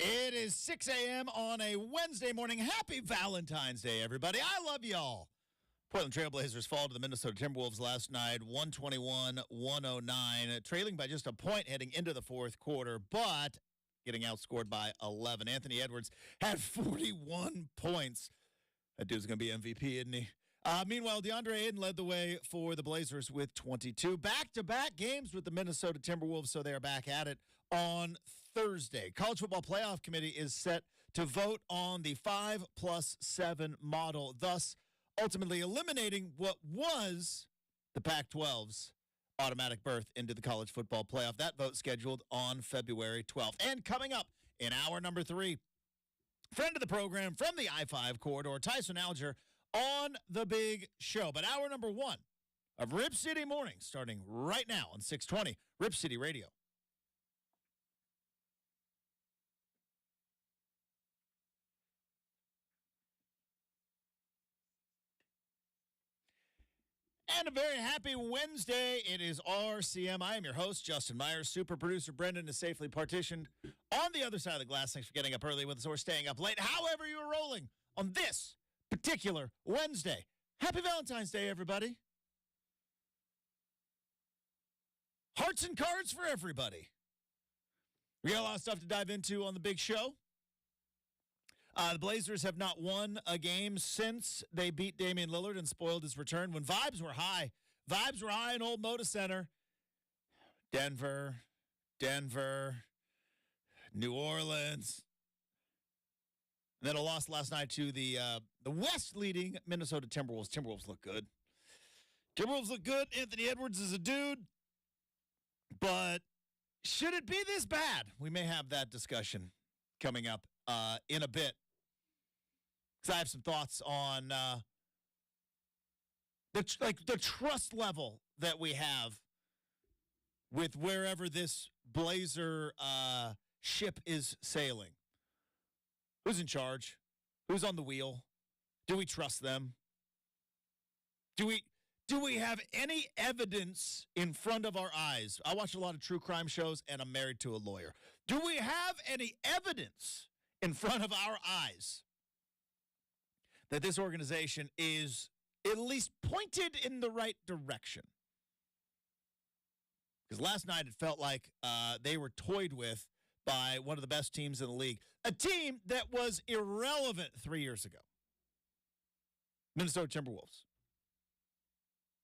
It is 6 a.m. on a Wednesday morning. Happy Valentine's Day, everybody. I love y'all. Portland Trailblazers fall to the Minnesota Timberwolves last night, 121-109, trailing by just a point heading into the fourth quarter, but getting outscored by 11. Anthony Edwards had 41 points. That dude's going to be MVP, isn't he? Meanwhile, DeAndre Ayton led the way for the Blazers with 22. Back-to-back games with the Minnesota Timberwolves, so they are back at it on Thursday. College Football Playoff Committee is set to vote on the 5+7 model, thus ultimately eliminating what was the Pac-12's automatic berth into the college football playoff. That vote scheduled on February 12th. And coming up in hour number 3, friend of the program from the I-5 corridor, Tyson Alger, on the big show. But hour number 1 of Rip City Morning, starting right now on 620 Rip City Radio. And a very happy Wednesday. It is RCM. I am your host, Justin Myers. Super producer Brenden is safely partitioned on the other side of the glass. Thanks for getting up early with us or staying up late. However you are rolling on this particular Wednesday. Happy Valentine's Day, everybody. Hearts and cards for everybody. We got a lot of stuff to dive into on the big show. The Blazers have not won a game since they beat Damian Lillard and spoiled his return when vibes were high. Vibes were high in Old Moda Center. Denver, New Orleans. And then a loss last night to the West-leading Minnesota Timberwolves. Timberwolves look good. Anthony Edwards is a dude. But should it be this bad? We may have that discussion coming up in a bit. Because I have some thoughts on the trust level that we have with wherever this Blazer ship is sailing. Who's in charge? Who's on the wheel? Do we trust them? Do we have any evidence in front of our eyes? I watch a lot of true crime shows, and I'm married to a lawyer. Do we have any evidence in front of our eyes that this organization is at least pointed in the right direction? Because last night it felt like they were toyed with by one of the best teams in the league. A team that was irrelevant 3 years ago. Minnesota Timberwolves.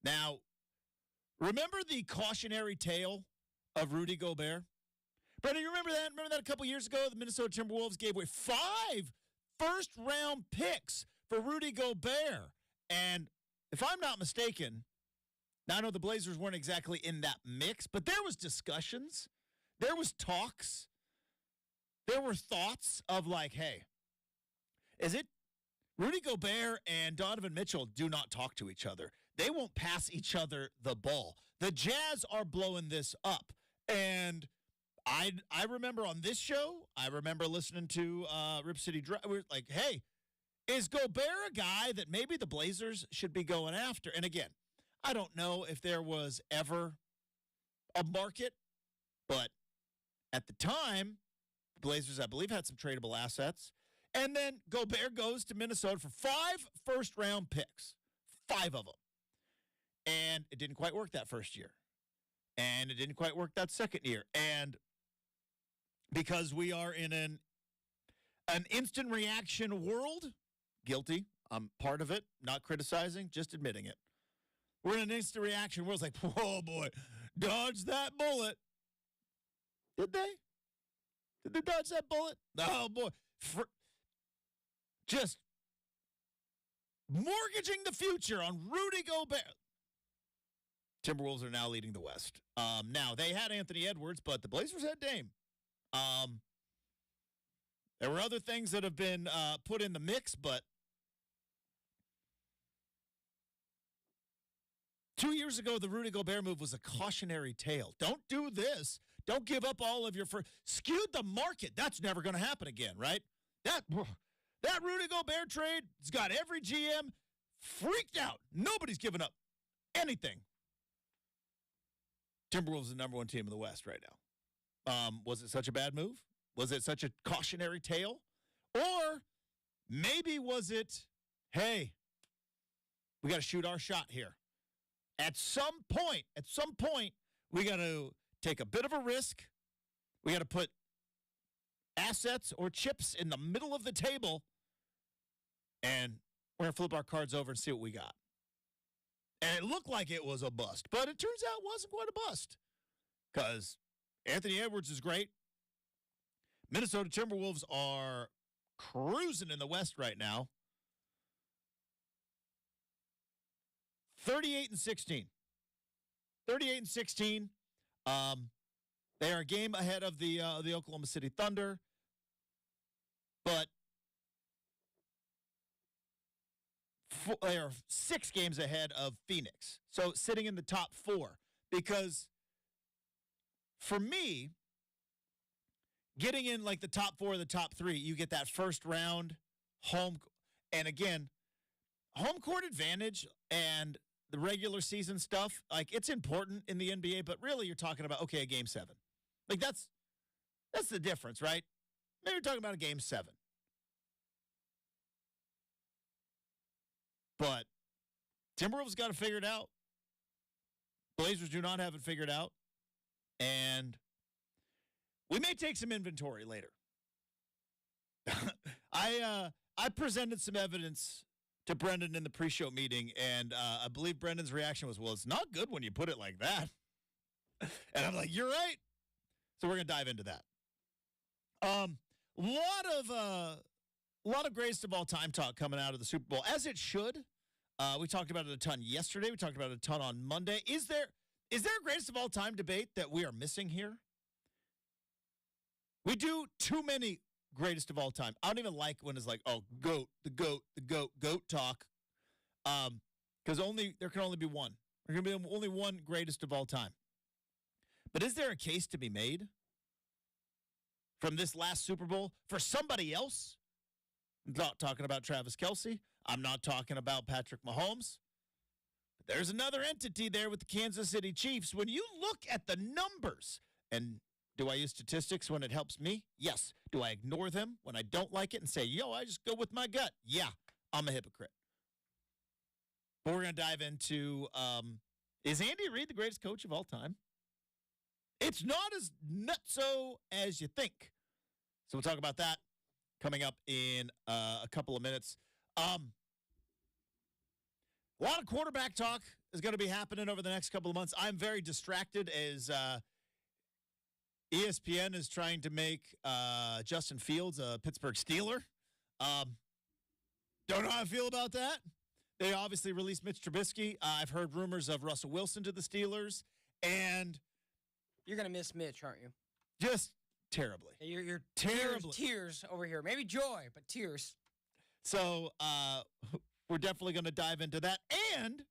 Now, remember the cautionary tale of Rudy Gobert? Brenden, you remember that? Remember that a couple years ago? The Minnesota Timberwolves gave away 5 first-round picks for Rudy Gobert. And if I'm not mistaken, now I know the Blazers weren't exactly in that mix, but there was discussions. There was talks. There were thoughts of like, hey, is it Rudy Gobert and Donovan Mitchell do not talk to each other. They won't pass each other the ball. The Jazz are blowing this up. And I remember on this show, I remember listening to Rip City Drive. We're like, hey, is Gobert a guy that maybe the Blazers should be going after? And again, I don't know if there was ever a market, but at the time, the Blazers, I believe, had some tradable assets. And then Gobert goes to Minnesota for 5 first-round picks, 5 of them. And it didn't quite work that first year. And it didn't quite work that second year. And because we are in an instant reaction world, guilty, I'm part of it, not criticizing, just admitting it. We're in an instant reaction world. It's like, oh, boy, dodge that bullet. Did they? Did they dodge that bullet? Oh, boy. Just mortgaging the future on Rudy Gobert. Timberwolves are now leading the West. Now, they had Anthony Edwards, but the Blazers had Dame. There were other things that have been put in the mix, but 2 years ago, the Rudy Gobert move was a cautionary tale. Don't do this. Don't give up all of your skewed the market. That's never going to happen again, right? That Rudy Gobert trade has got every GM freaked out. Nobody's giving up anything. Timberwolves are the number 1 team in the West right now. Was it such a bad move? Was it such a cautionary tale? Or maybe was it, hey, we got to shoot our shot here. At some point, we got to take a bit of a risk. We got to put assets or chips in the middle of the table, and we're going to flip our cards over and see what we got. And it looked like it was a bust, but it turns out it wasn't quite a bust because Anthony Edwards is great. Minnesota Timberwolves are cruising in the West right now. 38-16. 38-16. They are a game ahead of the Oklahoma City Thunder, but they are 6 games ahead of Phoenix. So sitting in the top 4. Because for me, getting in like the top 4 or the top 3, you get that first round home. And again, home court advantage and the regular season stuff, like it's important in the NBA, but really you're talking about, okay, a game 7. Like that's the difference, right? Maybe you're talking about a game 7. But Timberwolves got to figure it out. Blazers do not have it figured out. And we may take some inventory later. I presented some evidence to Brenden in the pre-show meeting, and I believe Brendan's reaction was, well, it's not good when you put it like that. And I'm like, you're right. So we're going to dive into that. A lot of greatest of all time talk coming out of the Super Bowl, as it should. We talked about it a ton yesterday. We talked about it a ton on Monday. Is there a greatest of all time debate that we are missing here? We do too many greatest of all time. I don't even like when it's like, oh, GOAT, the GOAT talk. Because there can only be one. There can be only one greatest of all time. But is there a case to be made from this last Super Bowl for somebody else? I'm not talking about Travis Kelce. I'm not talking about Patrick Mahomes. But there's another entity there with the Kansas City Chiefs. When you look at the numbers, and do I use statistics when it helps me? Yes. Do I ignore them when I don't like it and say, I just go with my gut? Yeah, I'm a hypocrite. But we're going to dive into, is Andy Reid the greatest coach of all time? It's not as nutso as you think. So we'll talk about that coming up in a couple of minutes. A lot of quarterback talk is going to be happening over the next couple of months. I'm very distracted as ESPN is trying to make Justin Fields a Pittsburgh Steeler. Don't know how I feel about that. They obviously released Mitch Trubisky. I've heard rumors of Russell Wilson to the Steelers. And you're going to miss Mitch, aren't you? Just terribly. You're terribly. Tears over here. Maybe joy, but tears. So we're definitely going to dive into that. And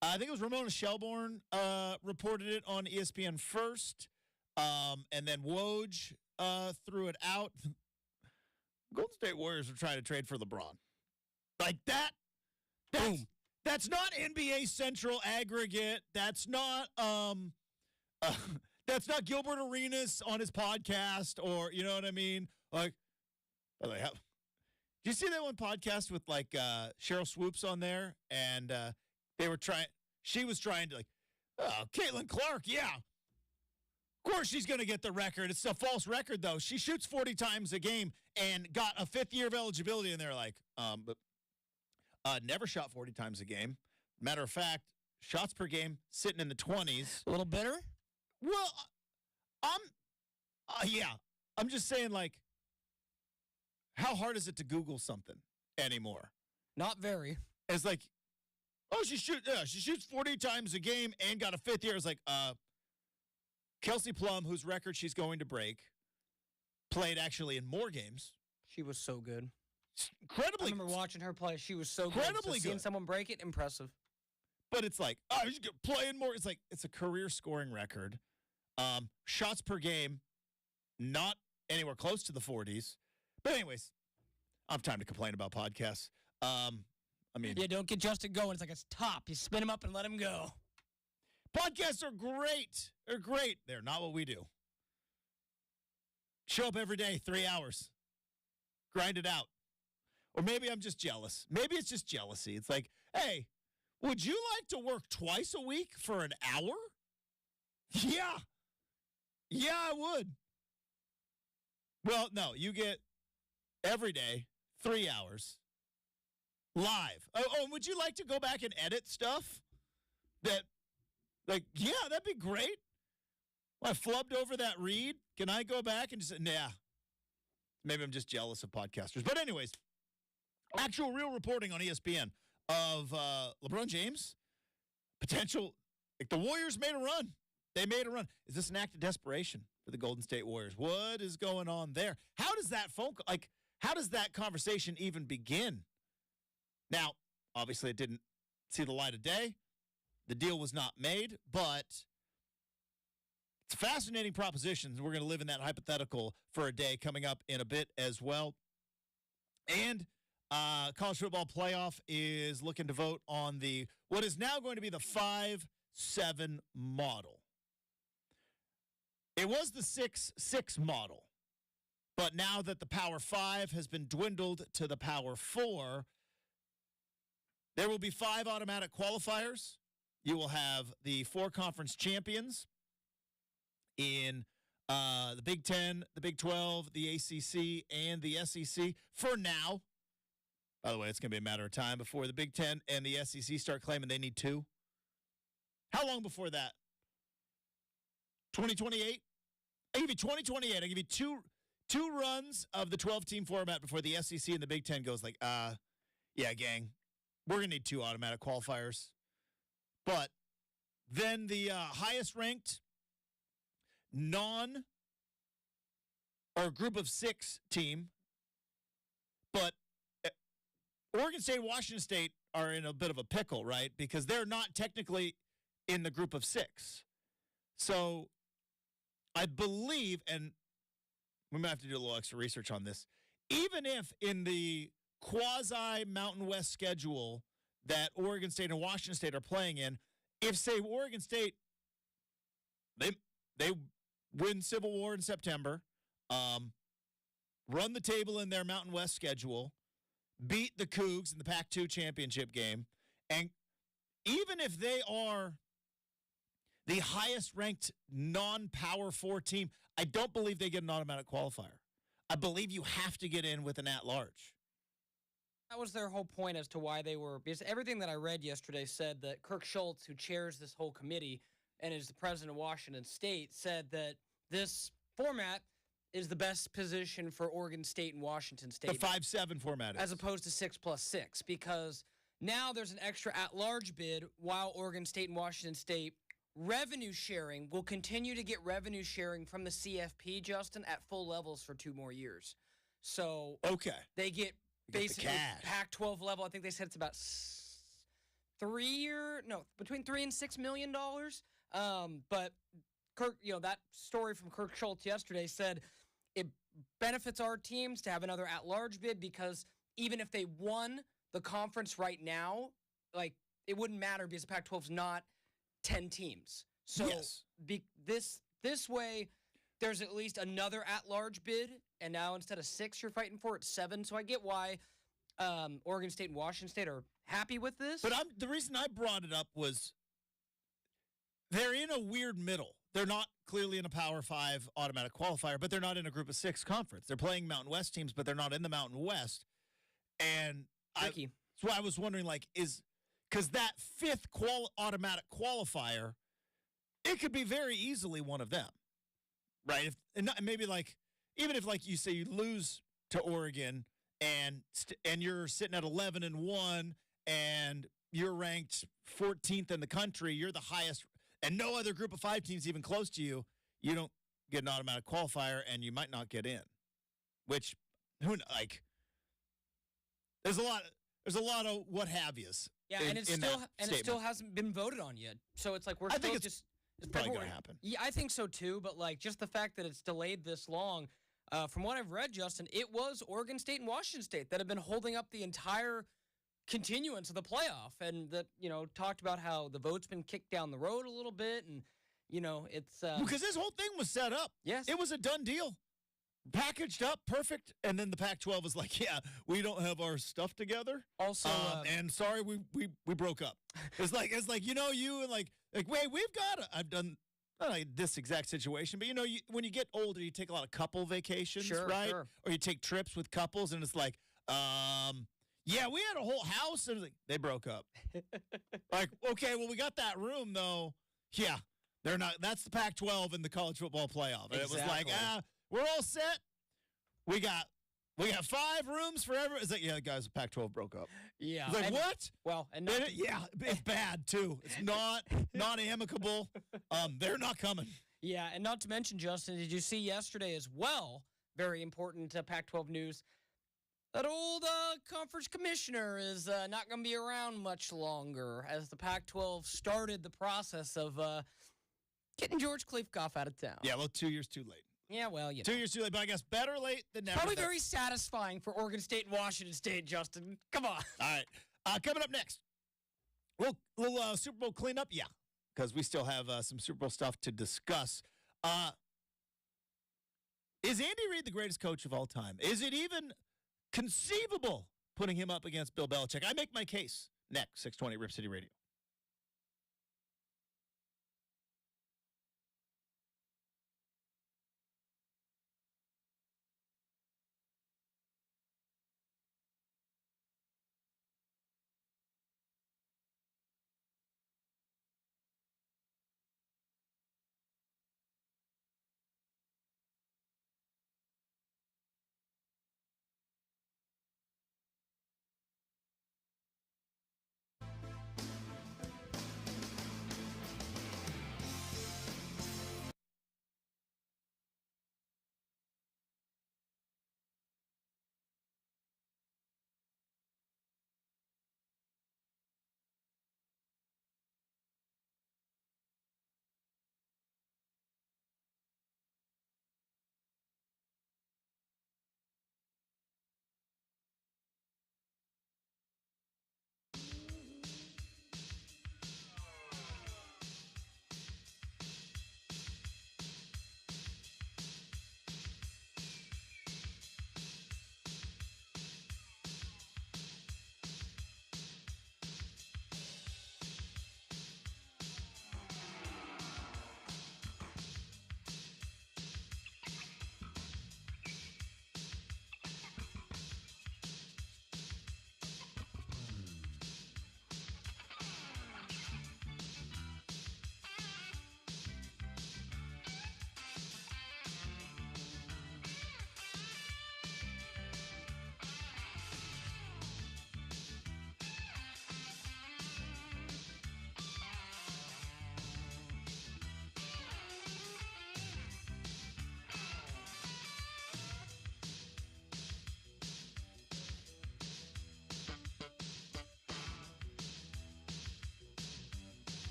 I think it was Ramona Shelburne reported it on ESPN first, and then Woj threw it out. Golden State Warriors are trying to trade for LeBron. Like that. Boom. That's not NBA Central aggregate. That's not Gilbert Arenas on his podcast, or you know what I mean? Like, did you see that one podcast with like Cheryl Swoops on there? And she was trying to Caitlin Clark, yeah. Of course she's going to get the record. It's a false record, though. She shoots 40 times a game and got a 5th year of eligibility, and they're like, but never shot 40 times a game. Matter of fact, shots per game sitting in the 20s. A little bitter? Well, I'm just saying, like, how hard is it to Google something anymore? Not very. It's like, oh, she shoots 40 times a game and got a 5th year. It's like, Kelsey Plum, whose record she's going to break, played actually in more games. She was so good. Incredibly. I remember watching her play. She was so good. Incredibly Seeing good. someone break it, impressive. But it's like, oh, he's playing more. It's like, it's a career scoring record. Shots per game, not anywhere close to the 40s. But anyways, I have time to complain about podcasts. Yeah, don't get Justin going. It's like a top. You spin him up and let him go. Podcasts are great. They're great. They're not what we do. Show up every day, 3 hours. Grind it out. Or maybe I'm just jealous. Maybe it's just jealousy. It's like, hey, would you like to work twice a week for an hour? Yeah. Yeah, I would. Well, no, you get every day, 3 hours, live. Oh, and would you like to go back and edit stuff? Yeah, that'd be great. Well, I flubbed over that read. Can I go back and just say, nah. Maybe I'm just jealous of podcasters. But anyways, actual real reporting on ESPN of LeBron James, potential, like the Warriors made a run. They made a run. Is this an act of desperation for the Golden State Warriors? What is going on there? How does that how does that conversation even begin? Now, obviously it didn't see the light of day. The deal was not made, but it's a fascinating proposition. We're going to live in that hypothetical for a day coming up in a bit as well. And college football playoff is looking to vote on what is now going to be the 5-7 model. It was the 6-6 model, but now that the Power 5 has been dwindled to the Power 4, there will be 5 automatic qualifiers. You will have the 4 conference champions in the Big 10, the Big 12, the ACC, and the SEC for now. By the way, it's going to be a matter of time before the Big 10 and the SEC start claiming they need 2. How long before that? 2028? I'll give you 2028. I'll give you two runs of the 12-team format before the SEC and the Big 10 goes yeah, gang, we're going to need 2 automatic qualifiers. But then the highest ranked or group of 6 team, but Oregon State and Washington State are in a bit of a pickle, right? Because they're not technically in the group of 6. So I believe, and we might have to do a little extra research on this, even if in the quasi-Mountain West schedule that Oregon State and Washington State are playing in, if, say, Oregon State, they win Civil War in September, run the table in their Mountain West schedule, beat the Cougs in the Pac-2 championship game, and even if they are the highest-ranked non-Power 4 team, I don't believe they get an automatic qualifier. I believe you have to get in with an at-large. That was their whole point as to why they were, because everything that I read yesterday said that Kirk Schultz, who chairs this whole committee and is the president of Washington State, said that this format is the best position for Oregon State and Washington State. The 5-7 format is. As opposed to 6+6, because now there's an extra at-large bid while Oregon State and Washington State revenue sharing will continue to get revenue sharing from the CFP, Justin, at full levels for 2 more years. So they get basically Pac-12 level. I think they said it's about between $3 and $6 million. But Kirk, that story from Kirk Schultz yesterday said it benefits our teams to have another at-large bid because even if they won the conference right now, it wouldn't matter because the Pac-12 is not 10 teams. So this way, there's at least another at-large bid, and now instead of 6 you're fighting for, it's 7. So I get why Oregon State and Washington State are happy with this. But the reason I brought it up was they're in a weird middle. They're not clearly in a Power 5 automatic qualifier, but they're not in a group of 6 conference. They're playing Mountain West teams, but they're not in the Mountain West. And tricky. That's why I was wondering, because that 5th automatic qualifier, it could be very easily one of them, right? Even if you say you lose to Oregon and you're sitting at 11-1 and you're ranked 14th in the country, you're the highest, and no other group of 5 teams even close to you, you don't get an automatic qualifier and you might not get in. Which, there's a lot of what have yous. Yeah, and it still hasn't been voted on yet. So it's like I think it's probably going to happen. Yeah, I think so too. But just the fact that it's delayed this long, from what I've read, Justin, it was Oregon State and Washington State that have been holding up the entire continuance of the playoff, and that talked about how the vote's been kicked down the road a little bit, and it's because this whole thing was set up. Yes, it was a done deal. packaged up, perfect. And then the Pac-12 is like, yeah, we don't have our stuff together. Also, and sorry, we broke up. It's like you and like wait, we've got. I've done not like this exact situation, but when you get older, you take a lot of couple vacations, Sure, right? sure. Or you take trips with couples, and it's like, yeah, we had a whole house, and like, they broke up. Like, okay, well, we got that room though. Yeah, they're not. That's the Pac-12 in the college football playoff. And it was like, we're all set. We got 5 rooms for everyone. It's like, yeah, guys, the Pac-12 broke up. yeah. It's like, And- what? Well, and It's bad too. It's not amicable. They're not coming. yeah, and not to mention, Justin, did you see yesterday as well? Very important Pac-12 news. That old conference commissioner is not going to be around much longer as the Pac-12 started the process of getting George Kliefkoff out of town. Yeah, well, 2 years too late. Yeah, well, 2 years too late, but I guess better late than never. Probably very satisfying for Oregon State and Washington State, Justin. Come on. All right. Coming up next, little Super Bowl cleanup. Yeah, because we still have some Super Bowl stuff to discuss. Is Andy Reid the greatest coach of all time? Is it even conceivable putting him up against Bill Belichick? I make my case. Next, 620 Rip City Radio.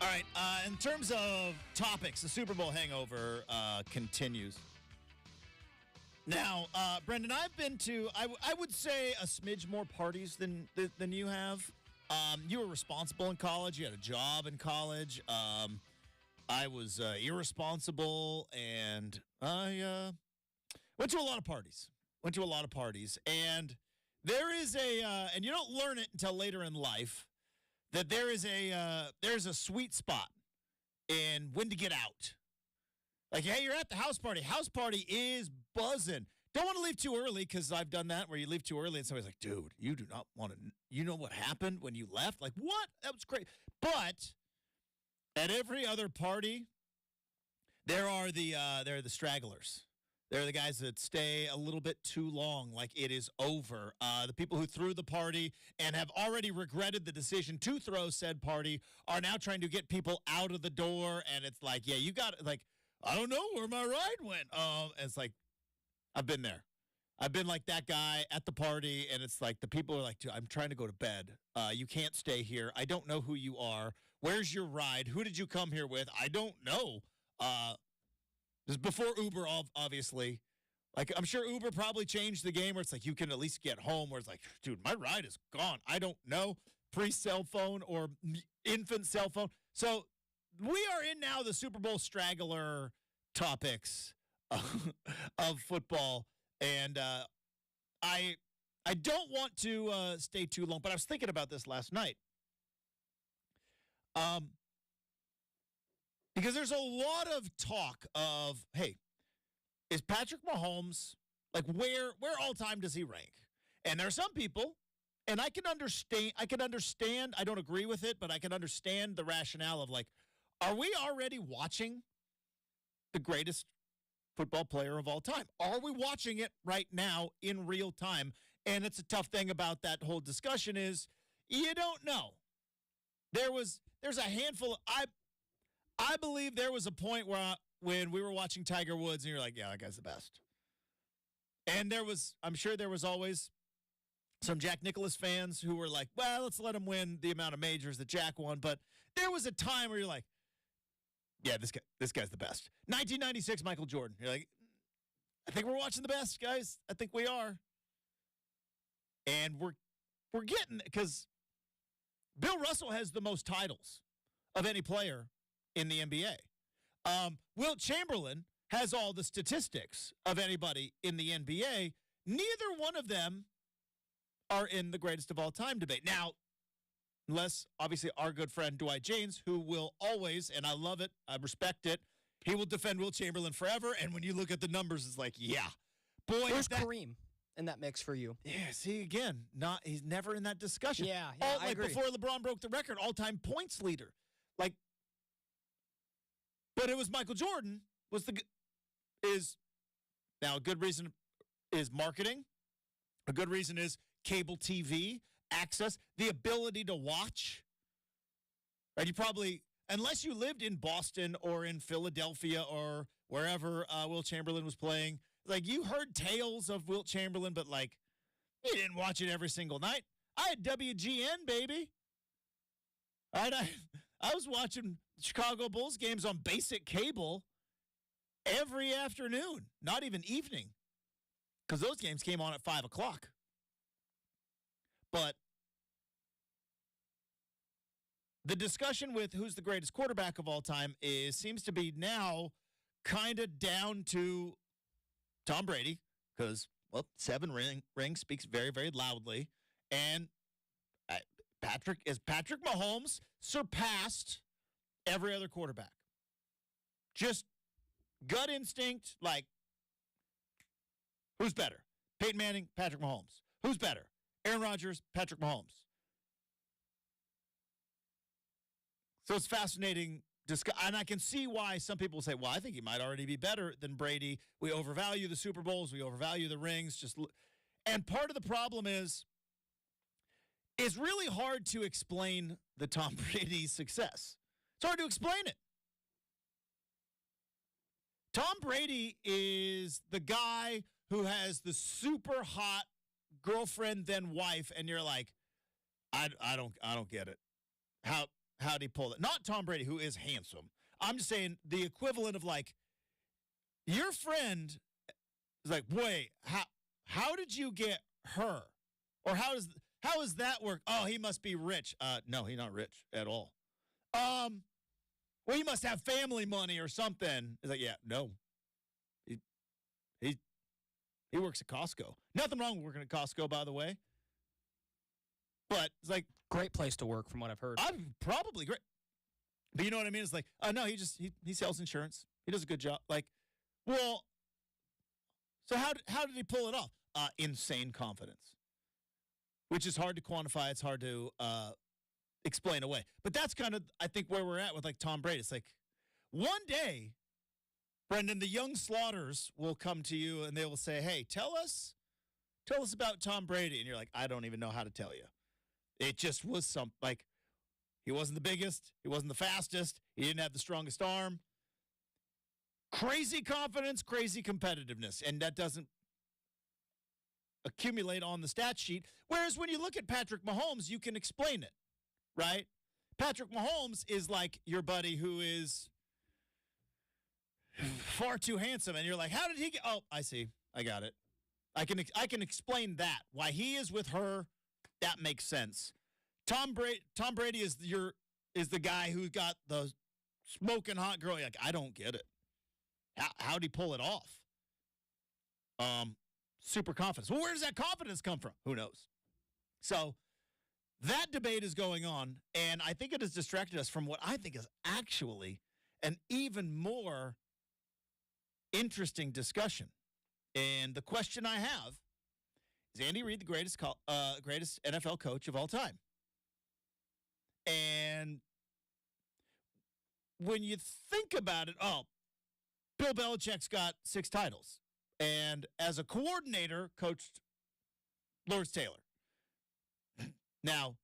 All right. In terms of topics, the Super Bowl hangover continues. Now, Brenden, I've been to, I would say, a smidge more parties than you have. You were responsible in college. You had a job in college. I was irresponsible, and I went to a lot of parties. And there is and you don't learn it until later in life, that there's a sweet spot in when to get out. Like, hey, you're at the house party. House party is buzzing. Don't want to leave too early, because I've done that where you leave too early and somebody's like, dude, you do not want to, you know what happened when you left? Like, what? That was great. But at every other party, there are the stragglers. They're the guys that stay a little bit too long, like it is over. The people who threw the party and have already regretted the decision to throw said party are now trying to get people out of the door. And it's like, yeah, you got, like, I don't know where my ride went. And it's like, I've been there. I've been like that guy at the party, and it's like the people are like, dude, I'm trying to go to bed. You can't stay here. I don't know who you are. Where's your ride? Who did you come here with? I don't know. This is before Uber, obviously. Like, I'm sure Uber probably changed the game where it's like you can at least get home, where it's like, dude, my ride is gone. I don't know. Pre-cell phone or infant cell phone. So we are in now the Super Bowl straggler topics of football. And I don't want to stay too long, but I was thinking about this last night. Because there's a lot of talk of, hey, is Patrick Mahomes, like, where all time does he rank? And there are some people, and I can understand, I don't agree with it, but I can understand the rationale of, like, are we already watching the greatest football player of all time? Are we watching it right now in real time? And it's a tough thing about that whole discussion is you don't know. There's a handful, I believe there was a point where when we were watching Tiger Woods and you're like, yeah, that guy's the best. And I'm sure there was always some Jack Nicklaus fans who were like, well, let's let him win the amount of majors that Jack won. But there was a time where you're like, yeah, this guy's the best. 1996, Michael Jordan. You're like, I think we're watching the best, guys. I think we are. And we're getting, because Bill Russell has the most titles of any player in the NBA. Wilt Chamberlain has all the statistics of anybody in the NBA. Neither one of them are in the greatest of all time debate. Now, unless, obviously, our good friend Dwight James, who will always, and I love it, I respect it, he will defend Wilt Chamberlain forever. And when you look at the numbers, it's like, yeah. Boy, where's Kareem in that mix for you? Yeah, see, again, he's never in that discussion. Yeah, I agree. Before LeBron broke the record, all-time points leader. Like, but it was Michael Jordan is now a good reason is marketing. A good reason is cable TV, access, the ability to watch. Right? You probably, unless you lived in Boston or in Philadelphia or wherever Wilt Chamberlain was playing, like, you heard tales of Wilt Chamberlain, but, like, you didn't watch it every single night. I had WGN, baby. All right, I was watching Chicago Bulls games on basic cable every afternoon, not even evening, because those games came on at 5 o'clock. But the discussion with who's the greatest quarterback of all time seems to be now kind of down to Tom Brady, because, well, 7 rings speaks very, very loudly. And Patrick Mahomes surpassed every other quarterback. Just gut instinct, like, who's better? Peyton Manning, Patrick Mahomes. Who's better? Aaron Rodgers, Patrick Mahomes. So it's fascinating. And I can see why some people say, well, I think he might already be better than Brady. We overvalue the Super Bowls. We overvalue the rings. And part of the problem is it's really hard to explain the Tom Brady success. It's hard to explain it. Tom Brady is the guy who has the super hot girlfriend then wife, and you're like, I don't get it. How how'd he pull it? Not Tom Brady, who is handsome. I'm just saying the equivalent of like your friend is like, wait, how did you get her? Or how does that work? Oh, he must be rich. No, he's not rich at all. Well, he must have family money or something. It's like, yeah, no. He works at Costco. Nothing wrong with working at Costco, by the way. But it's like Great place to work, from what I've heard. I'm probably great. But you know what I mean? It's like, no, he sells insurance. He does a good job. Like, well, so how did he pull it off? Insane confidence, which is hard to quantify. It's hard to explain away. But that's kind of, I think, where we're at with like Tom Brady. It's like one day, Brenden, the young Slaughters will come to you and they will say, hey, tell us about Tom Brady. And you're like, I don't even know how to tell you. It just was like, he wasn't the biggest. He wasn't the fastest. He didn't have the strongest arm. Crazy confidence, crazy competitiveness. And that doesn't accumulate on the stat sheet. Whereas when you look at Patrick Mahomes, you can explain it, right? Patrick Mahomes is like your buddy who is far too handsome. And you're like, how did he get? Oh, I see. I got it. I can explain that. Why he is with her, that makes sense. Tom Brady is the guy who got the smoking hot girl. You're like, I don't get it. How'd he pull it off? Super confidence. Well, where does that confidence come from? Who knows? So that debate is going on, and I think it has distracted us from what I think is actually an even more interesting discussion. And the question I have is Andy Reid the greatest NFL coach of all time? And when you think about it, Bill Belichick's got 6 titles. And as a coordinator, coached Lawrence Taylor. Now,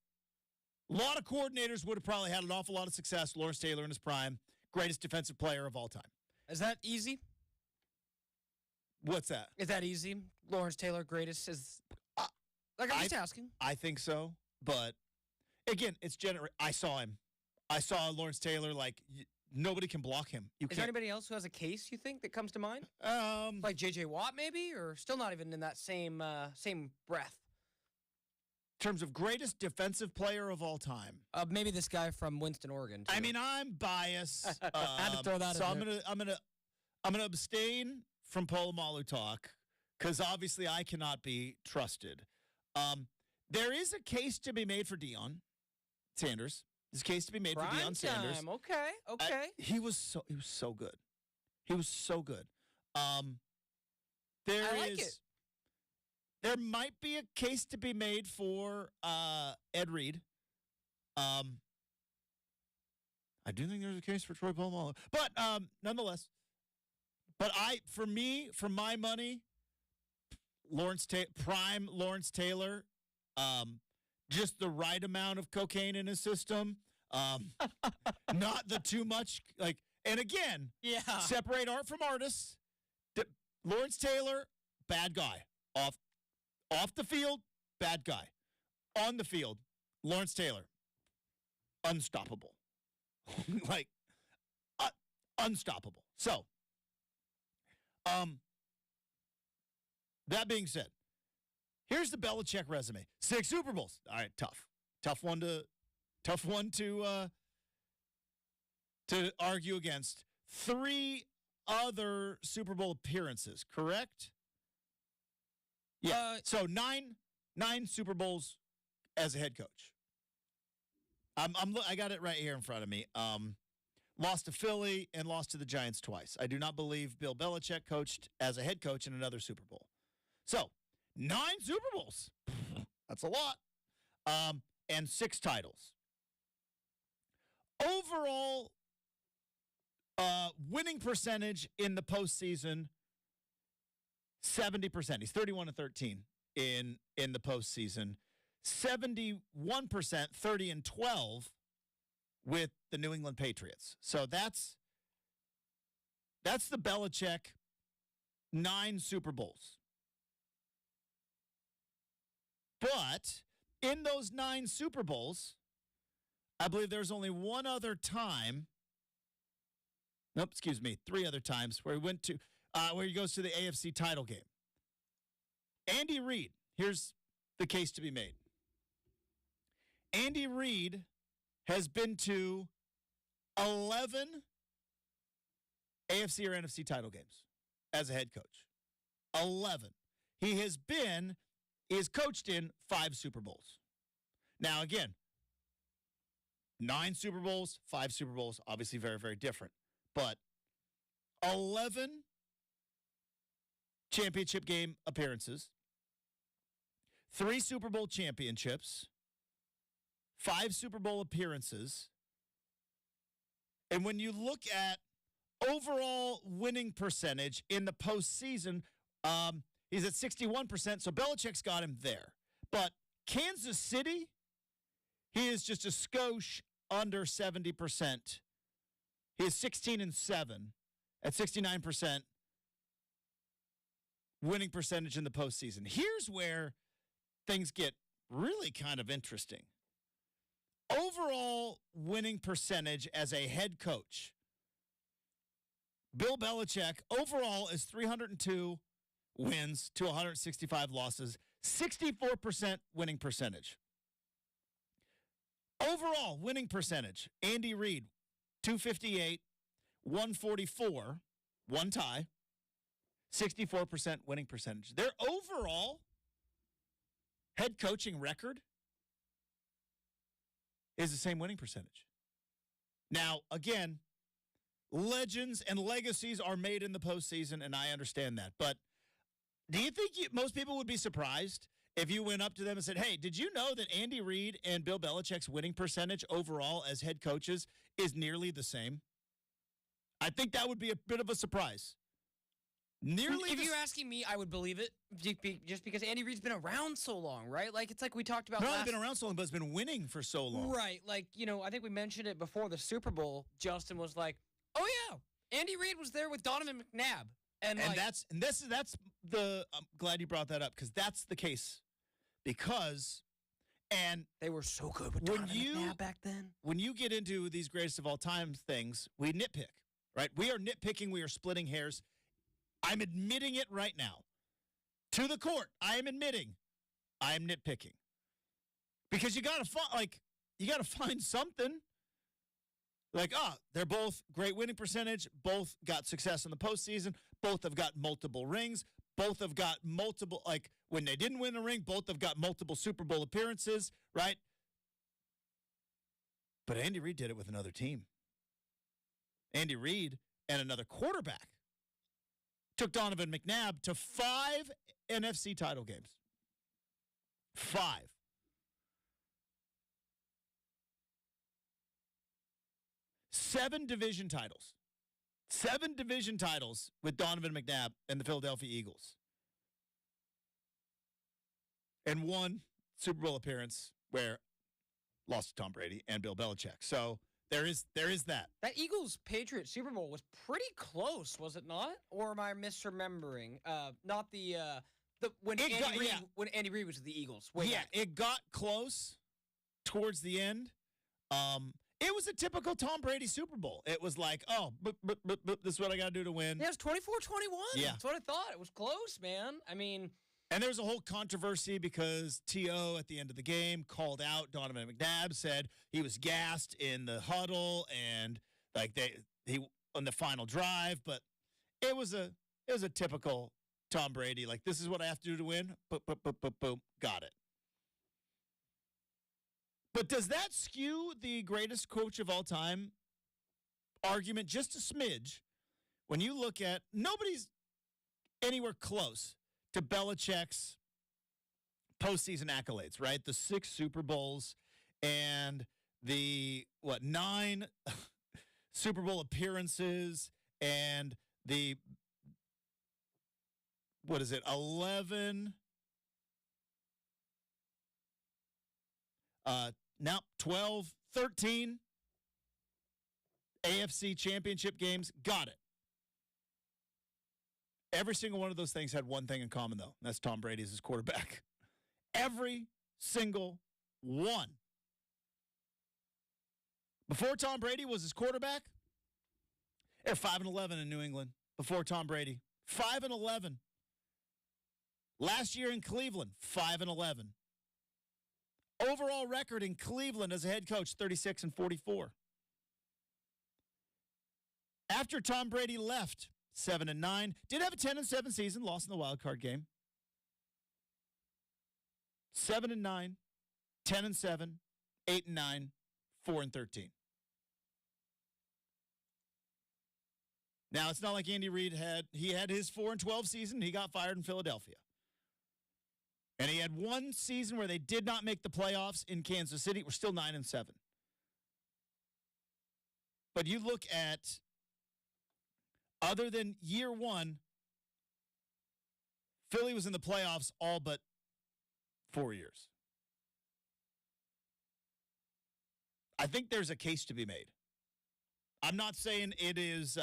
a lot of coordinators would have probably had an awful lot of success. Lawrence Taylor in his prime, greatest defensive player of all time. Is that easy? What's that? Is that easy? Lawrence Taylor, greatest is. I'm just asking. I think so, but again, it's I saw him. I saw Lawrence Taylor like nobody can block him. Is there anybody else who has a case you think that comes to mind? Like J.J. Watt, maybe, or still not even in that same breath. In terms of greatest defensive player of all time, maybe this guy from Winston, Oregon. Too. I mean, I'm biased. Had to throw that. So in I'm gonna abstain from Polamalu talk because obviously I cannot be trusted. There is a case to be made for Deion Sanders. There's a case to be made for Deion Sanders. Okay. He was so good. He was so good. There might be a case to be made for Ed Reed. I do think there's a case for Troy Polamalu, but nonetheless. But for my money, prime Lawrence Taylor, just the right amount of cocaine in his system, not the too much. Like, and again, separate art from artists. Lawrence Taylor, bad guy. Off the field, bad guy. On the field, Lawrence Taylor, unstoppable. Like, unstoppable. So, that being said, here's the Belichick resume. 6 Super Bowls. All right, tough one to argue against. 3 other Super Bowl appearances, correct? Yeah. So 9 Super Bowls as a head coach. I got it right here in front of me. Lost to Philly and lost to the Giants twice. I do not believe Bill Belichick coached as a head coach in another Super Bowl. So 9 Super Bowls. That's a lot. And 6 titles. Overall winning percentage in the postseason, 70%. He's 31-13 in the postseason. 71%, 30-12 with the New England Patriots. So that's the Belichick 9 Super Bowls. But in those 9 Super Bowls, I believe there's only one other time. Nope, excuse me, 3 other times where he goes to the AFC title game. Andy Reid, here's the case to be made. Andy Reid has been to 11 AFC or NFC title games as a head coach. 11. He has coached in 5 Super Bowls. Now, again, 9 Super Bowls, 5 Super Bowls, obviously very, very different. But 11 championship game appearances, 3 Super Bowl championships, 5 Super Bowl appearances. And when you look at overall winning percentage in the postseason, he's at 61%, so Belichick's got him there. But Kansas City, he is just a skosh under 70%. He is 16-7 at 69% winning percentage in the postseason. Here's where things get really kind of interesting. Overall winning percentage as a head coach. Bill Belichick overall is 302 wins to 165 losses, 64% winning percentage. Overall winning percentage, Andy Reid, 258, 144, one tie, 64% winning percentage. Their overall head coaching record is the same winning percentage. Now, again, legends and legacies are made in the postseason, and I understand that. But do you think most people would be surprised if you went up to them and said, hey, did you know that Andy Reid and Bill Belichick's winning percentage overall as head coaches is nearly the same? I think that would be a bit of a surprise. If you're asking me, I would believe it just because Andy Reid's been around so long, right? Like, it's like we talked about Not only been around so long, but it's been winning for so long. Right. Like, I think we mentioned it before the Super Bowl. Justin was like, oh, yeah, Andy Reid was there with Donovan McNabb. And that's I'm glad you brought that up because that's the case. Because they were so good with Donovan McNabb back then. When you get into these greatest of all time things, we nitpick, right? We are nitpicking. We are splitting hairs. I'm admitting it right now. To the court, I am admitting I am nitpicking. Because you got to find something. Like, they're both great winning percentage, both got success in the postseason, both have got multiple rings, both have got multiple, like, when they didn't win a ring, both have got multiple Super Bowl appearances, right? But Andy Reid did it with another team. Andy Reid and another quarterback took Donovan McNabb to 5 NFC title games. 5. 7 division titles. 7 division titles with Donovan McNabb and the Philadelphia Eagles. And 1 Super Bowl appearance where lost to Tom Brady and Bill Belichick. So there is that. That Eagles-Patriots Super Bowl was pretty close, was it not? Or am I misremembering? Not when Andy Reid was with the Eagles. It got close towards the end. It was a typical Tom Brady Super Bowl. It was like, this is what I got to do to win. Yeah, it was 24-21. Yeah. That's what I thought. It was close, man. I mean. And there's a whole controversy because T.O. at the end of the game called out Donovan McNabb, said he was gassed in the huddle and like he on the final drive. But it was a typical Tom Brady. Like, this is what I have to do to win. Boom, got it. But does that skew the greatest coach of all time argument just a smidge when you look at nobody's anywhere close to Belichick's postseason accolades, right? The 6 Super Bowls and the, 9 Super Bowl appearances and the, 11 now 12, 13 AFC championship games. Got it. Every single one of those things had one thing in common, though. And that's Tom Brady as his quarterback. Every single one. Before Tom Brady was his quarterback, they're 5-11 in New England before Tom Brady. 5-11. Last year in Cleveland, 5-11. Overall record in Cleveland as a head coach, 36-44. After Tom Brady left, 7-9. Did have a 10-7 season, lost in the wild card game. 7-9, 10-7, 8-9, 4-13. Now, it's not like Andy Reid had his 4-12 season. He got fired in Philadelphia. And he had one season where they did not make the playoffs in Kansas City. We're still 9-7. But you look at, other than year one, Philly was in the playoffs all but 4 years. I think there's a case to be made. I'm not saying it is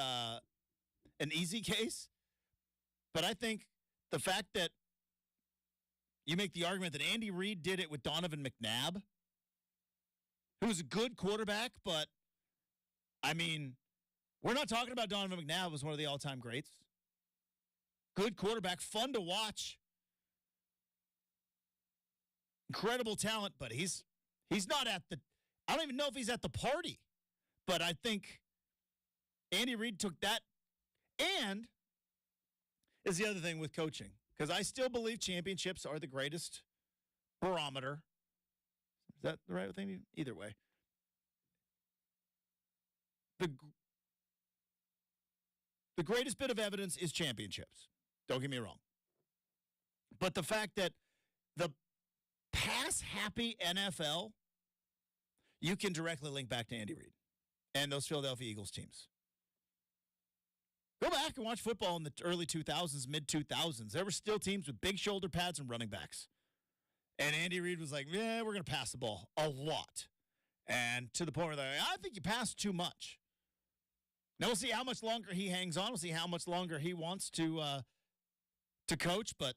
an easy case, but I think the fact that you make the argument that Andy Reid did it with Donovan McNabb, who was a good quarterback, but, I mean, we're not talking about Donovan McNabb as one of the all-time greats. Good quarterback, fun to watch. Incredible talent, but he's not at the, I don't even know if he's at the party. But I think Andy Reid took that, and is the other thing with coaching. Because I still believe championships are the greatest barometer. Is that the right thing? Either way. The greatest bit of evidence is championships. Don't get me wrong. But the fact that the pass-happy NFL, you can directly link back to Andy Reid and those Philadelphia Eagles teams. Go back and watch football in the early 2000s, mid-2000s. There were still teams with big shoulder pads and running backs. And Andy Reid was like, yeah, we're going to pass the ball a lot. And to the point where they're like, I think you pass too much. Now we'll see how much longer he hangs on. We'll see how much longer he wants to coach. But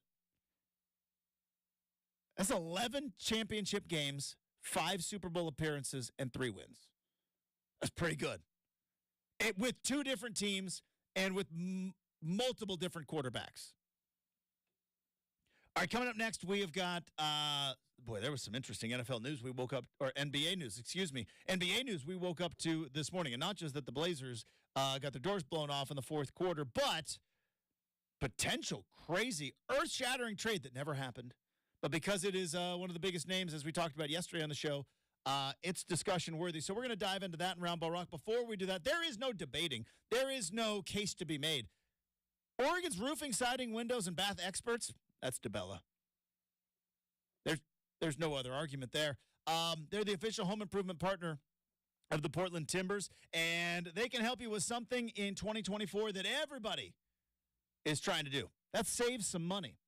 that's 11 championship games, 5 Super Bowl appearances, and 3 wins. That's pretty good. With 2 different teams and with multiple different quarterbacks. All right, coming up next, we have got, there was some interesting NFL news we woke up, or NBA news, excuse me. NBA news we woke up to this morning. And not just that the Blazers got their doors blown off in the fourth quarter, but potential crazy, earth-shattering trade that never happened. But because it is one of the biggest names, as we talked about yesterday on the show, it's discussion worthy. So we're going to dive into that in Round Ball Rock. Before we do that, there is no debating. There is no case to be made. Oregon's roofing, siding, windows, and bath experts, that's DeBella. There's no other argument there. They're the official home improvement partner of the Portland Timbers, and they can help you with something in 2024 that everybody is trying to do. That saves some money.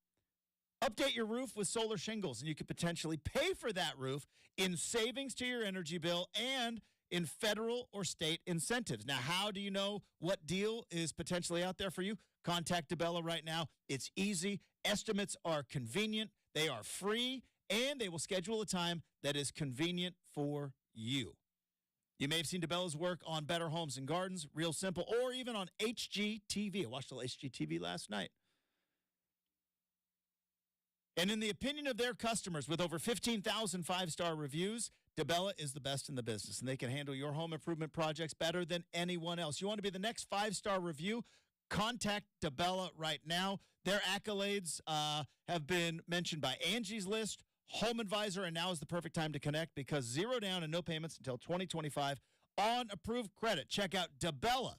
Update your roof with solar shingles, and you could potentially pay for that roof in savings to your energy bill and in federal or state incentives. Now, how do you know what deal is potentially out there for you? Contact DeBella right now. It's easy. Estimates are convenient. They are free, and they will schedule a time that is convenient for you. You may have seen DeBella's work on Better Homes and Gardens, Real Simple, or even on HGTV. I watched a little HGTV last night. And in the opinion of their customers, with over 15,000 five-star reviews, DeBella is the best in the business, and they can handle your home improvement projects better than anyone else. You want to be the next five-star review? Contact DeBella right now. Their accolades have been mentioned by Angie's List, Home Advisor, and now is the perfect time to connect because 0 down and no payments until 2025 on approved credit. Check out DeBella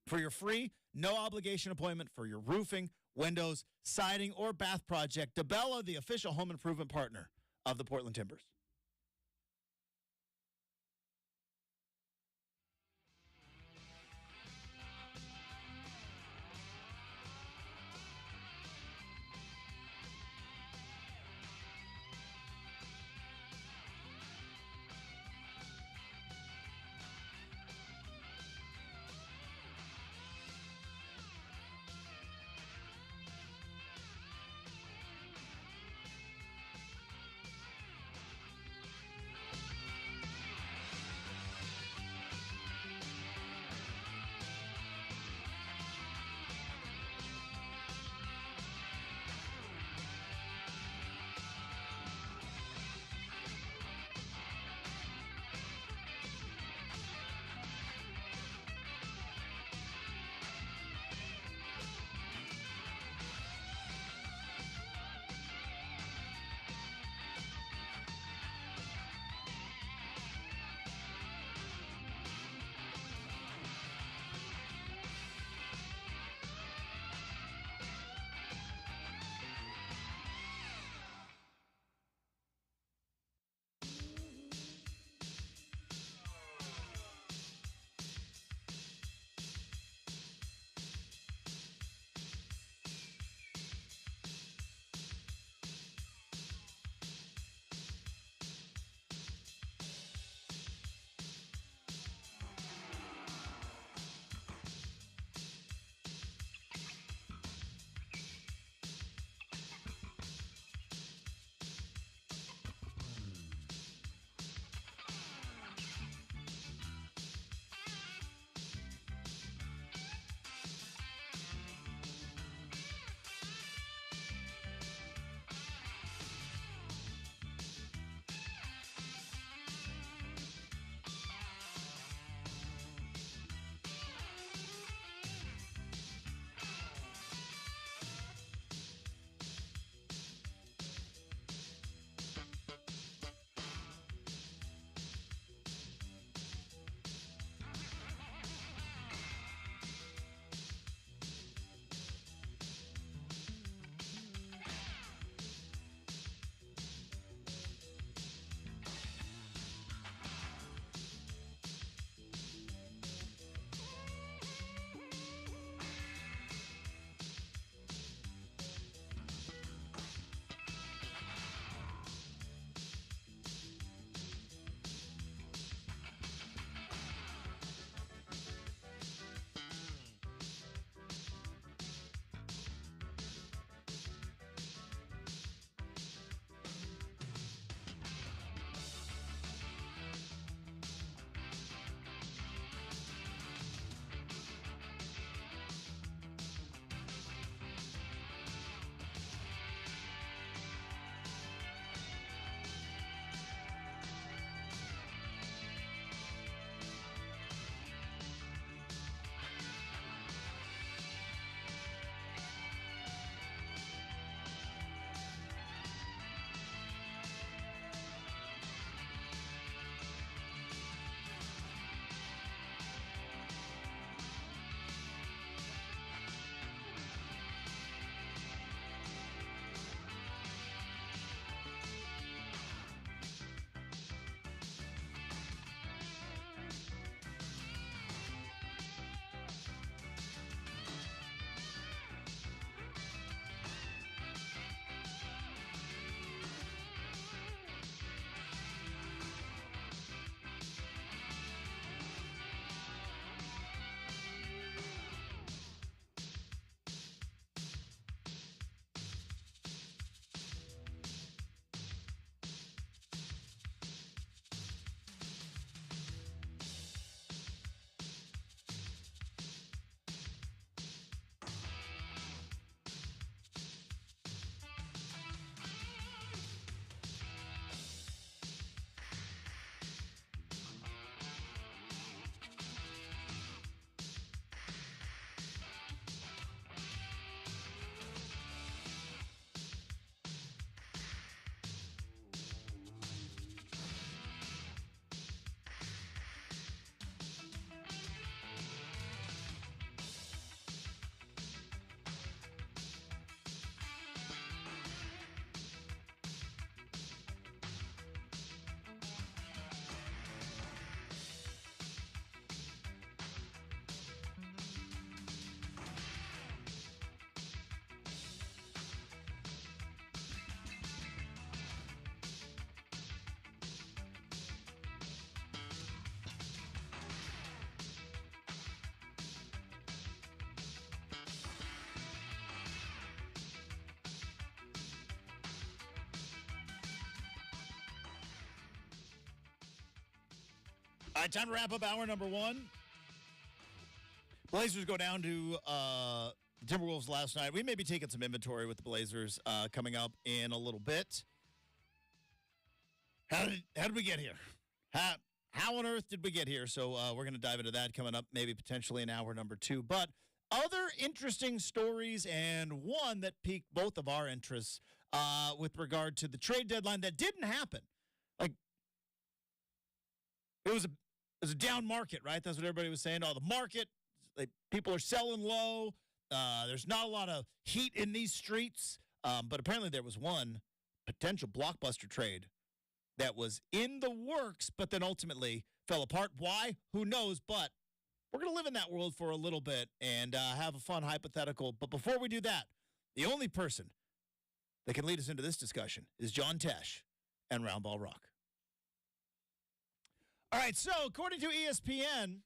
for your free, no-obligation appointment for your roofing, windows, siding, or bath project. DeBella, the official home improvement partner of the Portland Timbers. All right, time to wrap up hour number one. Blazers go down to the Timberwolves last night. We may be taking some inventory with the Blazers coming up in a little bit. How did we get here? How on earth did we get here? So we're going to dive into that coming up, maybe potentially in hour number two. But other interesting stories, and one that piqued both of our interests with regard to the trade deadline that didn't happen. Like, it was a down market, right? That's what everybody was saying. Oh, the market, people are selling low. There's not a lot of heat in these streets. But apparently there was one potential blockbuster trade that was in the works, but then ultimately fell apart. Why? Who knows? But we're going to live in that world for a little bit and have a fun hypothetical. But before we do that, the only person that can lead us into this discussion is John Tesh and Roundball Rock. All right, so according to ESPN,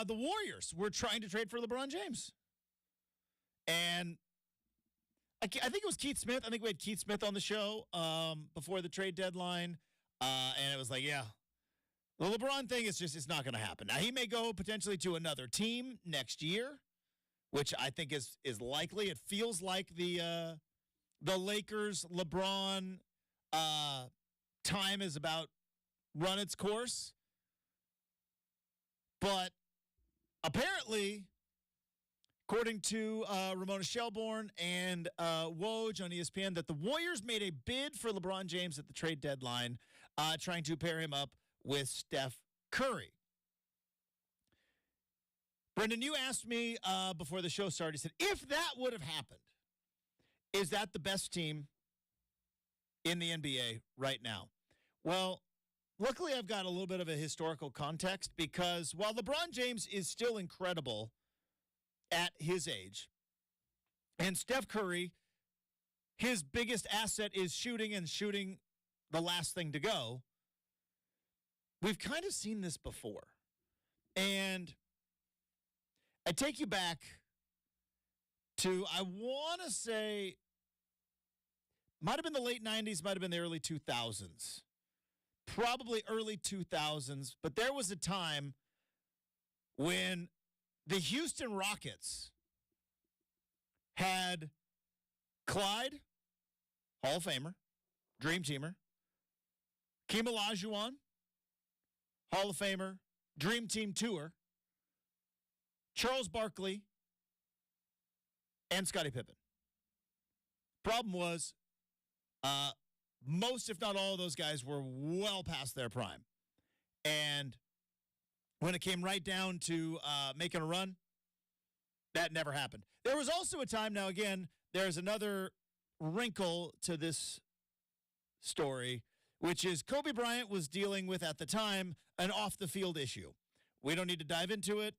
the Warriors were trying to trade for LeBron James. And I think it was Keith Smith. I think we had Keith Smith on the show before the trade deadline. And it was like, yeah, the LeBron thing is just, it's not going to happen. Now, he may go potentially to another team next year, which I think is likely. It feels like the Lakers, LeBron time is about run its course. But apparently, according to Ramona Shelbourne and Woj on ESPN, that the Warriors made a bid for LeBron James at the trade deadline, trying to pair him up with Steph Curry. Brenden, you asked me before the show started, you said, if that would have happened, is that the best team in the NBA right now? Well, luckily I've got a little bit of a historical context, because while LeBron James is still incredible at his age, and Steph Curry, his biggest asset is shooting, and shooting the last thing to go, we've kind of seen this before. And I take you back to, I want to say, might have been the late 90s, might have been the early 2000s. Probably early 2000s, but there was a time when the Houston Rockets had Clyde, Hall of Famer, Dream Teamer, Keem Olajuwon, Hall of Famer, Dream Team Tour, Charles Barkley, and Scottie Pippen. Problem was, most, if not all of those guys were well past their prime. And when it came right down to making a run, that never happened. There was also a time, now again, there's another wrinkle to this story, which is Kobe Bryant was dealing with, at the time, an off-the-field issue. We don't need to dive into it.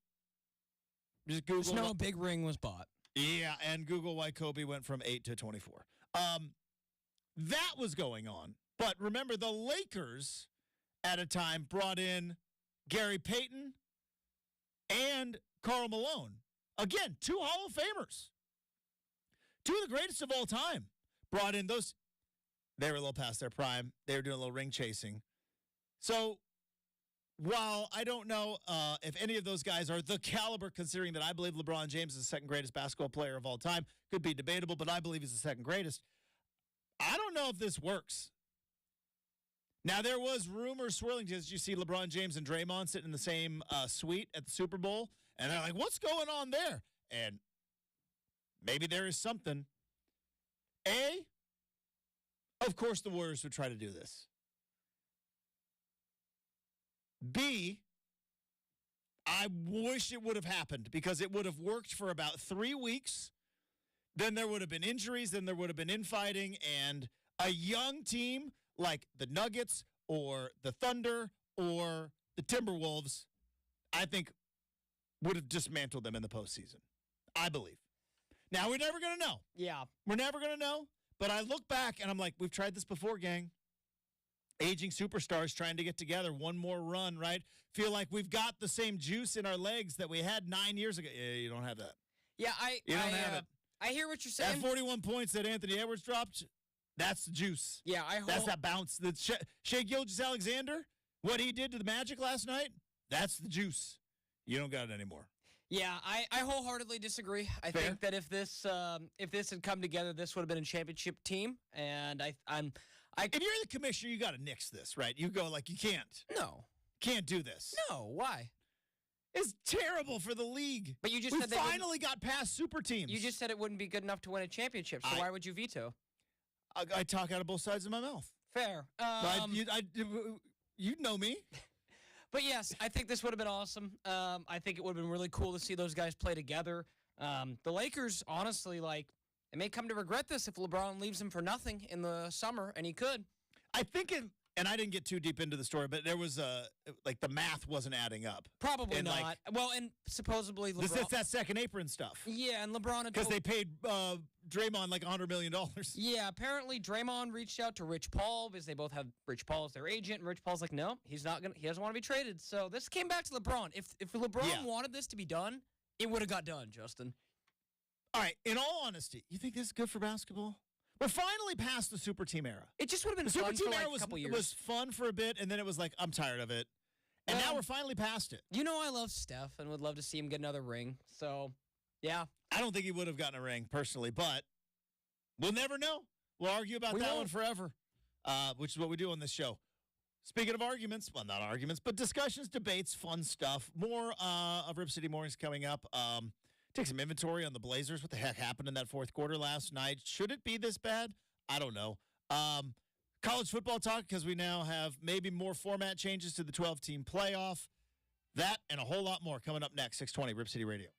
Just Google. No big ring was bought. Yeah, and Google why Kobe went from 8 to 24. That was going on. But remember, the Lakers at a time brought in Gary Payton and Karl Malone. Again, two Hall of Famers. Two of the greatest of all time. Brought in those. They were a little past their prime. They were doing a little ring chasing. So while I don't know if any of those guys are the caliber, considering that I believe LeBron James is the second greatest basketball player of all time, could be debatable, but I believe he's the second greatest. I don't know if this works. Now, there was rumors swirling. Did you see LeBron James and Draymond sitting in the same suite at the Super Bowl? And they're like, what's going on there? And maybe there is something. Of course the Warriors would try to do this. B, I wish it would have happened, because it would have worked for about 3 weeks. Then there would have been injuries. Then there would have been infighting. And a young team like the Nuggets or the Thunder or the Timberwolves, I think, would have dismantled them in the postseason. I believe. Now, we're never going to know. Yeah. We're never going to know. But I look back and I'm like, we've tried this before, gang. Aging superstars trying to get together, one more run, right? Feel like we've got the same juice in our legs that we had 9 years ago. Yeah, you don't have that. Yeah, you don't have it. I hear what you're saying. That 41 points that Anthony Edwards dropped, that's the juice. Yeah, That's that bounce. Shea Gilgeous-Alexander, What he did to the Magic last night, that's the juice. You don't got it anymore. Yeah, I wholeheartedly disagree. I Fair. think that if this had come together, this would have been a championship team. And If you're the commissioner, you got to nix this, right? You go like, you can't do this. No, why? It's terrible for the league. But you just we said finally got past super teams. You just said it wouldn't be good enough to win a championship. So why would you veto? I talk out of both sides of my mouth. Fair. You know me. But yes, I think this would have been awesome. I think it would have been really cool to see those guys play together. The Lakers, honestly, they may come to regret this if LeBron leaves them for nothing in the summer, and he could. I think and I didn't get too deep into the story, but there was the math wasn't adding up. Probably not. And supposedly LeBron. It's that second apron stuff. Yeah, and LeBron. Because they paid Draymond like $100 million. Yeah, apparently Draymond reached out to Rich Paul because they both have Rich Paul as their agent, and Rich Paul's like, no, he doesn't want to be traded. So this came back to LeBron. If LeBron wanted this to be done, it would have got done, Justin. All right, in all honesty, you think this is good for basketball? We're finally past the super team era. It just would have been fun for a couple years. It was fun for a bit, and then it was like, I'm tired of it. And now we're finally past it. You know I love Steph and would love to see him get another ring. So, yeah. I don't think he would have gotten a ring personally, but we'll never know. We'll argue about that one forever, which is what we do on this show. Speaking of arguments, well, not arguments, but discussions, debates, fun stuff. More of Rip City Mornings coming up. Take some inventory on the Blazers. What the heck happened in that fourth quarter last night? Should it be this bad? I don't know. College football talk, because we now have maybe more format changes to the 12-team playoff. That and a whole lot more coming up next, 620 Rip City Radio.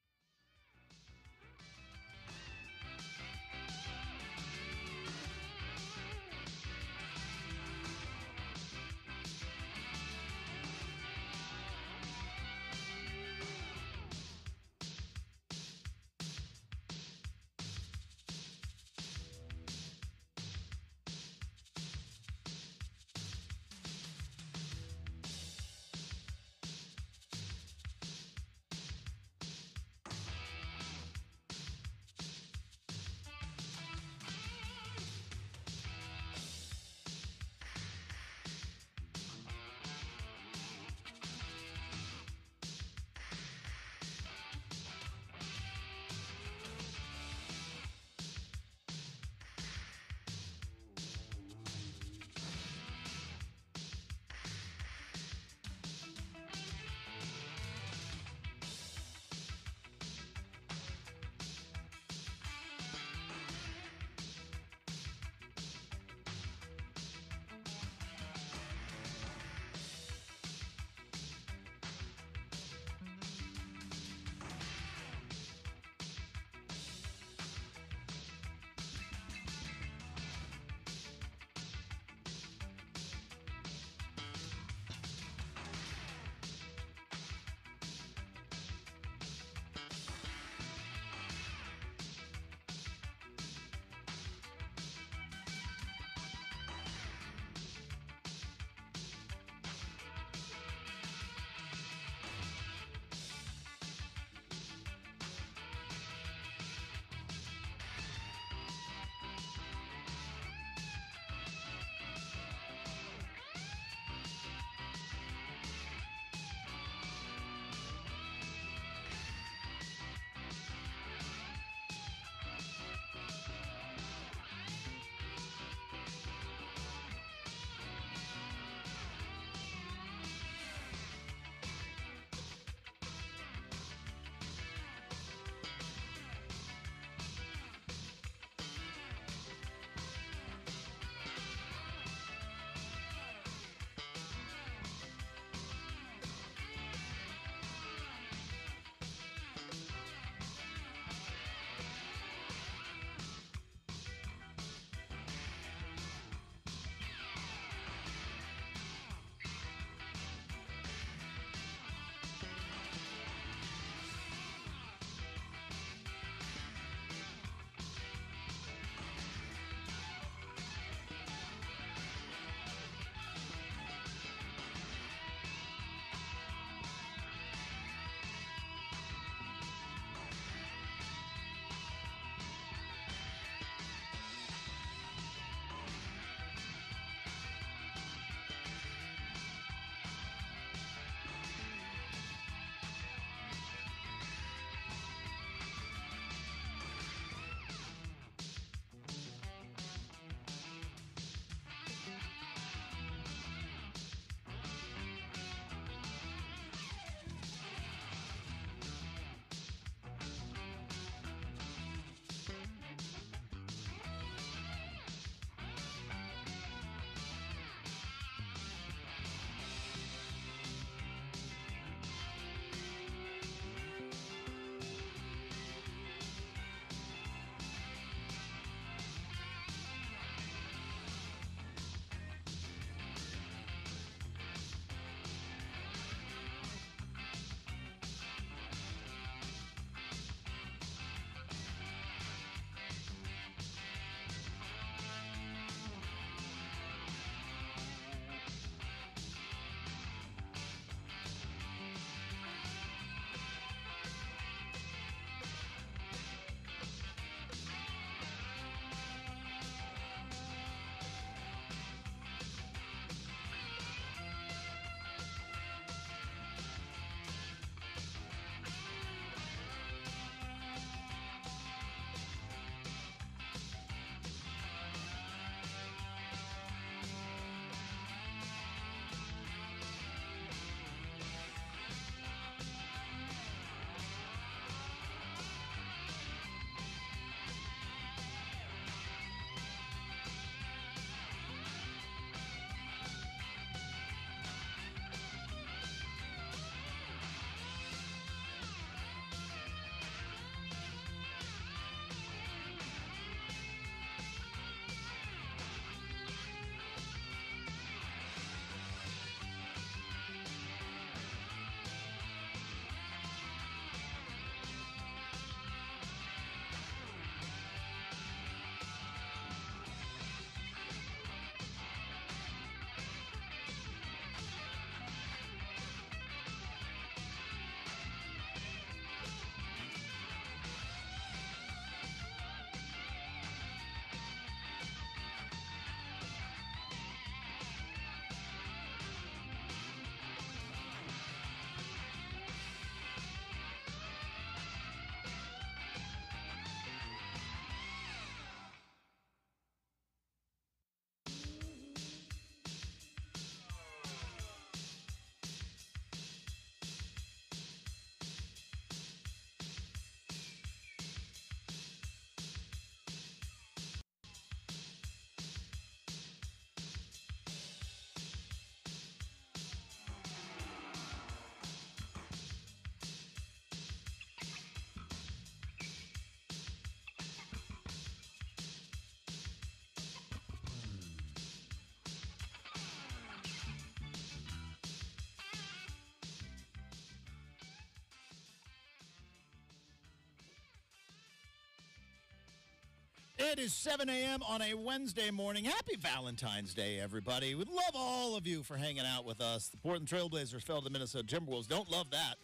It is 7 a.m. on a Wednesday morning. Happy Valentine's Day, everybody. We love all of you for hanging out with us. The Portland Trailblazers fell to the Minnesota Timberwolves. Don't love that.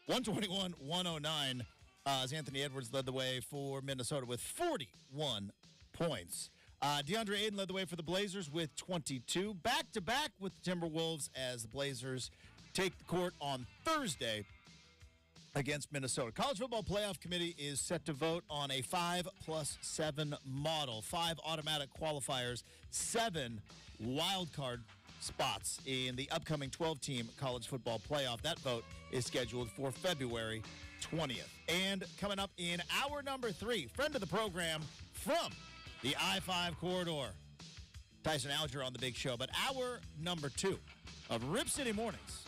121-109 as Anthony Edwards led the way for Minnesota with 41 points. DeAndre Ayton led the way for the Blazers with 22. Back-to-back with the Timberwolves as the Blazers take the court on Thursday against Minnesota. College Football Playoff Committee is set to vote on a 5+7 model. 5 automatic qualifiers, 7 wild card spots in the upcoming 12-team College Football Playoff. That vote is scheduled for February 20th. And coming up in hour number 3, friend of the program from the I-5 corridor, Tyson Alger on the big show. But hour number 2 of Rip City Mornings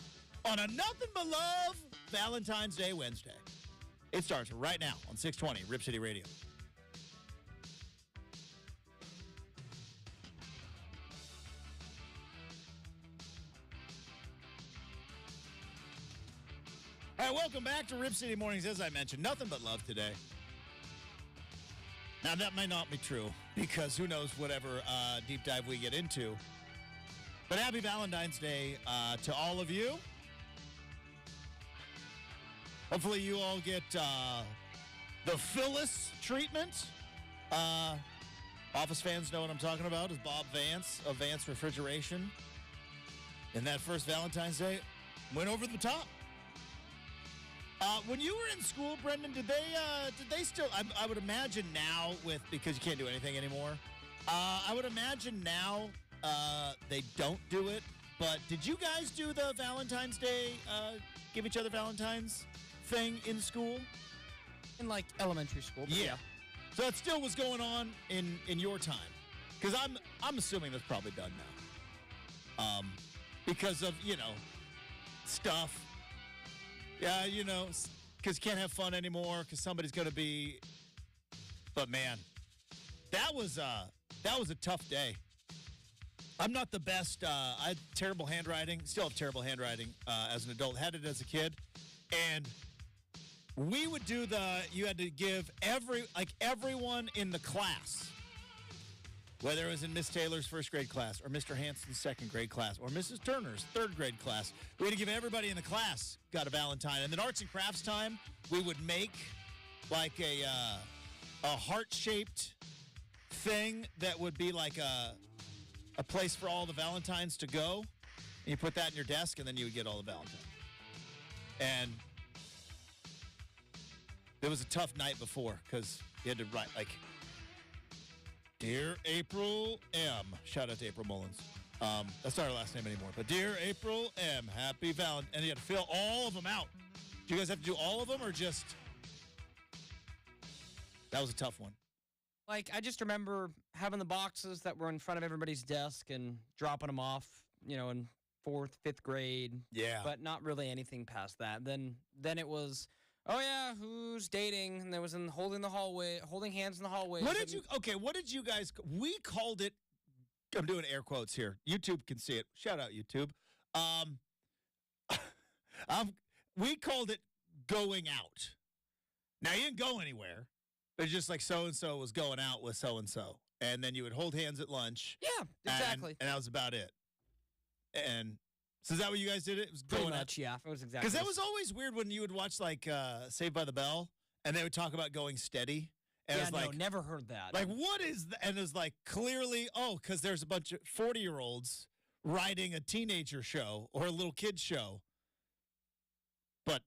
on a Nothing But Love Valentine's Day Wednesday. It starts right now on 620 Rip City Radio. All right, welcome back to Rip City Mornings. As I mentioned, nothing but love today. Now, that might not be true because who knows whatever deep dive we get into. But happy Valentine's Day to all of you. Hopefully you all get the Phyllis treatment. Office fans know what I'm talking about. Is Bob Vance of Vance Refrigeration. And that first Valentine's Day went over the top. When you were in school, Brenden, did they still? I would imagine now because you can't do anything anymore. I would imagine now they don't do it. But did you guys do the Valentine's Day give each other Valentine's thing in school? In like elementary school. Yeah. So that still was going on in your time, because I'm assuming that's probably done now. Because of stuff. Yeah, because you can't have fun anymore because somebody's going to be. But man, that was a tough day. I'm not the best. I had terrible handwriting. Still have terrible handwriting as an adult. Had it as a kid, and we would do you had to give everyone in the class, whether it was in Miss Taylor's first grade class or Mr. Hanson's second grade class or Mrs. Turner's third grade class, we had to give everybody in the class got a Valentine. And then arts and crafts time, we would make like a heart-shaped thing that would be like a place for all the Valentines to go. And you put that in your desk, and then you would get all the Valentines. And it was a tough night before because you had to write Dear April M. Shout out to April Mullins. That's not her last name anymore. But Dear April M. Happy Valentine. And you had to fill all of them out. Do you guys have to do all of them or just... That was a tough one. I just remember having the boxes that were in front of everybody's desk and dropping them off, in 4th, 5th grade. Yeah. But not really anything past that. Then it was... Oh yeah, who's dating? And there was holding hands in the hallway. What did you guys? We called it. I'm doing air quotes here. YouTube can see it. Shout out YouTube. We called it going out. Now you didn't go anywhere. It's just like so and so was going out with so and so, and then you would hold hands at lunch. Yeah, exactly. And that was about it. And. So is that what you guys did? It was pretty going much, yeah. It was exactly. Because that was always weird when you would watch Saved by the Bell, and they would talk about going steady. And yeah, it was never heard that. What is that? And it was clearly, because there's a bunch of 40-year-olds writing a teenager show or a little kid show. But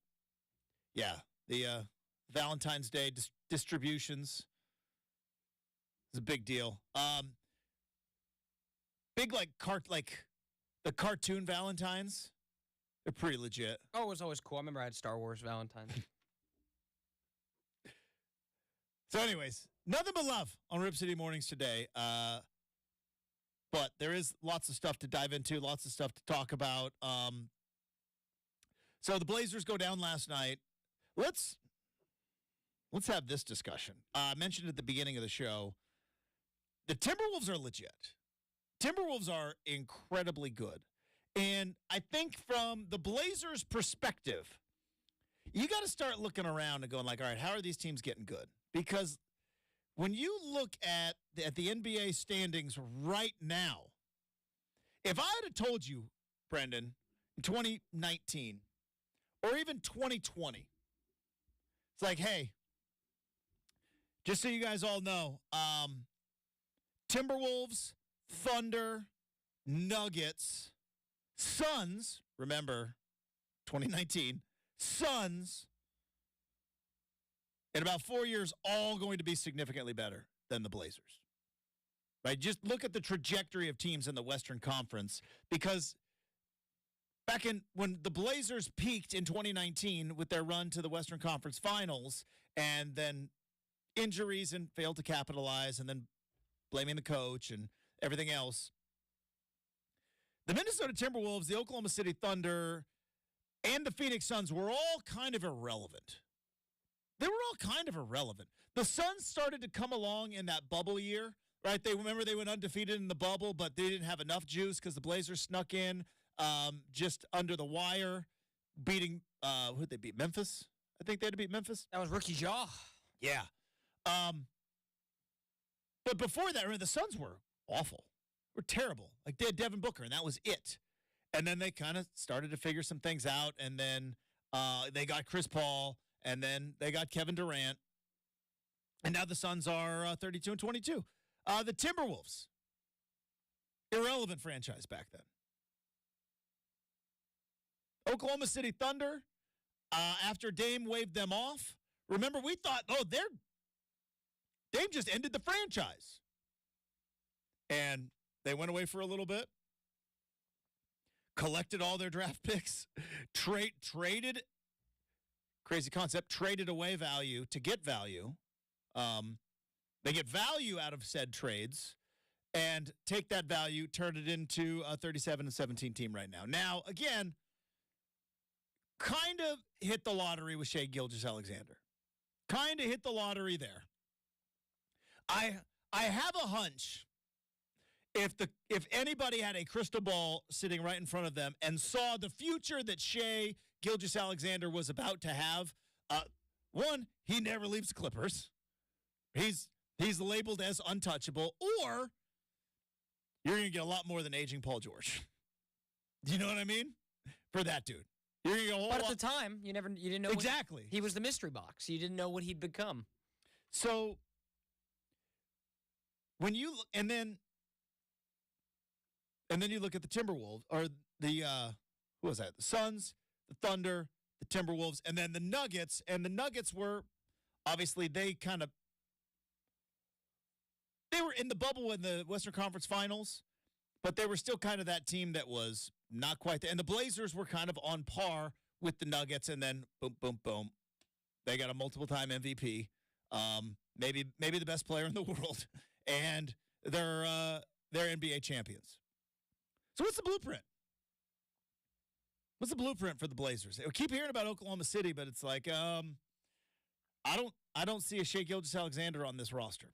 yeah, the Valentine's Day distributions is a big deal. Big the cartoon Valentines, they're pretty legit. Oh, it was always cool. I remember I had Star Wars Valentines. So anyways, nothing but love on Rip City Mornings today. But there is lots of stuff to dive into, lots of stuff to talk about. So the Blazers go down last night. Let's have this discussion. I mentioned at the beginning of the show, the Timberwolves are legit. Timberwolves are incredibly good. And I think from the Blazers' perspective, you got to start looking around and going all right, how are these teams getting good? Because when you look at the NBA standings right now, if I had have told you, Brenden, in 2019 or even 2020, it's like, hey, just so you guys all know, Timberwolves, Thunder, Nuggets, Suns, remember 2019, Suns, in about 4 years, all going to be significantly better than the Blazers. Right? Just look at the trajectory of teams in the Western Conference, because back in when the Blazers peaked in 2019 with their run to the Western Conference Finals and then injuries and failed to capitalize and then blaming the coach and everything else, the Minnesota Timberwolves, the Oklahoma City Thunder, and the Phoenix Suns were all kind of irrelevant. They were all kind of irrelevant. The Suns started to come along in that bubble year, right? They went undefeated in the bubble, but they didn't have enough juice because the Blazers snuck in just under the wire, beating who'd they beat? Memphis? I think they had to beat Memphis. That was Rookie Jaw. Yeah. But before that, remember, the Suns were awful. Were terrible. Like, they had Devin Booker, and that was it. And then they kind of started to figure some things out, and then they got Chris Paul, and then they got Kevin Durant. And now the Suns are 32-22. The Timberwolves, irrelevant franchise back then. Oklahoma City Thunder, after Dame waved them off, remember, we thought, Dame just ended the franchise. And they went away for a little bit, collected all their draft picks, traded, crazy concept, traded away value to get value. They get value out of said trades and take that value, turn it into a 37-17 team right now. Now, again, kind of hit the lottery with Shai Gilgeous-Alexander. Kind of hit the lottery there. I have a hunch if anybody had a crystal ball sitting right in front of them and saw the future that Shai Gilgeous-Alexander was about to have, one, he never leaves the Clippers. He's labeled as untouchable, or you're going to get a lot more than aging Paul George. Do you know what I mean? For that dude. You're going to get a whole But lot. at the time, you didn't know. Exactly. He was the mystery box. You didn't know what he'd become. So when you look, and then you look at the Timberwolves, or the who was that? The Suns, the Thunder, the Timberwolves, and then the Nuggets. And the Nuggets were obviously they were in the bubble in the Western Conference Finals, but they were still kind of that team that was not quite there. And the Blazers were kind of on par with the Nuggets, and then boom, boom, boom, they got a multiple-time MVP, maybe the best player in the world, and they're NBA champions. So what's the blueprint? What's the blueprint for the Blazers? We keep hearing about Oklahoma City, but it's like I don't see a Shai Gilgeous-Alexander on this roster.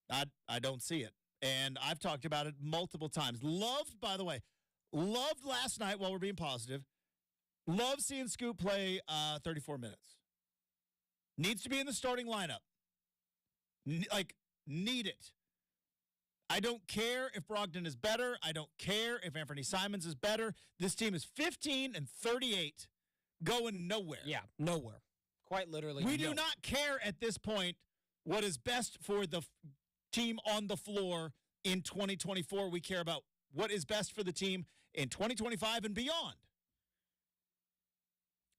I don't see it. And I've talked about it multiple times. Loved last night, while we're being positive, loved seeing Scoot play 34 minutes. Needs to be in the starting lineup. Need it. I don't care if Brogdon is better. I don't care if Anthony Simons is better. This team is 15-38, going nowhere. Yeah, nowhere. Quite literally. We do not care at this point what is best for the team on the floor in 2024. We care about what is best for the team in 2025 and beyond.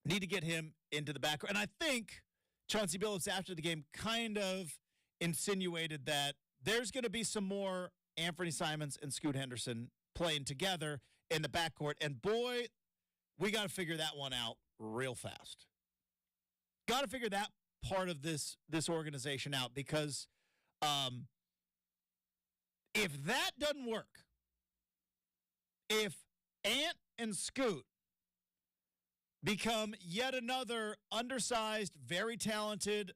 Need to get him into the backcourt. And I think Chauncey Billups after the game kind of insinuated that there's going to be some more Anthony Simons and Scoot Henderson playing together in the backcourt. And boy, we got to figure that one out real fast. Got to figure that part of this organization out, because if that doesn't work, if Ant and Scoot become yet another undersized, very talented,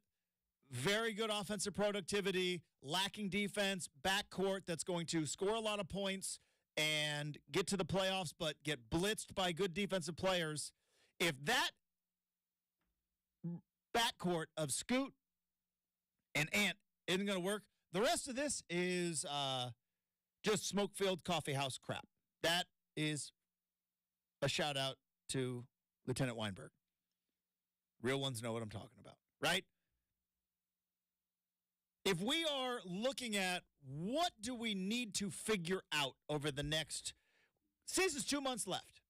very good offensive productivity, lacking defense, backcourt that's going to score a lot of points and get to the playoffs but get blitzed by good defensive players, if that backcourt of Scoot and Ant isn't going to work, the rest of this is just smoke-filled coffee house crap. That is a shout-out to Lieutenant Weinberg. Real ones know what I'm talking about, right? If we are looking at what do we need to figure out over the next season's 2 months left.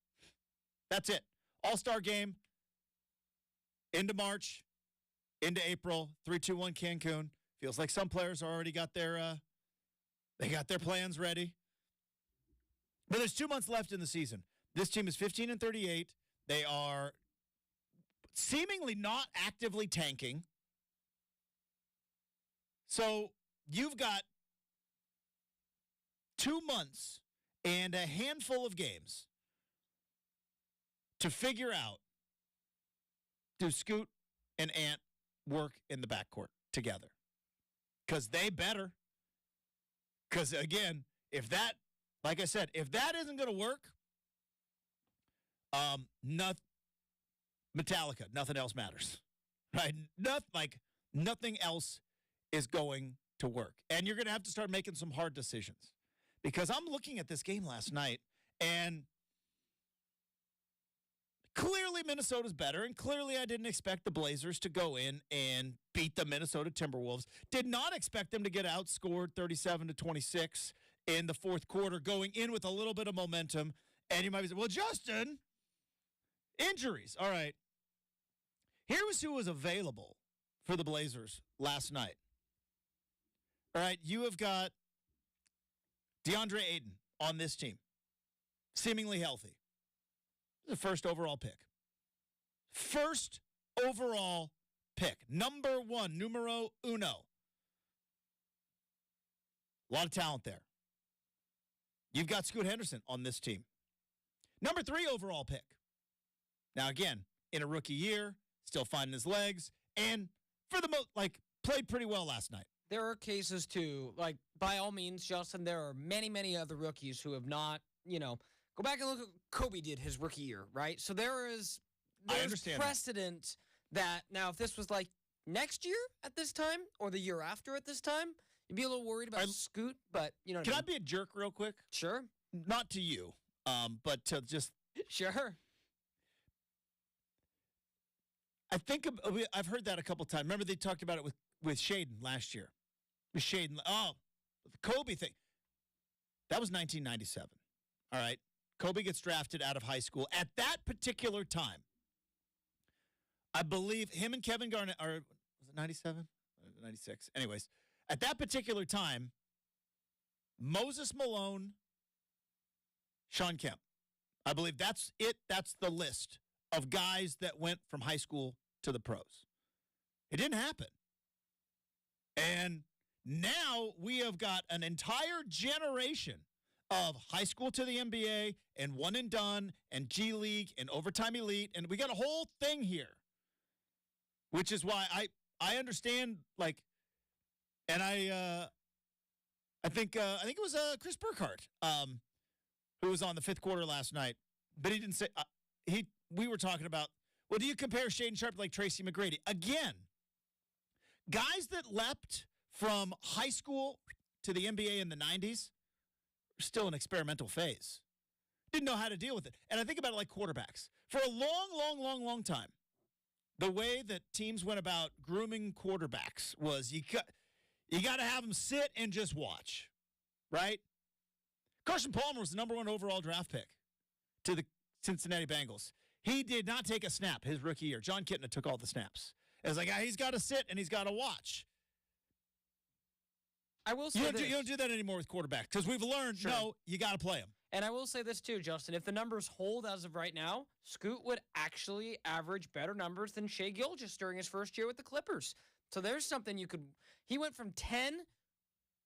That's it. All-Star game into March, into April, 3-2-1 Cancun. Feels like some players already got their plans ready. But there's 2 months left in the season. This team is 15-38. They are seemingly not actively tanking. So you've got 2 months and a handful of games to figure out, do Scoot and Ant work in the backcourt together? Because they better. Because, again, if that, like I said, if that isn't going to work, Metallica, nothing else matters. Right? Nothing else is going to work. And you're going to have to start making some hard decisions. Because I'm looking at this game last night, and clearly Minnesota's better, and clearly I didn't expect the Blazers to go in and beat the Minnesota Timberwolves. Did not expect them to get outscored 37-26 in the fourth quarter, going in with a little bit of momentum. And you might be saying, well, Justin, injuries. All right. Here was who was available for the Blazers last night. All right, you have got DeAndre Ayton on this team, seemingly healthy. The first overall pick. First overall pick. Number one, numero uno. A lot of talent there. You've got Scoot Henderson on this team. Number 3 overall pick. Now, again, in a rookie year, still finding his legs, and for the most, played pretty well last night. There are cases, too, by all means, Justin, there are many, many other rookies who have not, go back and look at what Kobe did his rookie year, right? So there's precedent that now if this was next year at this time or the year after at this time, you'd be a little worried about Scoot, but you know. Can I be a jerk real quick? Sure. Not to you, but to just. Sure. I think I've heard that a couple times. Remember they talked about it with Shaden last year. With Shaden, the Kobe thing. That was 1997. All right. Kobe gets drafted out of high school. At that particular time, I believe him and Kevin Garnett was it 97? 96. Anyways, at that particular time, Moses Malone, Sean Kemp. I believe that's it. That's the list of guys that went from high school to the pros. It didn't happen. And now we have got an entire generation of high school to the NBA and one and done and G League and overtime elite. And we got a whole thing here, which is why I understand, and I think it was Chris Burkhardt who was on the fifth quarter last night, but he didn't say, we were talking about, well, do you compare Shaden Sharp like Tracy McGrady? Again, guys that leapt from high school to the NBA in the 90s are still in experimental phase. Didn't know how to deal with it. And I think about it like quarterbacks. For a long time, the way that teams went about grooming quarterbacks was you got to have them sit and just watch, right? Carson Palmer was the number 1 overall draft pick to the Cincinnati Bengals. He did not take a snap his rookie year. John Kitna took all the snaps. It was he's got to sit and he's got to watch. I will say you don't do that anymore with quarterbacks because we've learned, no, you got to play them. And I will say this too, Justin. If the numbers hold as of right now, Scoot would actually average better numbers than Shai Gilgeous during his first year with the Clippers. So there's something you could. He went from 10,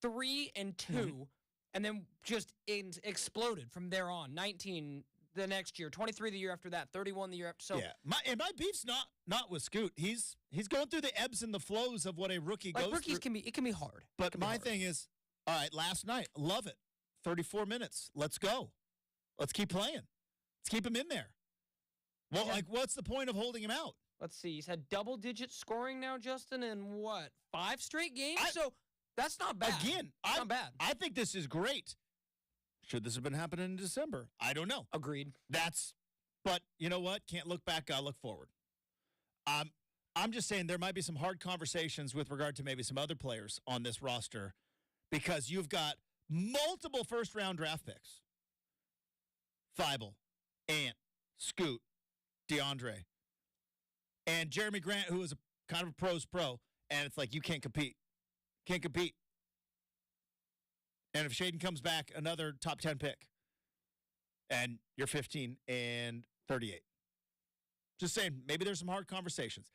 3, and 2, and then just exploded from there on. 19 the next year, 23 the year after that, 31 the year after. So yeah, my beef's not with Scoot. He's going through the ebbs and the flows of what a rookie goes rookies through. It can be hard. But my thing is, all right, last night, love it. 34 minutes. Let's go. Let's keep playing. Let's keep him in there. Well, what's the point of holding him out? Let's see. He's had double-digit scoring now, Justin, in 5 straight games? That's not bad. Again, not bad. I think this is great. Should this have been happening in December? I don't know. Agreed. But you know what? Can't look back, gotta look forward. I'm just saying there might be some hard conversations with regard to maybe some other players on this roster because you've got multiple first-round draft picks. Thibault, Ant, Scoot, DeAndre, and Jeremy Grant, who is a kind of a pro's pro, and it's like you can't compete. Can't compete. And if Shaden comes back, another top 10 pick, and you're 15 and 38. Just saying, maybe there's some hard conversations.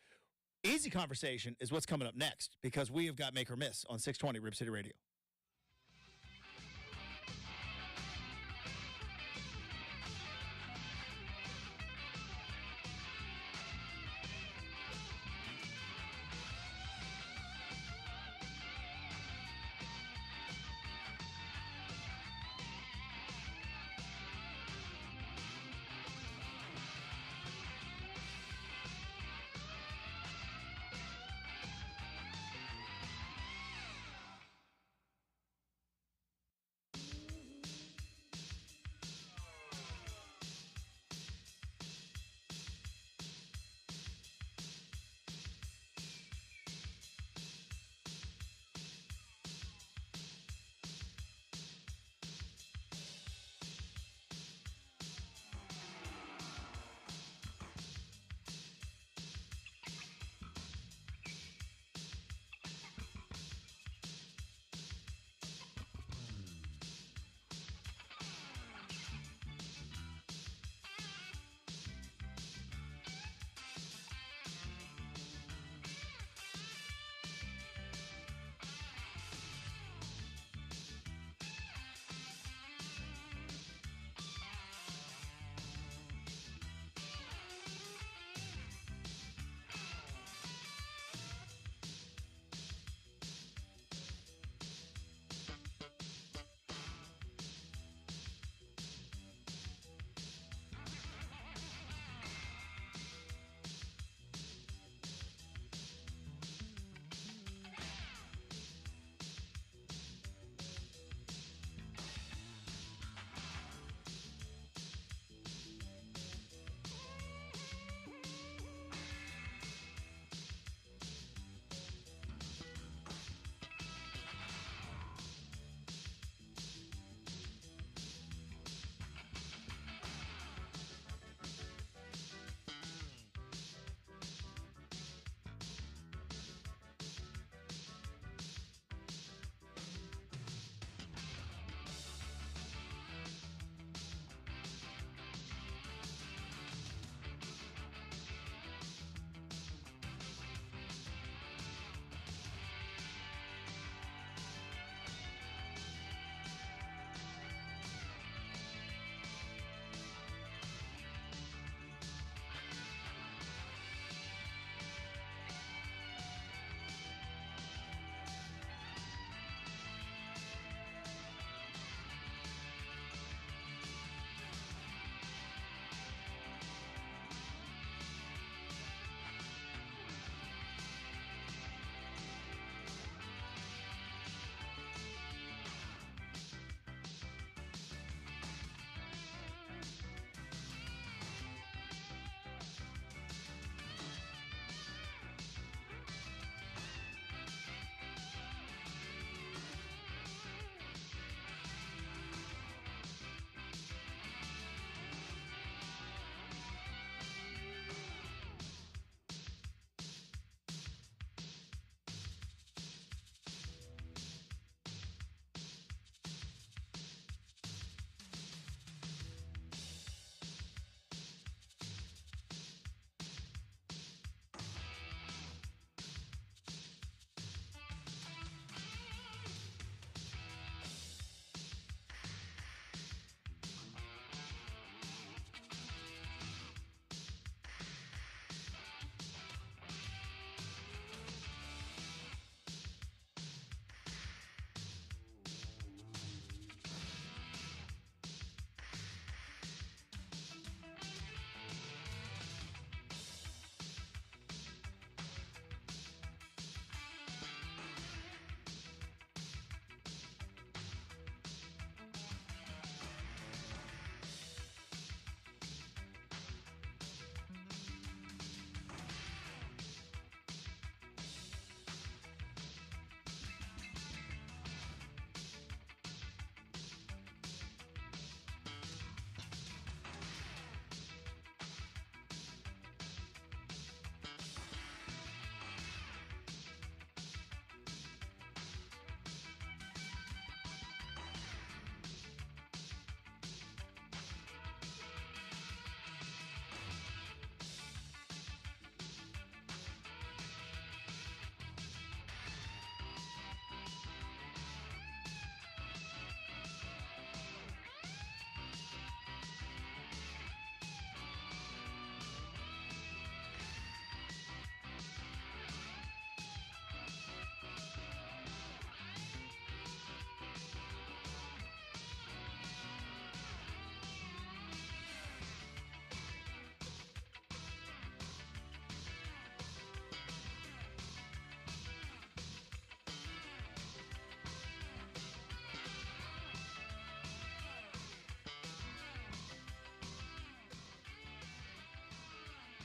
Easy conversation is what's coming up next because we have got Make or Miss on 620 Rip City Radio.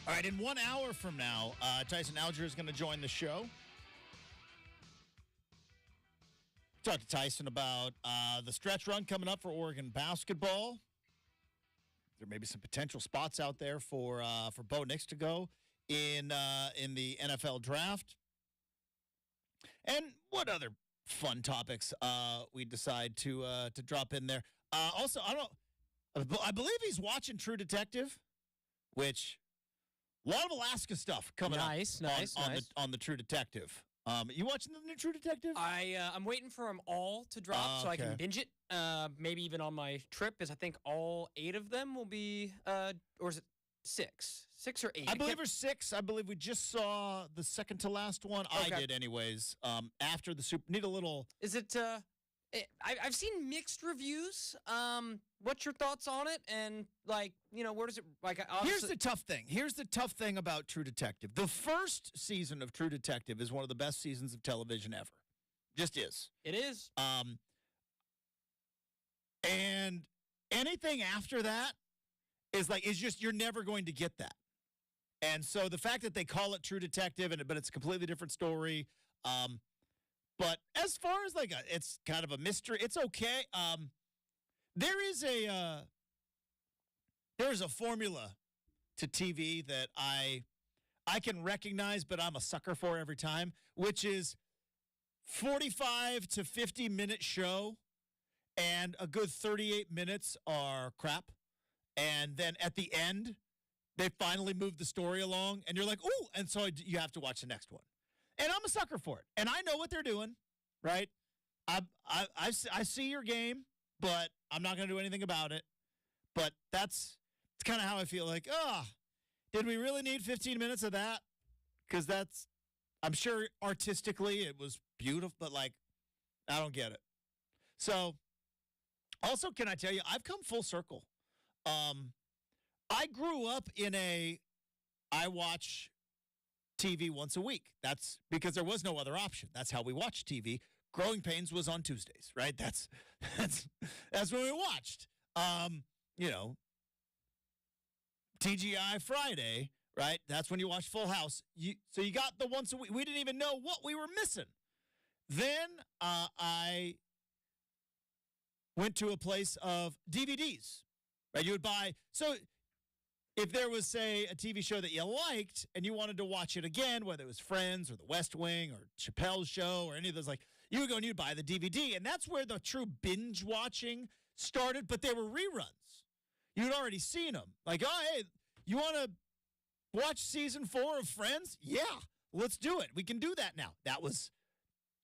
All right, in 1 hour from now, Tyson Alger is going to join the show. Talk to Tyson about the stretch run coming up for Oregon basketball. There may be some potential spots out there for Bo Nix to go in the NFL draft. And what other fun topics we decide to drop in there. Also, I believe he's watching True Detective, which a lot of Alaska stuff coming up on the True Detective. You watching the new True Detective? I'm waiting for them all to drop so I can binge it. Maybe even on my trip, because I think all 8 of them will be, or is it 6? 6 or 8? I believe it's 6. I believe we just saw the second to last one. Okay. I did, anyways. After the Super, need a little. Is it? I've seen mixed reviews. What's your thoughts on it? And where does it Here's the tough thing. Here's the tough thing about True Detective. The first season of True Detective is one of the best seasons of television ever. Just is. It is. And anything after that is just you're never going to get that. And so the fact that they call it True Detective, but it's a completely different story. But as far as it's kind of a mystery, it's okay. There is a formula to TV that I can recognize, but I'm a sucker for every time, which is 45 to 50-minute show, and a good 38 minutes are crap. And then at the end, they finally move the story along, and you're like, ooh, and so you have to watch the next one. And I'm a sucker for it. And I know what they're doing, right? I see your game, but I'm not going to do anything about it. But it's kind of how I feel like, did we really need 15 minutes of that? Because I'm sure artistically it was beautiful, but I don't get it. So also, can I tell you, I've come full circle. I grew up in I watch TV once a week. That's because there was no other option. That's how we watched TV. Growing Pains was on Tuesdays, right? That's when we watched. TGI Friday, right? That's when you watched Full House. So you got the once a week. We didn't even know what we were missing. Then I went to a place of DVDs, right? You would buy. So if there was, say, a TV show that you liked and you wanted to watch it again, whether it was Friends or The West Wing or Chappelle's Show or any of those, you would go and you'd buy the DVD. And that's where the true binge watching started, but they were reruns. You'd already seen them. Hey, you want to watch season 4 of Friends? Yeah, let's do it. We can do that now. That was,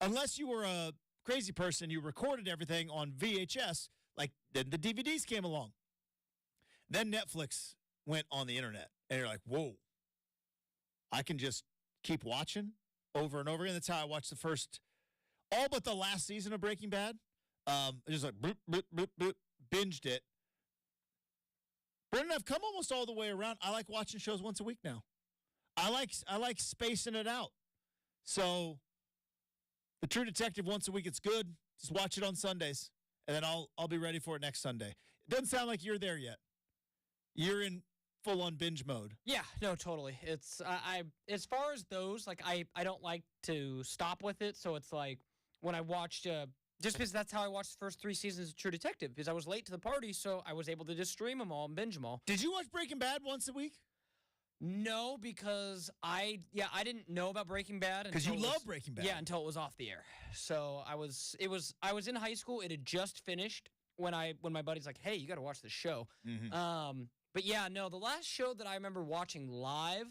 unless you were a crazy person, you recorded everything on VHS, then the DVDs came along. Then Netflix went on the internet, and you're like, whoa, I can just keep watching over and over again. That's how I watched all but the last season of Breaking Bad. Just boop, boop, boop, boop, binged it. Brenden, I've come almost all the way around. I like watching shows once a week now. I like spacing it out. So the True Detective once a week, it's good. Just watch it on Sundays, and then I'll be ready for it next Sunday. It doesn't sound like you're there yet. You're in full-on binge mode. Yeah, no, totally. It's I as far as those, I don't like to stop with it. So it's when I watched just because that's how I watched the first 3 seasons of True Detective, because I was late to the party, so I was able to just stream them all and binge them all. Did you watch Breaking Bad once a week? No, because I didn't know about Breaking Bad because you love Breaking Bad. Yeah, until it was off the air. So I was in high school. It had just finished when my buddy's like, "Hey, you got to watch this show." Mm-hmm. But yeah, no, the last show that I remember watching live,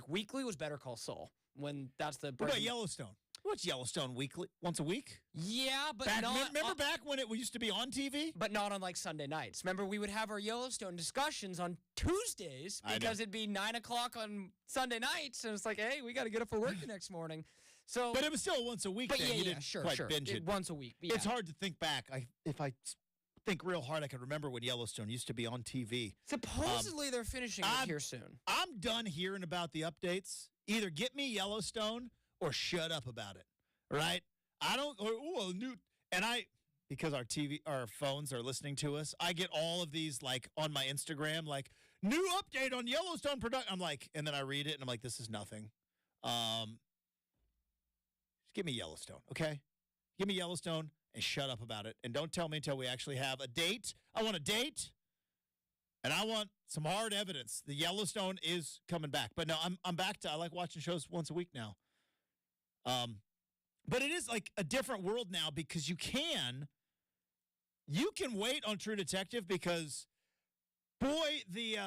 weekly, was Better Call Saul. When that's the. What about Yellowstone? You watch Yellowstone weekly, once a week? Yeah, but remember back when it used to be on TV? But not on Sunday nights. Remember, we would have our Yellowstone discussions on Tuesdays because it'd be 9 o'clock on Sunday nights, and it's hey, we got to get up for work the next morning. So, but it was still once a week. But then. You didn't quite binge it once a week. It's hard to think back. If I think real hard, I can remember when Yellowstone used to be on TV. Supposedly, they're finishing it here soon. I'm done hearing about the updates. Either get me Yellowstone or shut up about it. Right? I don't. Because our phones are listening to us, I get all of these on my Instagram, New update on Yellowstone production. I'm like, and then I read it and I'm like, this is nothing. Just give me Yellowstone, okay? Give me Yellowstone and shut up about it. And don't tell me until we actually have a date. I want a date. And I want some hard evidence. The Yellowstone is coming back. But no, I'm back to, I like watching shows once a week now. But it is like a different world now because you can wait on True Detective because, boy, the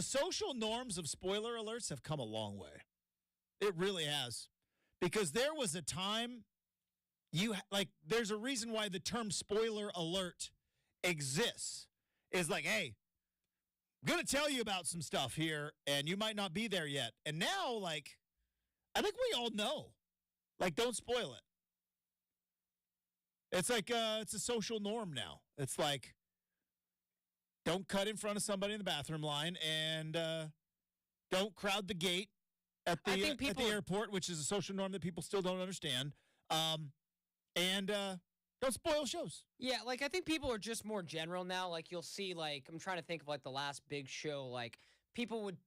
social norms of spoiler alerts have come a long way. It really has. Because there was a time, there's a reason why the term spoiler alert exists. Is like, hey, I'm going to tell you about some stuff here, and you might not be there yet. And now, like, I think we all know. Like, don't spoil it. It's like, it's a social norm now. It's like, don't cut in front of somebody in the bathroom line, and don't crowd the gate at the airport, which is a social norm that people still don't understand. And don't spoil shows. Yeah, like I think people are just more general now. Like you'll see, like I'm trying to think of like the last big show. Like people would,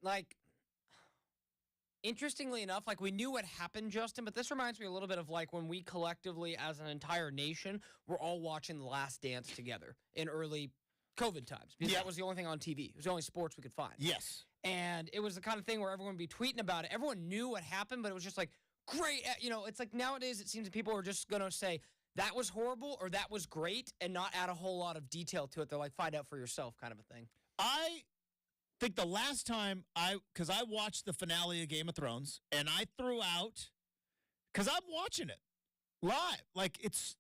like, interestingly enough, like we knew what happened, Justin. But this reminds me a little bit of like when we collectively, as an entire nation, were all watching The Last Dance together in early COVID times because that was the only thing on TV. It was the only sports we could find. Yes, and it was the kind of thing where everyone would be tweeting about it. Everyone knew what happened, but it was just like great. You know, it's like nowadays it seems that people are just gonna say that was horrible or that was great and not add a whole lot of detail to it. They're like, find out for yourself kind of a thing. I think the last time because I watched the finale of Game of Thrones and I threw out, because I'm watching it live. Like, it's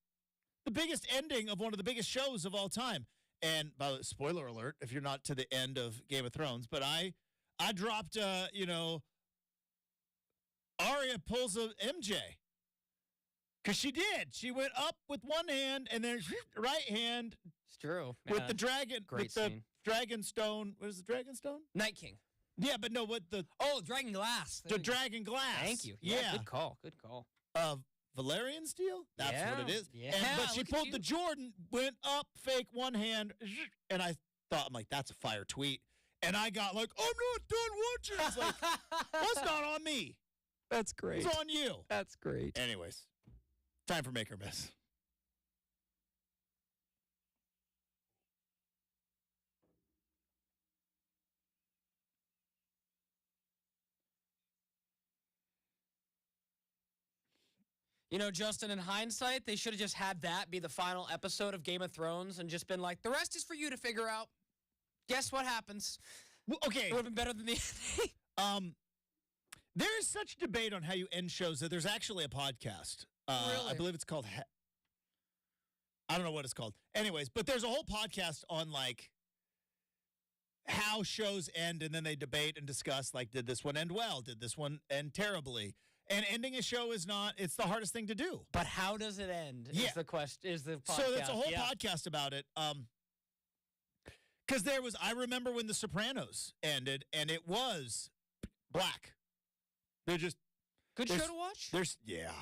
the biggest ending of one of the biggest shows of all time. And, by the way, spoiler alert, if you're not to the end of Game of Thrones, but I dropped, Arya pulls a MJ. Because she did. She went up with one hand and then right hand. It's true. With the dragon. Great with scene. The dragon stone. What is the dragon stone? Night King. Yeah, but no, what the... Oh, Dragon Glass. The dragon glass. Thank you. Yeah. Good call. Good call. Valerian steel? That's what it is. Yeah. But she pulled the Jordan, went up, fake one hand, and I thought, I'm like, that's a fire tweet. And I got like, I'm not done watching. It's like, that's not on me. That's great. It's on you. That's great. Anyways, time for Make or Miss. You know, Justin, in hindsight, they should have just had that be the final episode of Game of Thrones and just been like, the rest is for you to figure out. Guess what happens? Well, okay. It would have been better than the ending. There is such debate on how you end shows that there's actually a podcast. Really? I believe it's called... I don't know what it's called. Anyways, but there's a whole podcast on, like, how shows end, and then they debate and discuss, like, did this one end well? Did this one end terribly? And ending a show is not, it's the hardest thing to do. But how does it end is the question, is the podcast. So there's a whole podcast about it. Because I remember when The Sopranos ended, and it was black. They're just. Good show to watch?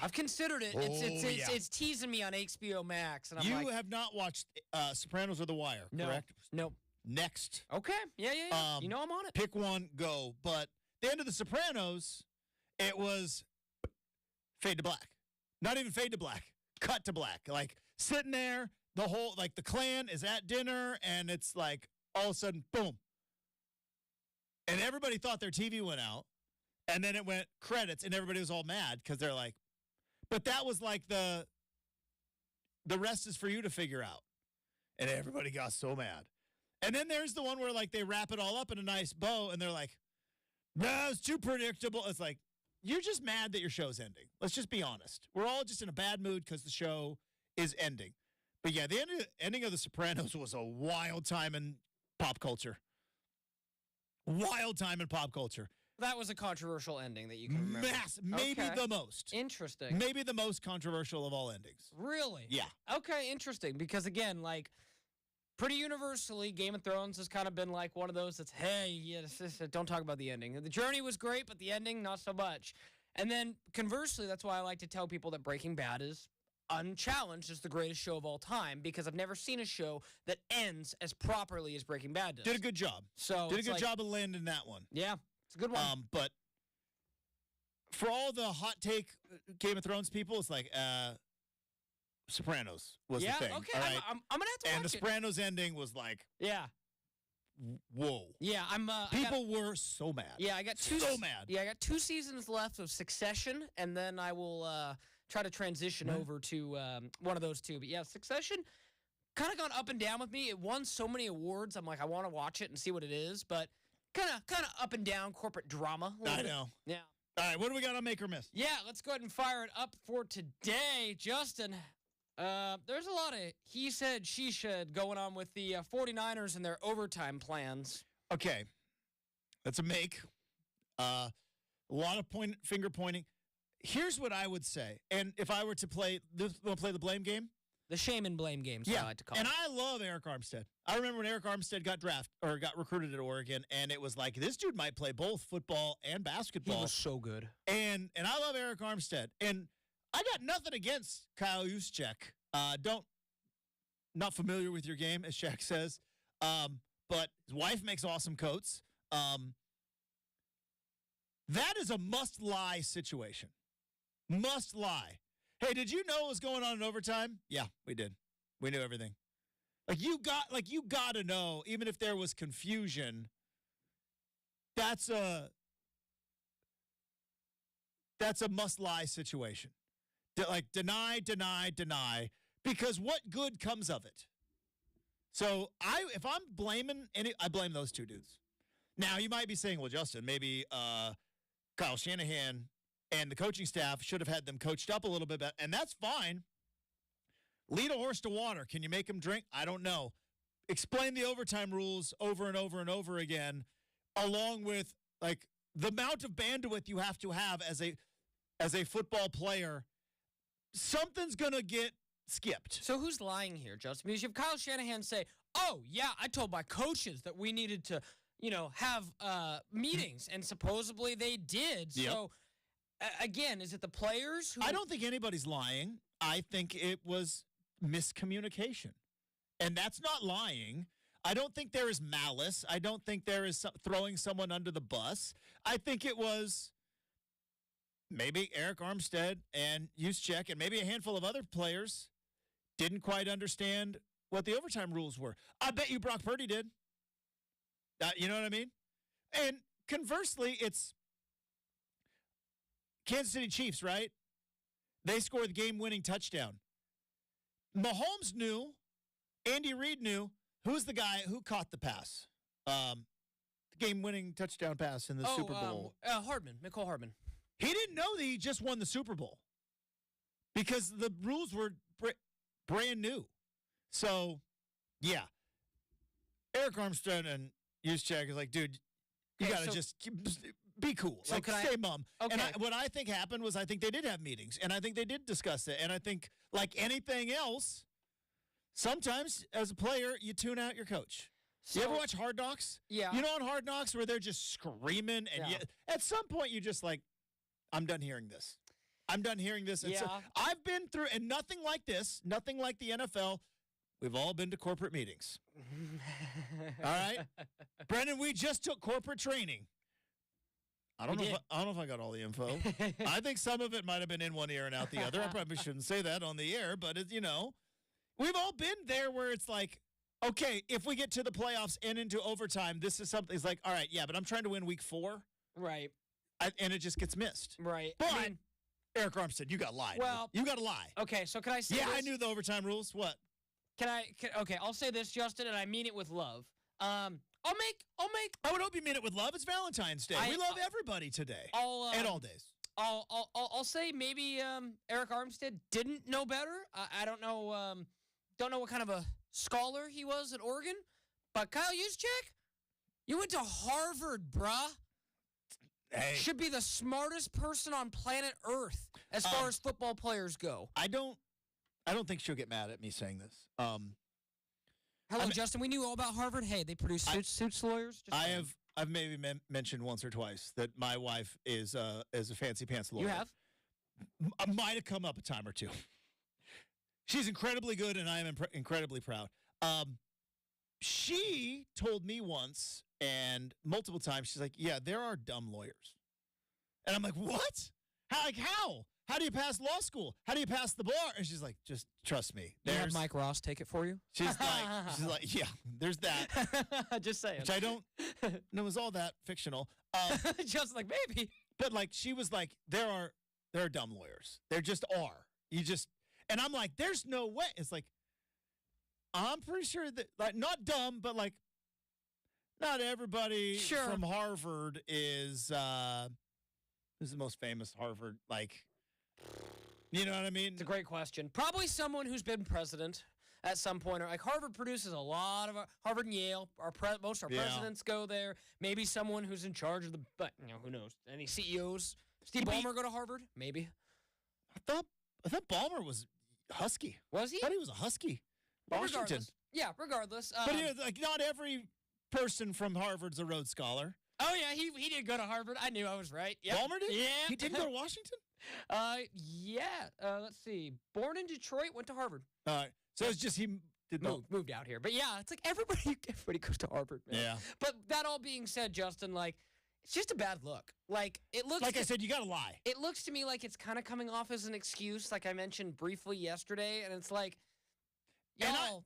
I've considered it. It's teasing me on HBO Max. And I'm have not watched Sopranos or The Wire, correct? No. Next. Okay. Yeah. You know I'm on it. Pick one, go. But the end of The Sopranos, it was fade to black. Not even fade to black. Cut to black. Like, sitting there, the whole, like, the clan is at dinner, and it's like, all of a sudden, boom. And everybody thought their TV went out. And then it went credits, and everybody was all mad because they're like, but that was like the rest is for you to figure out. And everybody got so mad. And then there's the one where, like, they wrap it all up in a nice bow, and they're like, no, it's too predictable. It's like, you're just mad that your show's ending. Let's just be honest. We're all just in a bad mood because the show is ending. But, yeah, the ending of The Sopranos was a wild time in pop culture. Wild time in pop culture. That was a controversial ending that you can remember. Maybe the most. Interesting. Maybe the most controversial of all endings. Really? Yeah. Okay, interesting. Because, again, like, pretty universally, Game of Thrones has kind of been like one of those that's, hey, don't talk about the ending. The journey was great, but the ending, not so much. And then, conversely, that's why I like to tell people that Breaking Bad is unchallenged as the greatest show of all time because I've never seen a show that ends as properly as Breaking Bad does. Did a good job. So did a good job of landing that one. Yeah, it's a good one. But for all the hot take Game of Thrones people, it's like Sopranos was the thing. Okay, right? I'm gonna have to watch and the Sopranos ending was like, whoa. Yeah, People were so mad. Yeah, I got I got 2 seasons left of Succession, and then I will try to transition over to one of those two. But yeah, Succession kind of gone up and down with me. It won so many awards. I'm like, I want to watch it and see what it is, but kind of up and down corporate drama. I know. Yeah. All right, what do we got on Make or Miss? Yeah, let's go ahead and fire it up for today, Justin. There's a lot of he said, she said going on with the 49ers and their overtime plans. Okay. That's a make. A lot of finger pointing. Here's what I would say. And if I were to play the blame game? The shame and blame games, I like to call it. And I love Eric Armstead. I remember when Eric Armstead got recruited at Oregon, and it was like, this dude might play both football and basketball. He was so good. And I love Eric Armstead. And I got nothing against Kyle Juszczyk. Not familiar with your game, as Shaq says. But his wife makes awesome coats. That is a must-lie situation. Must lie. Hey, did you know what was going on in overtime? Yeah, we did. We knew everything. You got to know, even if there was confusion. That's a must-lie situation. Deny, because what good comes of it? So if I'm blaming I blame those two dudes. Now you might be saying, well, Justin, maybe Kyle Shanahan and the coaching staff should have had them coached up a little bit better, and that's fine. Lead a horse to water. Can you make him drink? I don't know. Explain the overtime rules over and over and over again, along with the amount of bandwidth you have to have as a football player. Something's gonna get skipped. So who's lying here, Justin? Because you have Kyle Shanahan say, "Oh yeah, I told my coaches that we needed to, have meetings," and supposedly they did. Yep. So. Again, is it the players? I don't think anybody's lying. I think it was miscommunication. And that's not lying. I don't think there is malice. I don't think there is throwing someone under the bus. I think it was maybe Eric Armstead and Juszczyk and maybe a handful of other players didn't quite understand what the overtime rules were. I bet you Brock Purdy did. You know what I mean? And conversely, it's Kansas City Chiefs, right? They scored the game-winning touchdown. Mahomes knew, Andy Reid knew, who's the guy who caught the pass? The game-winning touchdown pass in the Super Bowl. Mecole Hardman. He didn't know that he just won the Super Bowl because the rules were brand new. So, yeah. Eric Armstead and Juszczyk is like, dude, you got to just be cool. So stay mum. Okay. And what I think happened was I think they did have meetings, and I think they did discuss it. And I think, like anything else, sometimes as a player, you tune out your coach. So, you ever watch Hard Knocks? Yeah. You know on Hard Knocks where they're just screaming, and at some point you're just like, I'm done hearing this. I'm done hearing this. And so I've been through, and nothing like this, nothing like the NFL. We've all been to corporate meetings. All right? Brenden, we just took corporate training. I don't know if I got all the info. I think some of it might have been in one ear and out the other. I probably shouldn't say that on the air, but we've all been there where it's like, okay, if we get to the playoffs and into overtime, this is something. It's like, all right, yeah, but I'm trying to win week 4. Right. And it just gets missed. Right. But Eric Armstead, you got lied. Well, you got to lie. Okay, so can I say this? I knew the overtime rules. What? Okay, I'll say this, Justin, and I mean it with love. I'll make. I would hope you mean it with love. It's Valentine's Day. We love everybody today. And all days. I'll say maybe Eric Armstead didn't know better. I don't know. Don't know what kind of a scholar he was at Oregon, but Kyle Juszczyk, you went to Harvard, bruh. Hey. Should be the smartest person on planet Earth as far as football players go. I don't think she'll get mad at me saying this. Hello, Justin. We knew all about Harvard. Hey, they produce suits lawyers. I've maybe mentioned once or twice that my wife is a fancy pants lawyer. You have? Might have come up a time or two. She's incredibly good, and I am incredibly proud. She told me once and multiple times, she's like, yeah, there are dumb lawyers. And I'm like, what? How? How do you pass law school? How do you pass the bar? And she's like, just trust me. You have Mike Ross take it for you? She's like, yeah, there's that. Just saying. Which I don't know is all that fictional. Just like, maybe. But like, she was like, there are dumb lawyers. There just are. And I'm like, there's no way. It's like, I'm pretty sure that, like, not dumb, but like, not everybody from Harvard is, who's the most famous Harvard, like, you know what I mean? It's a great question. Probably someone who's been president at some point. Like, Harvard produces a lot of, Harvard and Yale, most of our presidents go there. Maybe someone who's in charge of but, who knows? Any CEOs? Steve Ballmer go to Harvard? Maybe. I thought Ballmer was Husky. Was he? I thought he was a Husky. Washington. Regardless. But like, not every person from Harvard's a Rhodes Scholar. Oh, yeah, he did go to Harvard. I knew I was right. Yep. Ballmer did? Yeah. He didn't go to Washington? Let's see. Born in Detroit, went to Harvard. All right. So it's just he moved out here. But yeah, it's like everybody goes to Harvard, man. Yeah. But that all being said, Justin, like, it's just a bad look. Like, it looks like I said, you got to lie. It looks to me like it's kind of coming off as an excuse, like I mentioned briefly yesterday, and it's like, y'all,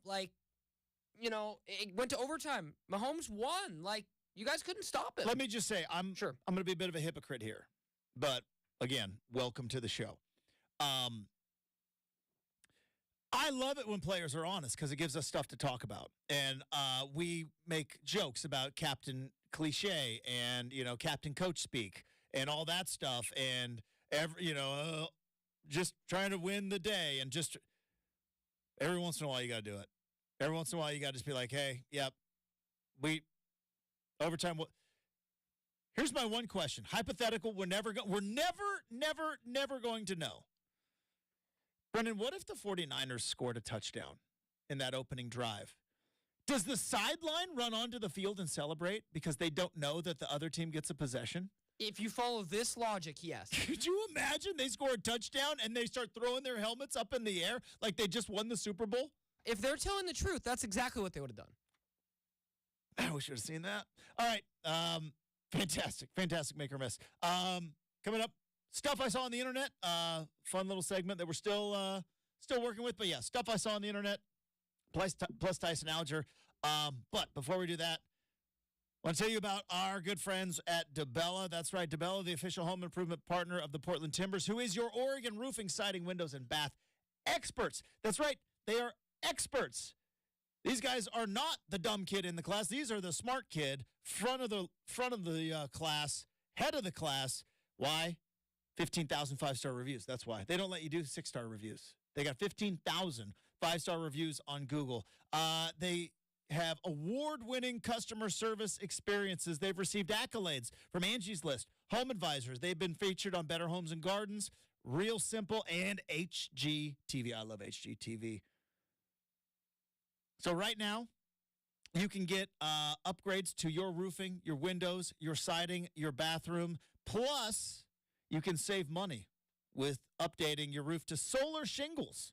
it went to overtime. Mahomes won. Like, you guys couldn't stop it. Let me just say, I'm going to be a bit of a hypocrite here. But, again, welcome to the show. I love it when players are honest because it gives us stuff to talk about. And we make jokes about Captain Cliche and, Captain Coach speak and all that stuff. And, just trying to win the day. And just every once in a while, you got to do it. Every once in a while, you got to just be like, hey, yep, overtime. Here's my one question. Hypothetical, we're never going to know. Brenden, what if the 49ers scored a touchdown in that opening drive? Does the sideline run onto the field and celebrate because they don't know that the other team gets a possession? If you follow this logic, yes. Could you imagine they score a touchdown and they start throwing their helmets up in the air like they just won the Super Bowl? If they're telling the truth, that's exactly what they would have done. I wish I would have seen that. All right. Fantastic make or miss. Coming up, stuff I saw on the internet. Fun little segment that we're still working with. But yeah, stuff I saw on the internet, plus Tyson Alger. But before we do that, I want to tell you about our good friends at DeBella. That's right, DeBella, the official home improvement partner of the Portland Timbers, who is your Oregon roofing, siding, windows, and bath experts. That's right, they are experts. These guys are not the dumb kid in the class. These are the smart kid, front of the class, head of the class. Why? 15,000 5-star reviews. That's why. They don't let you do 6-star reviews. They got 15,000 5-star reviews on Google. They have award-winning customer service experiences. They've received accolades from Angie's List, Home Advisors. They've been featured on Better Homes and Gardens, Real Simple, and HGTV. I love HGTV. So right now, you can get upgrades to your roofing, your windows, your siding, your bathroom. Plus, you can save money with updating your roof to solar shingles.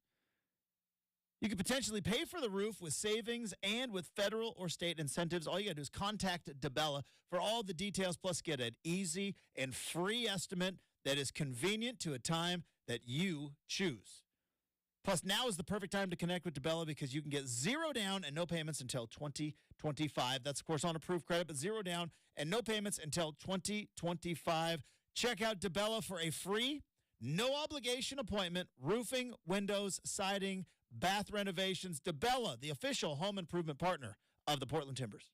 You could potentially pay for the roof with savings and with federal or state incentives. All you got to do is contact DeBella for all the details, plus get an easy and free estimate that is convenient to a time that you choose. Plus, now is the perfect time to connect with DeBella because you can get zero down and no payments until 2025. That's, of course, on approved credit, but zero down and no payments until 2025. Check out DeBella for a free, no-obligation appointment, roofing, windows, siding, bath renovations. DeBella, the official home improvement partner of the Portland Timbers.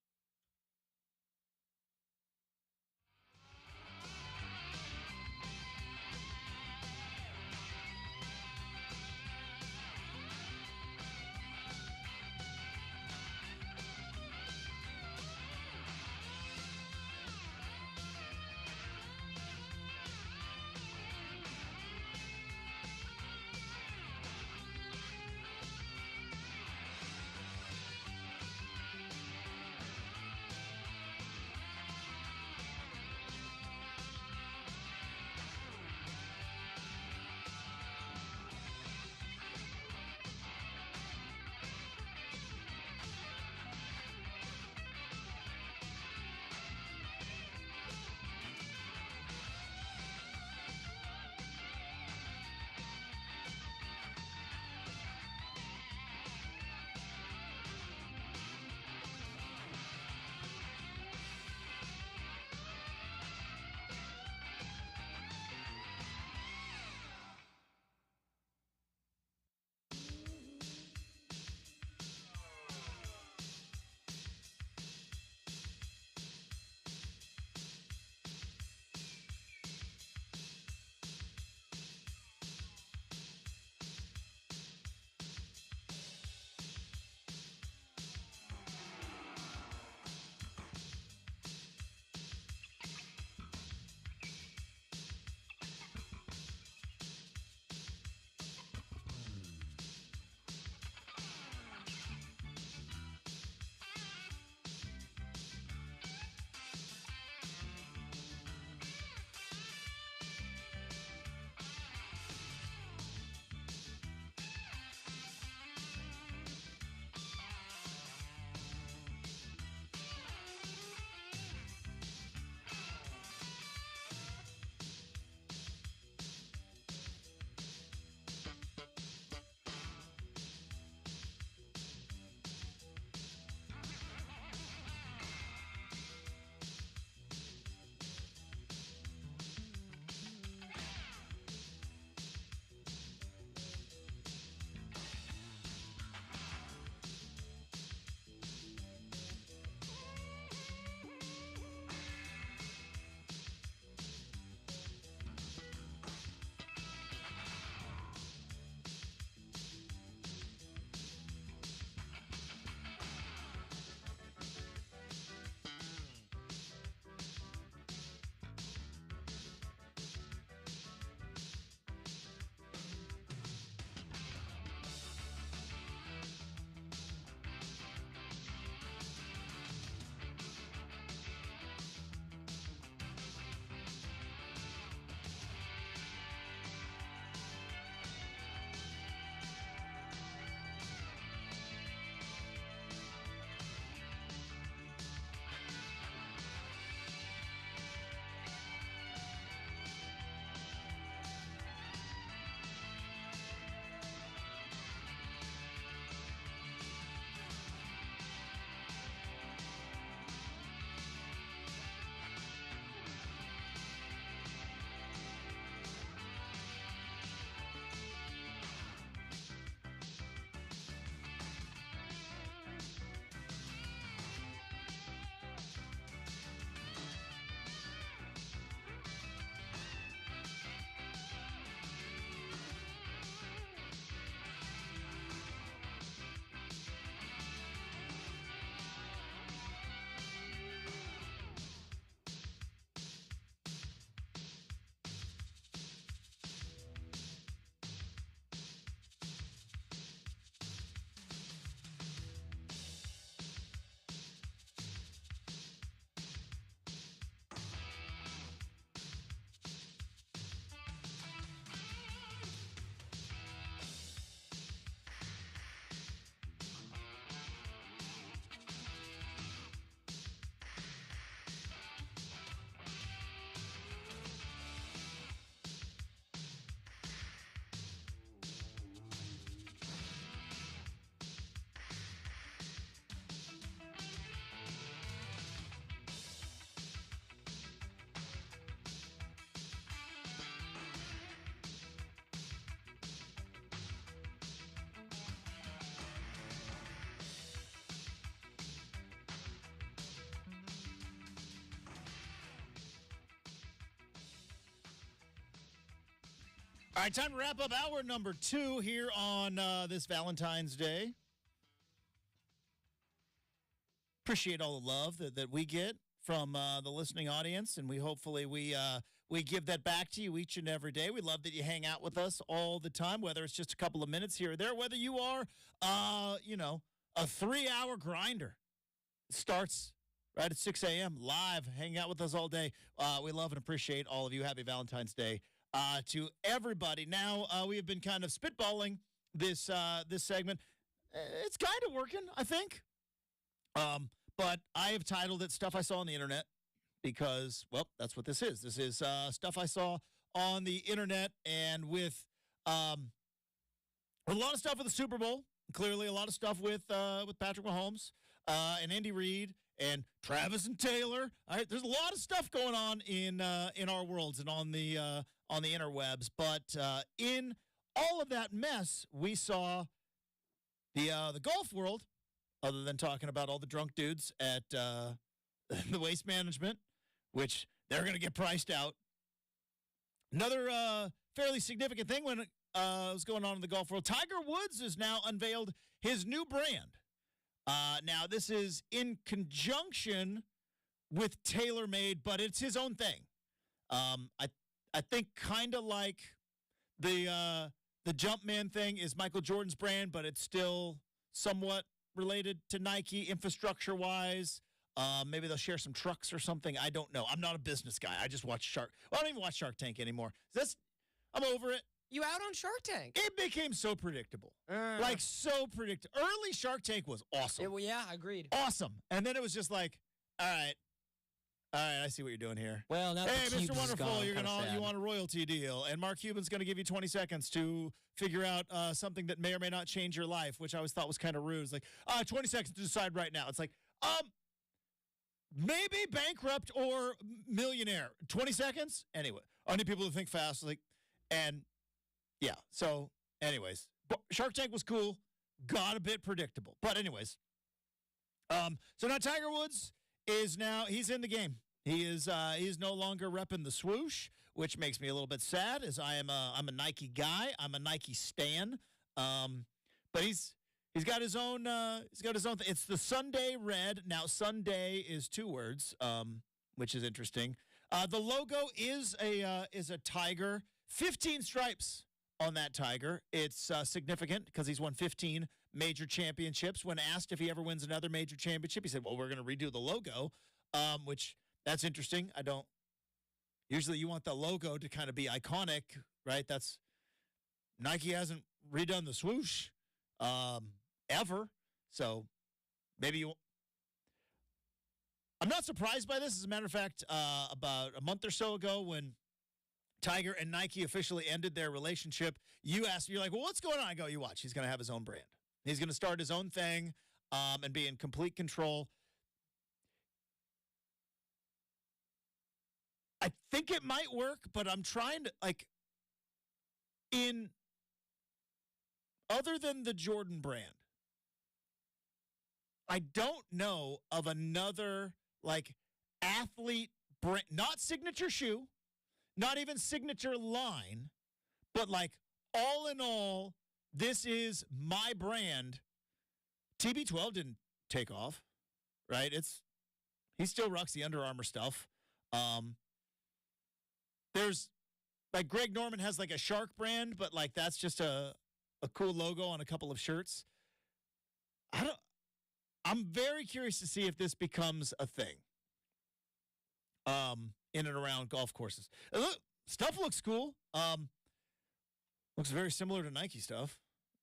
All right, time to wrap up hour number 2 here on this Valentine's Day. Appreciate all the love that we get from the listening audience, and hopefully we give that back to you each and every day. We love that you hang out with us all the time, whether it's just a couple of minutes here or there, whether you are, a 3-hour grinder. It starts right at 6 a.m. live, hang out with us all day. We love and appreciate all of you. Happy Valentine's Day to everybody. Now, we have been kind of spitballing this segment. It's kind of working, I think. But I have titled it Stuff I Saw on the Internet because, well, that's what this is. This is stuff I saw on the Internet, and with a lot of stuff with the Super Bowl, clearly a lot of stuff with Patrick Mahomes and Andy Reid and Travis and Taylor. All right, there's a lot of stuff going on in our worlds and on the interwebs. But in all of that mess, we saw the golf world. Other than talking about all the drunk dudes at the Waste Management, which they're going to get priced out. Another fairly significant thing when was going on in the golf world, Tiger Woods has now unveiled his new brand. Now, this is in conjunction with TaylorMade, but it's his own thing. I think kind of like the Jumpman thing is Michael Jordan's brand, but it's still somewhat related to Nike infrastructure-wise. Maybe they'll share some trucks or something. I don't know. I'm not a business guy. I just watch Shark. Well, I don't even watch Shark Tank anymore. I'm over it. You out on Shark Tank? It became so predictable. So predictable. Early Shark Tank was awesome. Yeah, agreed. Awesome. And then it was just like, all right, I see what you're doing here. Well, now hey, Mr. Wonderful, you want a royalty deal, and Mark Cuban's going to give you 20 seconds to figure out something that may or may not change your life, which I always thought was kind of rude. It's like, 20 seconds to decide right now. It's like, maybe bankrupt or millionaire. 20 seconds? Anyway, I need people to think fast. Yeah. So, anyways, Shark Tank was cool. Got a bit predictable. But anyways, so now Tiger Woods he's in the game. He is no longer repping the swoosh, which makes me a little bit sad, as I'm a Nike guy. I'm a Nike stan. But he's got his own thing. It's the Sunday Red. Now Sunday is 2 words, which is interesting. The logo is a tiger. 15 stripes on that tiger. It's significant because he's won 15 major championships. When asked if he ever wins another major championship, he said, well, we're going to redo the logo, which that's interesting. Usually you want the logo to kind of be iconic, right? Nike hasn't redone the swoosh ever. So maybe I'm not surprised by this. As a matter of fact, about a month or so ago when Tiger and Nike officially ended their relationship, you're like, well, what's going on? I go, you watch. He's going to have his own brand. He's going to start his own thing and be in complete control. I think it might work, but I'm trying to, other than the Jordan brand, I don't know of another, athlete brand, not signature shoe, not even signature line, but all in all, this is my brand. TB12 didn't take off, right? He still rocks the Under Armour stuff. There's Greg Norman has a shark brand, but that's just a cool logo on a couple of shirts. I'm very curious to see if this becomes a thing. In and around golf courses. Stuff looks cool. Looks very similar to Nike stuff,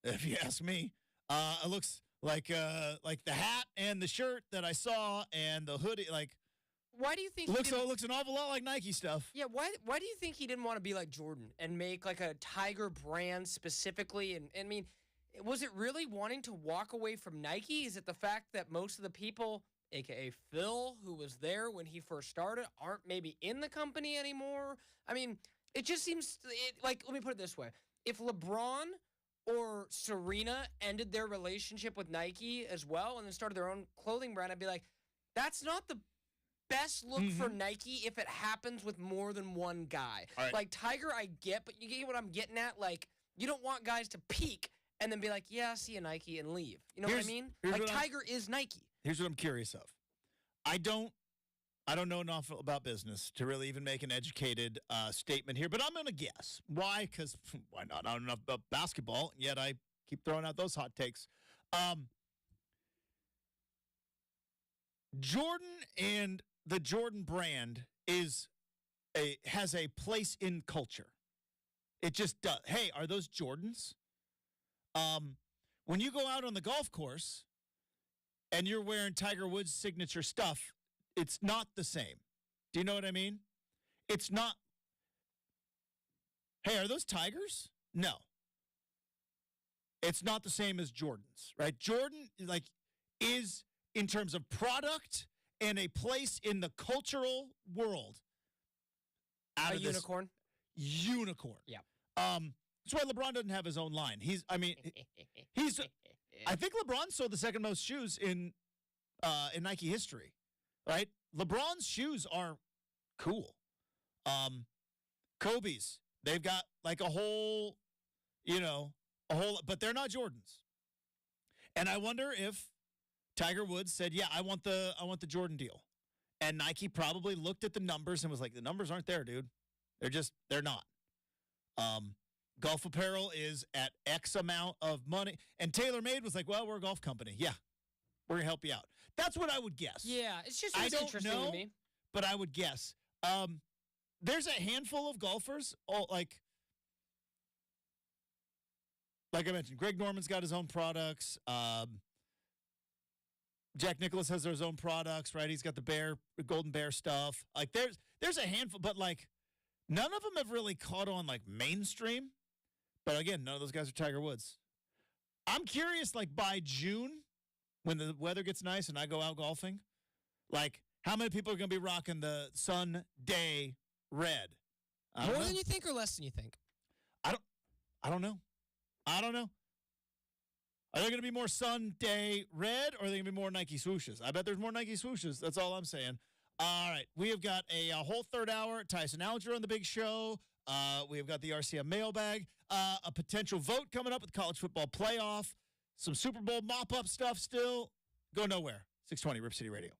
if you ask me. It looks like the hat and the shirt that I saw and the hoodie. Why do you think it looks an awful lot like Nike stuff? Yeah, why do you think he didn't want to be like Jordan and make a Tiger brand specifically? And I mean, was it really wanting to walk away from Nike? Is it the fact that most of the people, a.k.a. Phil, who was there when he first started, aren't maybe in the company anymore? I mean, it just seems, let me put it this way. If LeBron or Serena ended their relationship with Nike as well and then started their own clothing brand, I'd be like, that's not the best look for Nike if it happens with more than one guy. Right. Like Tiger, I get, but you get what I'm getting at? Like, you don't want guys to peak and then be like, yeah, see you, Nike, and leave. You know what I mean? Like, Tiger is Nike. Here's what I'm curious of. I don't know enough about business to really even make an educated statement here, but I'm going to guess. Why? Because why not? I don't know enough about basketball, yet I keep throwing out those hot takes. Jordan and the Jordan brand has a place in culture. It just does. Hey, are those Jordans? When you go out on the golf course and you're wearing Tiger Woods' signature stuff, it's not the same. Do you know what I mean? It's not. Hey, are those Tigers? No. It's not the same as Jordan's, right? Jordan, is in terms of product and a place in the cultural world. A unicorn? Unicorn. Yeah. That's why LeBron doesn't have his own line. I think LeBron sold the second most shoes in Nike history, right? LeBron's shoes are cool. Kobe's, they've got like a whole, but they're not Jordans. And I wonder if Tiger Woods said, "Yeah, I want the Jordan deal," and Nike probably looked at the numbers and was like, "The numbers aren't there, dude. They're not." Golf apparel is at X amount of money, and TaylorMade was like, "Well, we're a golf company. Yeah, we're gonna help you out." That's what I would guess. Yeah, it's just I don't interesting know, to me. but I would guess. There's a handful of golfers, like I mentioned, Greg Norman's got his own products. Jack Nicklaus has his own products, right? He's got the Golden Bear stuff. Like there's a handful, but like none of them have really caught on like mainstream. But again, none of those guys are Tiger Woods. I'm curious, like by June, when the weather gets nice and I go out golfing, like how many people are going to be rocking the Sunday red? More than you think or less than you think? I don't know. Are there going to be more Sunday red or are there going to be more Nike swooshes? I bet there's more Nike swooshes. That's all I'm saying. All right. We have got a whole third hour. Tyson Alger on the big show. We have got the RCM mailbag. A potential vote coming up with the college football playoff. Some Super Bowl mop-up stuff still. Go nowhere. 620 Rip City Radio.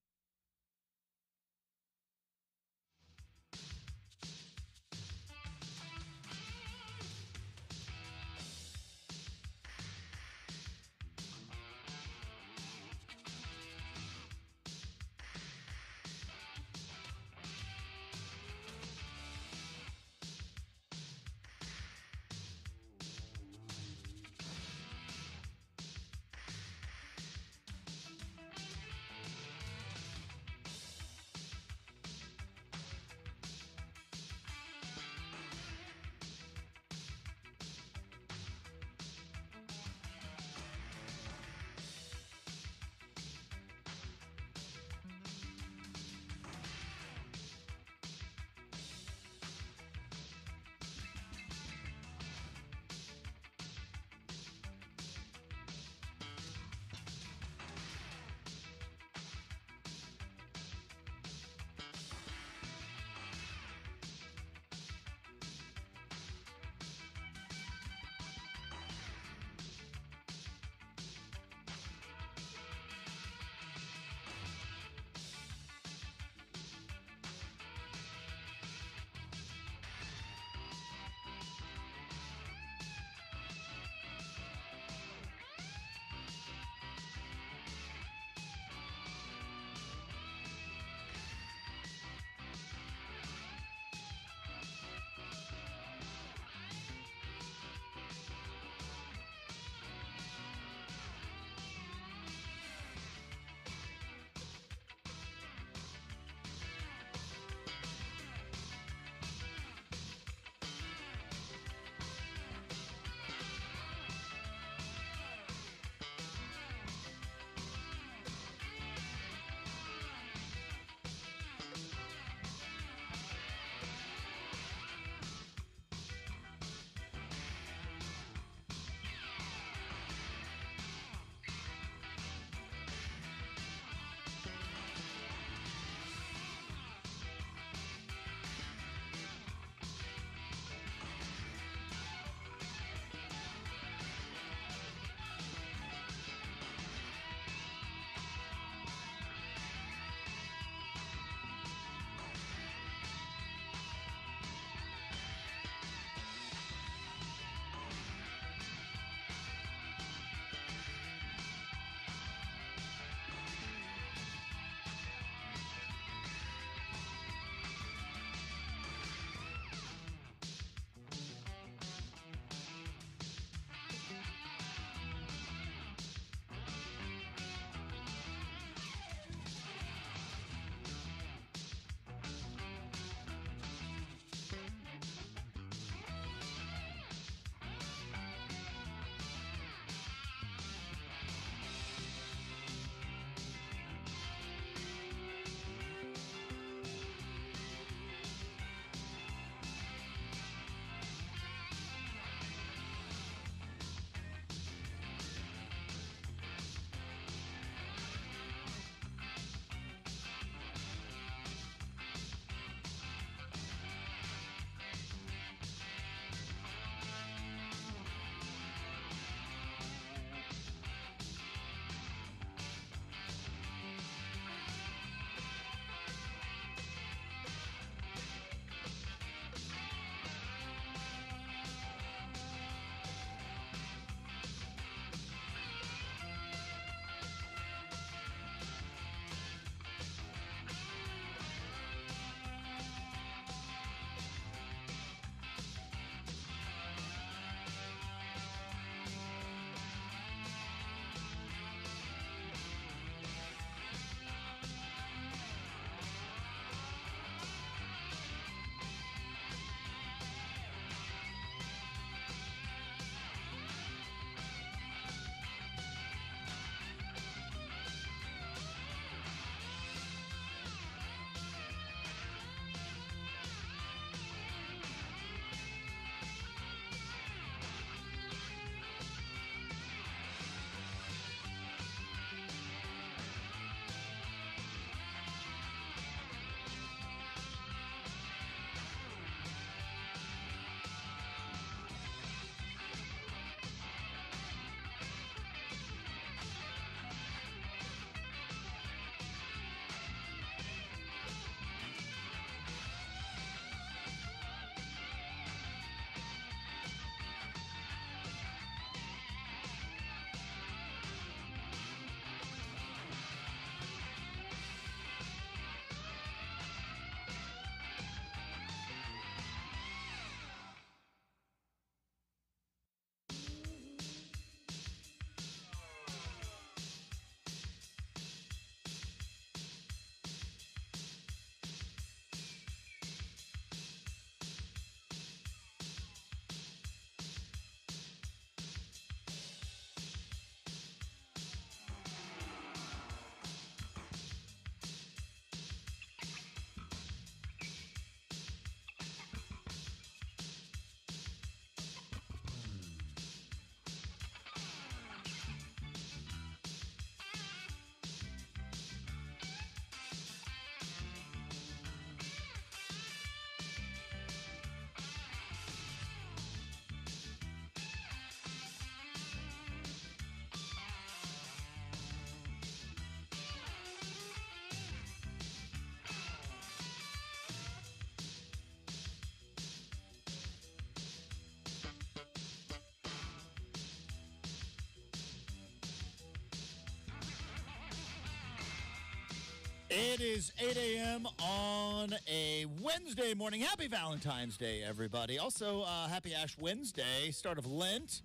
It is 8 a.m. on a Wednesday morning. Happy Valentine's Day, everybody. Also, happy Ash Wednesday, start of Lent.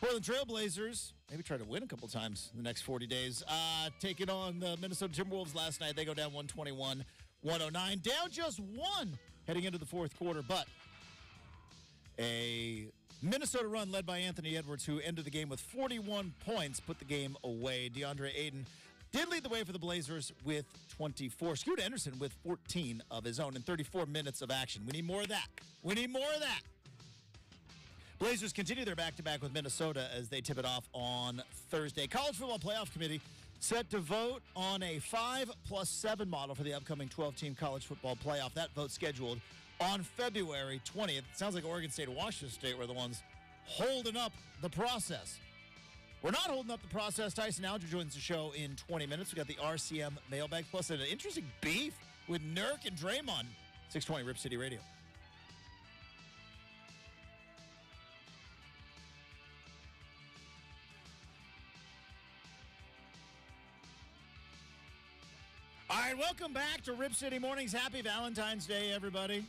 Portland Trailblazers, maybe try to win a couple times in the next 40 days. Taking on the Minnesota Timberwolves last night. They go down 121-109. Down just one heading into the fourth quarter, but a Minnesota run led by Anthony Edwards, who ended the game with 41 points, put the game away. DeAndre Ayton did lead the way for the Blazers with 24. Scoot Anderson with 14 of his own in 34 minutes of action. We need more of that. We need more of that. Blazers continue their back-to-back with Minnesota as they tip it off on Thursday. College Football Playoff Committee set to vote on a 5+7 model for the upcoming 12-team college football playoff. That vote scheduled on February 20th. It sounds like Oregon State and Washington State were the ones holding up the process. We're not holding up the process. Tyson Alger joins the show in 20 minutes. We got the RCM mailbag, plus an interesting beef with Nurk and Draymond. 620 Rip City Radio. All right, welcome back to Rip City Mornings. Happy Valentine's Day, everybody.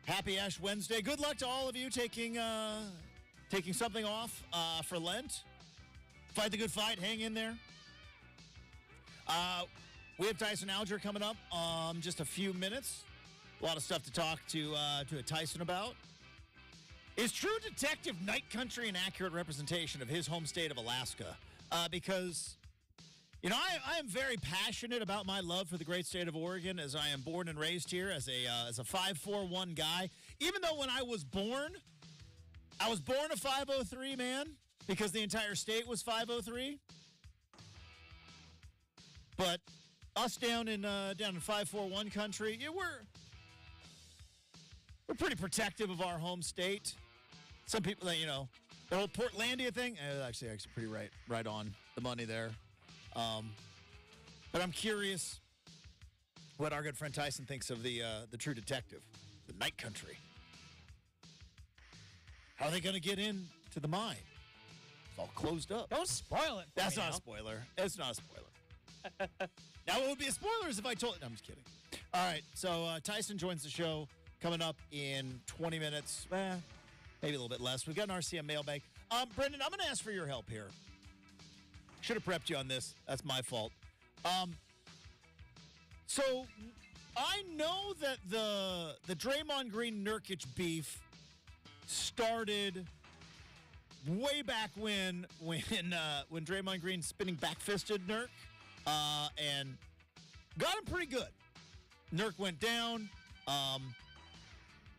Happy Ash Wednesday. Good luck to all of you taking something off for Lent. Fight the good fight. Hang in there. We have Tyson Alger coming up just a few minutes. A lot of stuff to talk to Tyson about. Is True Detective Night Country an accurate representation of his home state of Alaska? Because, you know, I am very passionate about my love for the great state of Oregon, as I am born and raised here as a 5'4" guy. Even though when I was born a 5'03" man, because the entire state was 5'03". But us down in 5'4" country, yeah, we're pretty protective of our home state. Some people that, you know, the whole Portlandia thing, actually pretty right on the money there. But I'm curious what our good friend Tyson thinks of the True Detective, the Night Country. How are they going to get into the mine? It's all closed up. Don't spoil it. That's not a spoiler. It's not a spoiler. Now, it would be a spoiler if I told it. No, I'm just kidding. All right, so Tyson joins the show coming up in 20 minutes. Maybe a little bit less. We've got an RCM mailbag. Brenden, I'm going to ask for your help here. Should have prepped you on this. That's my fault. So I know that the Draymond Green Nurkic beef started way back when Draymond Green spinning back-fisted Nurk and got him pretty good. Nurk went down. Of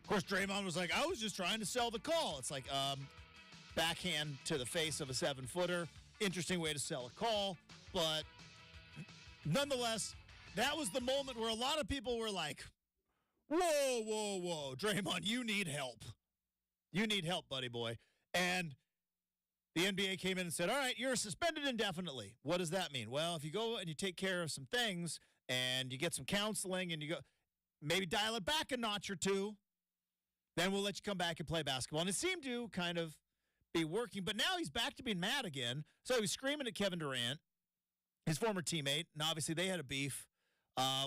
course, Draymond was like, I was just trying to sell the call. It's like backhand to the face of a 7-footer. Interesting way to sell a call. But nonetheless, that was the moment where a lot of people were like, whoa, Draymond, you need help. You need help, buddy boy. And the NBA came in and said, all right, you're suspended indefinitely. What does that mean? Well, if you go and you take care of some things and you get some counseling and you go maybe dial it back a notch or two, then we'll let you come back and play basketball. And it seemed to kind of be working. But now he's back to being mad again. So he was screaming at Kevin Durant, his former teammate. And obviously they had a beef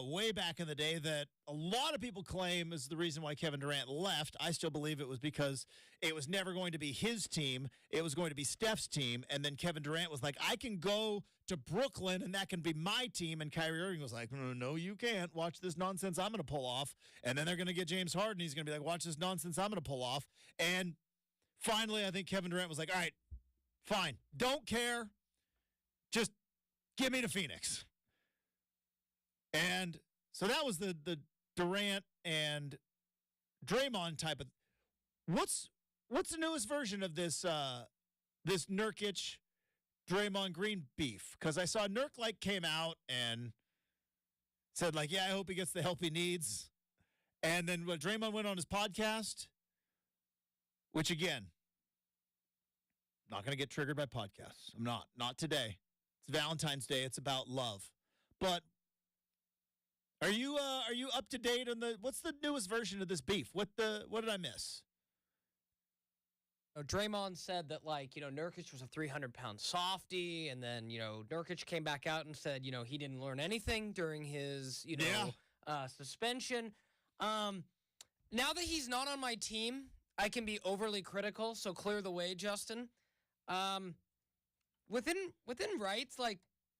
way back in the day that a lot of people claim is the reason why Kevin Durant left. I still believe it was because it was never going to be his team. It was going to be Steph's team. And then Kevin Durant was like, I can go to Brooklyn and that can be my team. And Kyrie Irving was like, no, you can't. Watch this nonsense I'm going to pull off. And then they're going to get James Harden. He's going to be like, watch this nonsense I'm going to pull off. And finally, I think Kevin Durant was like, all right, fine. Don't care. Just give me to Phoenix. And so that was the Durant and Draymond type of. What's the newest version of this this Nurkic Draymond Green beef? Because I saw Nurk came out and said yeah, I hope he gets the help he needs. And then when Draymond went on his podcast, which again, not going to get triggered by podcasts. I'm not today. It's Valentine's Day. It's about love. But are you up to date on what's the newest version of this beef? What did I miss? Draymond said that, Nurkic was a 300-pound softie, and then, Nurkic came back out and said, he didn't learn anything during his, suspension. Now that he's not on my team, I can be overly critical, so clear the way, Justin. Within rights,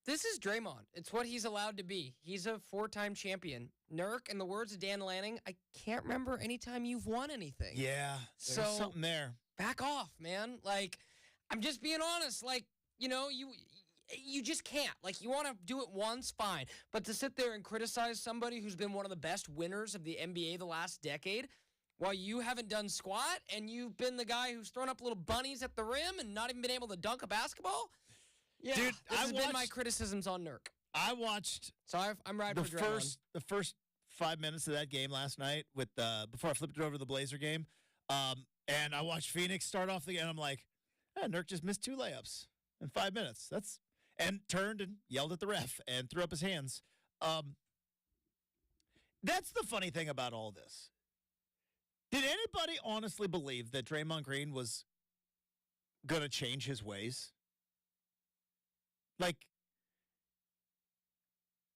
this is Draymond. It's what he's allowed to be. He's a 4-time champion. Nurk, in the words of Dan Lanning, I can't remember any time you've won anything. Yeah, there's something there. Back off, man. I'm just being honest. You just can't. You want to do it once, fine. But to sit there and criticize somebody who's been one of the best winners of the NBA the last decade, while you haven't done squat and you've been the guy who's thrown up little bunnies at the rim and not even been able to dunk a basketball? Yeah, dude, this has been my criticisms on Nurk. I watched I'm riding for Draymond. The first 5 minutes of that game last night before I flipped it over to the Blazer game. And I watched Phoenix start off the game. I'm like, Nurk just missed 2 layups in 5 minutes. And turned and yelled at the ref and threw up his hands. That's the funny thing about all this. Did anybody honestly believe that Draymond Green was going to change his ways?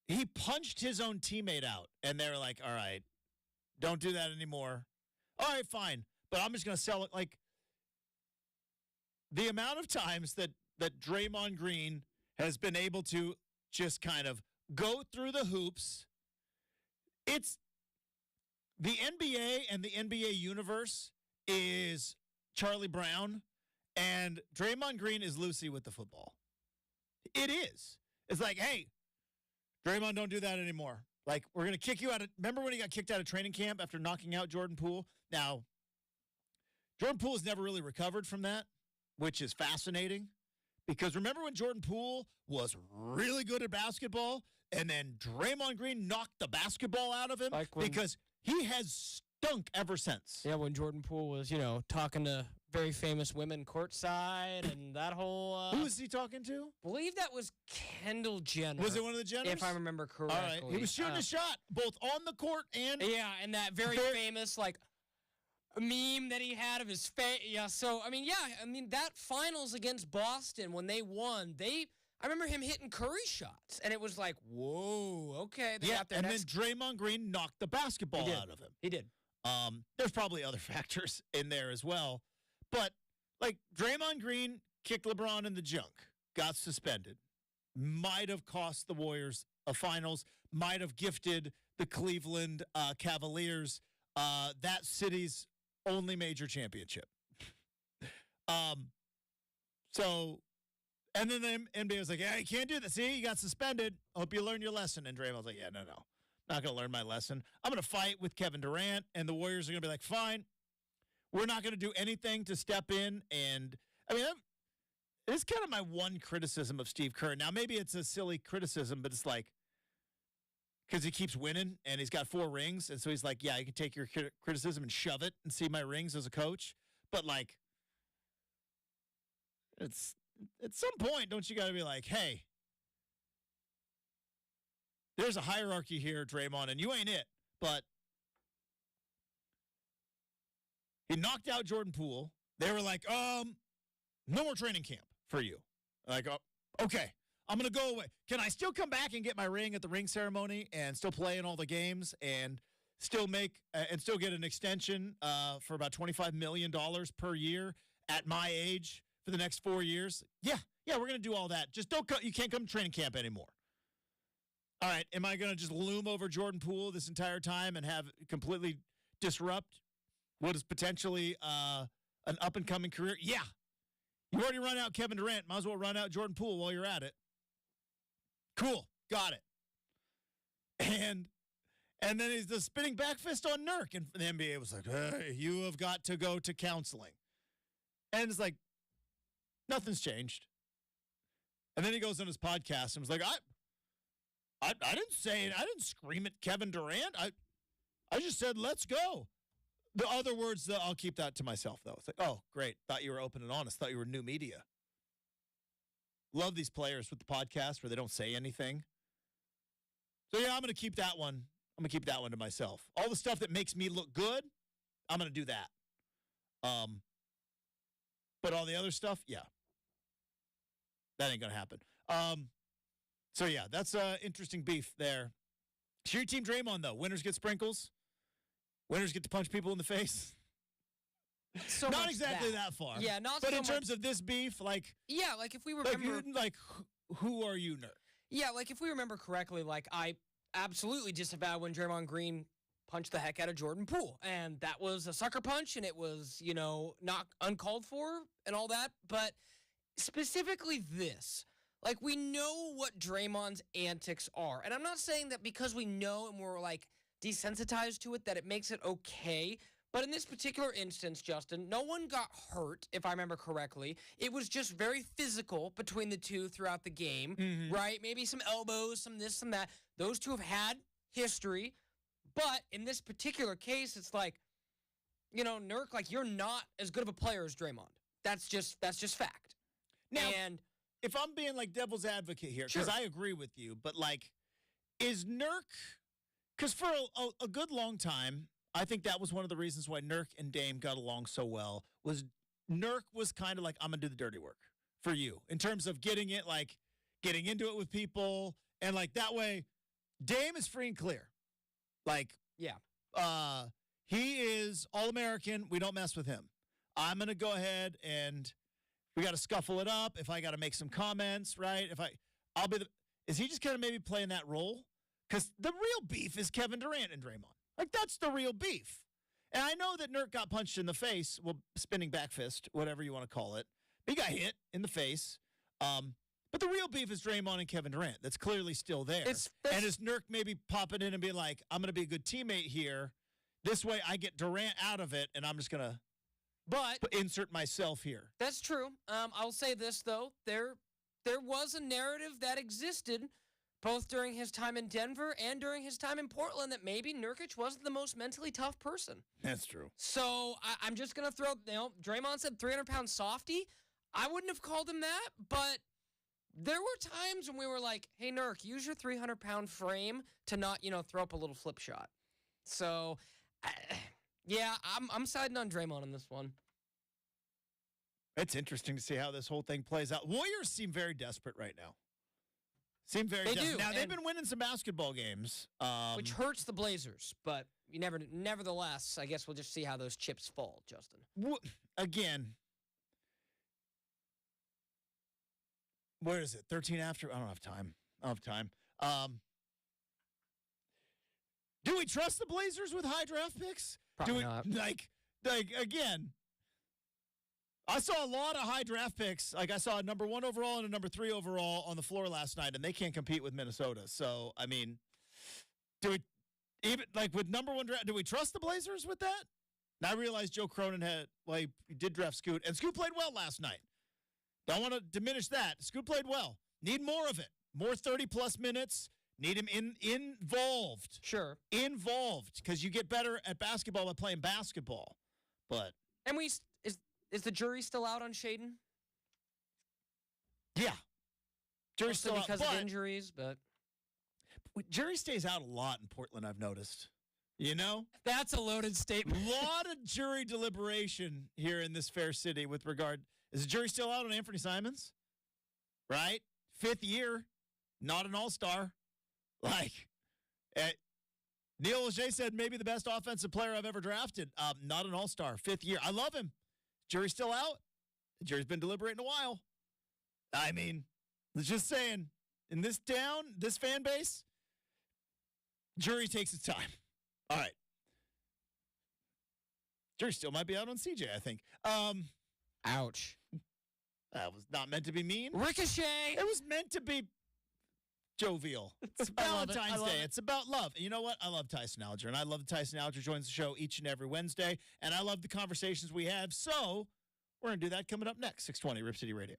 He punched his own teammate out, and they were like, all right, don't do that anymore. All right, fine, but I'm just going to sell it. The amount of times that Draymond Green has been able to just kind of go through the hoops, it's the NBA and the NBA universe is Charlie Brown, and Draymond Green is Lucy with the football. It is. It's like, hey, Draymond, don't do that anymore. We're going to kick you out of... Remember when he got kicked out of training camp after knocking out Jordan Poole? Now, Jordan Poole has never really recovered from that, which is fascinating. Because remember when Jordan Poole was really good at basketball, and then Draymond Green knocked the basketball out of him? Because he has stunk ever since. Yeah, when Jordan Poole was, talking to very famous women courtside and that whole... Who was he talking to? I believe that was Kendall Jenner. Was it one of the Jenners? If I remember correctly. All right. He was shooting a shot, both on the court and... Yeah, and that very famous, meme that he had of his face. Yeah, so, that finals against Boston, when they won, I remember him hitting Curry shots, and it was like, whoa, okay. Then Draymond Green knocked the basketball out of him. He did. There's probably other factors in there as well. But, Draymond Green kicked LeBron in the junk, got suspended, might have cost the Warriors a finals, might have gifted the Cleveland Cavaliers that city's only major championship. And then the NBA was like, yeah, you can't do that. See, you got suspended. Hope you learned your lesson. And Draymond was like, yeah, no. Not going to learn my lesson. I'm going to fight with Kevin Durant, and the Warriors are going to be like, fine. We're not going to do anything to step in. And, it's kind of my one criticism of Steve Kerr. Now, maybe it's a silly criticism, but it's because he keeps winning, and he's got 4 rings, and so he's like, yeah, you can take your criticism and shove it and see my rings as a coach. But, it's at some point, don't you got to be like, hey, there's a hierarchy here, Draymond, and you ain't it. But he knocked out Jordan Poole. They were like, no more training camp for you. Okay, I'm going to go away. Can I still come back and get my ring at the ring ceremony and still play in all the games and still get an extension for about $25 million per year at my age for the next 4 years? Yeah, we're going to do all that. Just you can't come to training camp anymore. All right, am I going to just loom over Jordan Poole this entire time and have completely disrupt what is potentially an up-and-coming career? Yeah. You already run out Kevin Durant. Might as well run out Jordan Poole while you're at it. Cool. Got it. And then he's the spinning back fist on Nurk. And the NBA was like, hey, you have got to go to counseling. And it's like, nothing's changed. And then he goes on his podcast and was like, I didn't say it. I didn't scream at Kevin Durant. I just said, let's go. The other words, I'll keep that to myself, though. It's like, oh, great. Thought you were open and honest. Thought you were new media. Love these players with the podcast where they don't say anything. So, yeah, I'm going to keep that one. I'm going to keep that one to myself. All the stuff that makes me look good, I'm going to do that. But all the other stuff, yeah. That ain't going to happen. So, yeah, that's interesting beef there. It's your team Draymond, though. Winners get sprinkles. Winners get to punch people in the face. Not exactly that far. Yeah, not but so in terms much. of this beef, like... Yeah, like if we remember... Who are you, nerd? Yeah, like if we remember correctly, like I absolutely disavow when Draymond Green punched the heck out of Jordan Poole. And that was a sucker punch, and it was, not uncalled for and all that. But specifically this, like we know what Draymond's antics are. And I'm not saying that because we know and we're like desensitized to it that it makes it okay. But in this particular instance, Justin, no one got hurt, if I remember correctly. It was just very physical between the two throughout the game, right? Maybe some elbows, some this, some that. Those two have had history. But in this particular case, it's like, Nurk, like you're not as good of a player as Draymond. That's just fact. Now, and if I'm being like devil's advocate here, because I agree with you, but like, is Nurk, because for a good long time, I think that was one of the reasons why Nurk and Dame got along so well, was Nurk was kind of like, I'm going to do the dirty work for you in terms of getting into it with people. And like that way, Dame is free and clear. Like, yeah, he is All-American. We don't mess with him. I'm going to go ahead and we got to scuffle it up. If I got to make some comments, right? Is he just kind of maybe playing that role? Because the real beef is Kevin Durant and Draymond. Like, that's the real beef. And I know that Nurk got punched in the face, well, spinning back fist, whatever you want to call it. But he got hit in the face. But the real beef is Draymond and Kevin Durant. That's clearly still there. And is Nurk maybe popping in and being like, I'm going to be a good teammate here. This way I get Durant out of it, and I'm just going to insert myself here. That's true. I'll say this, though. There was a narrative that existed both during his time in Denver and during his time in Portland that maybe Nurkic wasn't the most mentally tough person. That's true. So I'm just going to throw, Draymond said 300-pound softy. I wouldn't have called him that, but there were times when we were like, hey, Nurk, use your 300-pound frame to not, throw up a little flip shot. So, I'm siding on Draymond on this one. It's interesting to see how this whole thing plays out. Warriors seem very desperate right now. Seem very desperate. Now, they've been winning some basketball games. Which hurts the Blazers, but nevertheless, I guess we'll just see how those chips fall, Justin. Again, where is it? 13 after? I don't have time. Do we trust the Blazers with high draft picks? Probably not. Like, again, I saw a lot of high draft picks. Like, I saw a number 1 overall and a number 3 overall on the floor last night, and they can't compete with Minnesota. So, I mean, do we even, like, with number 1 draft, do we trust the Blazers with that? And I realized Joe Cronin he did draft Scoot, and Scoot played well last night. Don't want to diminish that. Scoot played well. Need more of it. More 30-plus minutes. Need him involved. Sure. Involved, because you get better at basketball by playing basketball. But. And is the jury still out on Shaden? Yeah. Jury's still out. Because of injuries, but. Jury stays out a lot in Portland, I've noticed. That's a loaded statement. A lot of jury deliberation here in this fair city with regard. Is the jury still out on Anthony Simons? Right? 5th year. Not an all-star. Like, Neil Lejay said maybe the best offensive player I've ever drafted. Not an all-star. 5th year. I love him. Jury's still out. The jury's been deliberating a while. I mean, just saying, in this town, this fan base, jury takes its time. All right. Jury still might be out on CJ, I think. Ouch. That was not meant to be mean. Ricochet. It was meant to be jovial. It's Valentine's Day. It's about love. And you know what? I love Tyson Alger, and I love that Tyson Alger joins the show each and every Wednesday, and I love the conversations we have. So we're going to do that coming up next, 620 Rip City Radio.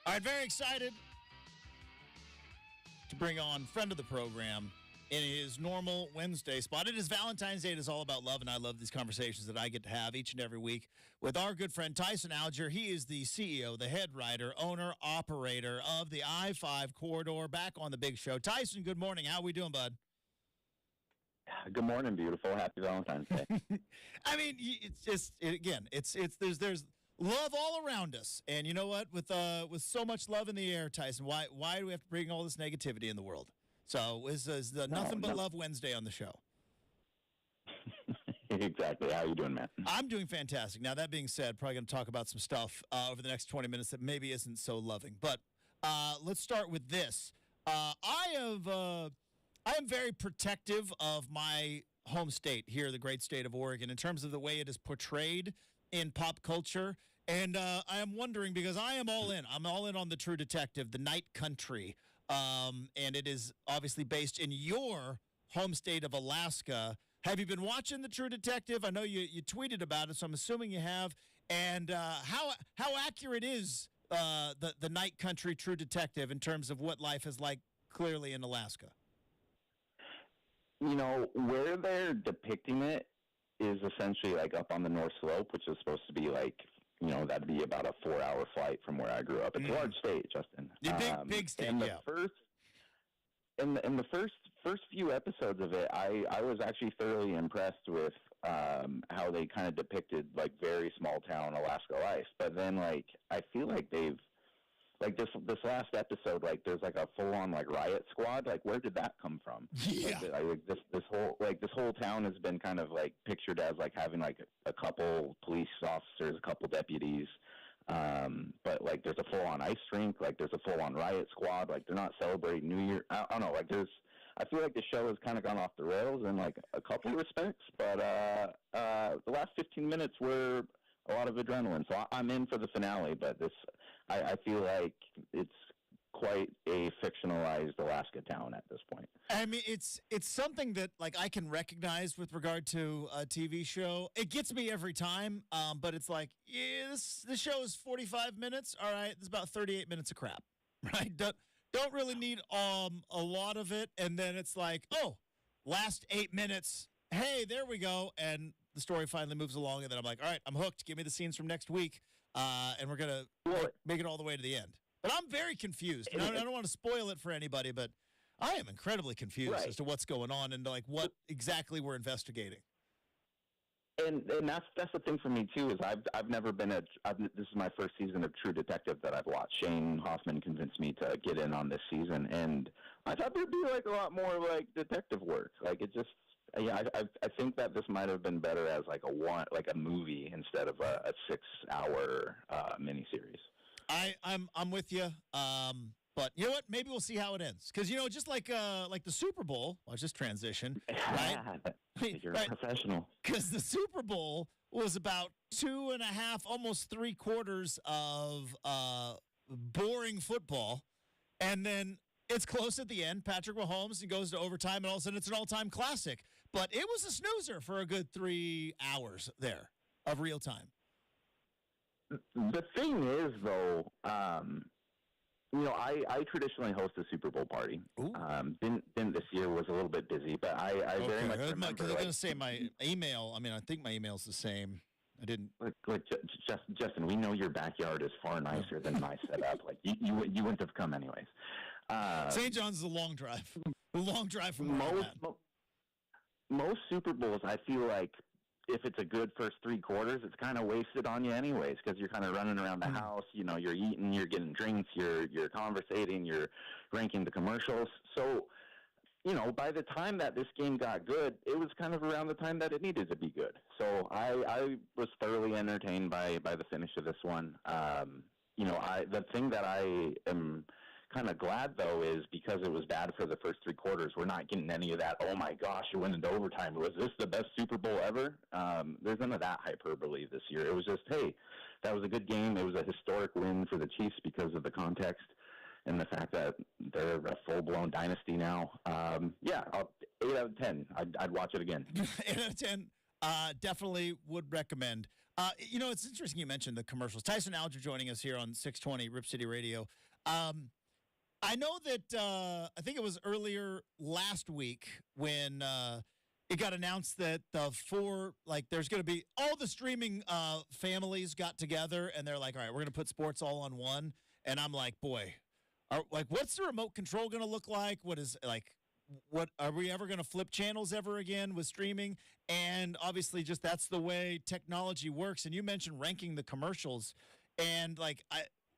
All right, very excited to bring on friend of the program in his normal Wednesday spot. It is Valentine's Day. It is all about love, and I love these conversations that I get to have each and every week with our good friend Tyson Alger. He is the CEO, the head writer, owner, operator of the I-5 corridor, back on the big show. Tyson, good morning. How are we doing, bud? Good morning, beautiful. Happy Valentine's Day. I mean, it's just there's love all around us, and you know what? With so much love in the air, Tyson, why do we have to bring all this negativity in the world? So is the Nothing But Love Wednesday on the show. Exactly. How are you doing, man? I'm doing fantastic. Now, that being said, probably going to talk about some stuff over the next 20 minutes that maybe isn't so loving. But let's start with this. I am very protective of my home state here, the great state of Oregon, in terms of the way it is portrayed in pop culture. And I am wondering, because I am all in. I'm all in on the True Detective, the Night Country. And it is obviously based in your home state of Alaska. Have you been watching the True Detective? I know you tweeted about it, so I'm assuming you have. And how accurate is the Night Country True Detective in terms of what life is like clearly in Alaska? You know, where they're depicting it is essentially like up on the North Slope, which is supposed to be like, you know, that'd be about a 4-hour flight from where I grew up. It's a large state, Justin. Big state, and the yeah. In the first few episodes of it, I was actually thoroughly impressed with how they kind of depicted like very small town Alaska life. But then like I feel like they've like this last episode, like there's like a full on like riot squad. Like where did that come from? Yeah. Like this whole town has been kind of like pictured as like having like a couple police officers, a couple deputies. But like there's a full on ice rink, like there's a full on riot squad. Like they're not celebrating New Year. I don't know. Like I feel like the show has kind of gone off the rails in like a couple of respects. But the last 15 minutes were a lot of adrenaline. So I'm in for the finale, but I feel like it's quite a fictionalized Alaska town at this point. I mean, it's something that like I can recognize with regard to a TV show. It gets me every time, but it's like, yeah, this show is 45 minutes. All right, there's about 38 minutes of crap, right? Don't really need a lot of it, and then it's like, oh, last 8 minutes. Hey, there we go, and the story finally moves along, and then I'm like, all right, I'm hooked. Give me the scenes from next week, and we're gonna make it all the way to the end. But I'm very confused. I don't want to spoil it for anybody, but I am incredibly confused as to what's going on and like what exactly we're investigating. And that's the thing for me too, is I've never been this is my first season of True Detective that I've watched. Shane Hoffman convinced me to get in on this season, and I thought there'd be like a lot more like detective work. Like it just, yeah, I think that this might have been better as like a movie instead of a 6-hour miniseries. I'm with you. But you know what? Maybe we'll see how it ends. Because, you know, just like the Super Bowl, watch this transition, right? You're a professional. Because the Super Bowl was about 2.5, almost 3/4 of boring football. And then it's close at the end. Patrick Mahomes, and goes to overtime, and all of a sudden it's an all-time classic. But it was a snoozer for a good 3 hours there of real time. The thing is, though, you know, I traditionally host a Super Bowl party. Didn't this year, was a little bit busy, but I very much remember. Because I'm going to say my email. I mean, I think my email's the same. I didn't. Like Justin, we know your backyard is far nicer than my setup. Like you wouldn't have come anyways. St. John's is a long drive. A long drive from most Super Bowls, I feel like if it's a good first 3/4, it's kind of wasted on you anyways, because you're kind of running around the house. You know, you're eating, you're getting drinks, you're conversating, you're ranking the commercials. So, you know, by the time that this game got good, it was kind of around the time that it needed to be good. So I was thoroughly entertained by the finish of this one. You know, the thing that I am kind of glad, though, is because it was bad for the first 3/4, we're not getting any of that, oh my gosh, it went into overtime, was this the best Super Bowl ever? There's none of that hyperbole this year. It was just, hey, that was a good game. It was a historic win for the Chiefs because of the context and the fact that they're a full-blown dynasty now. 8 out of 10. I'd watch it again. 8 out of 10. Definitely would recommend. It's interesting you mentioned the commercials. Tyson Alger joining us here on 620 Rip City Radio. I know that I think it was earlier last week when it got announced that there's going to be all the streaming families got together and they're like, all right, we're going to put sports all on one. And I'm like, boy, what's the remote control going to look like? What are we ever going to flip channels ever again with streaming? And obviously, just that's the way technology works. And you mentioned ranking the commercials, and I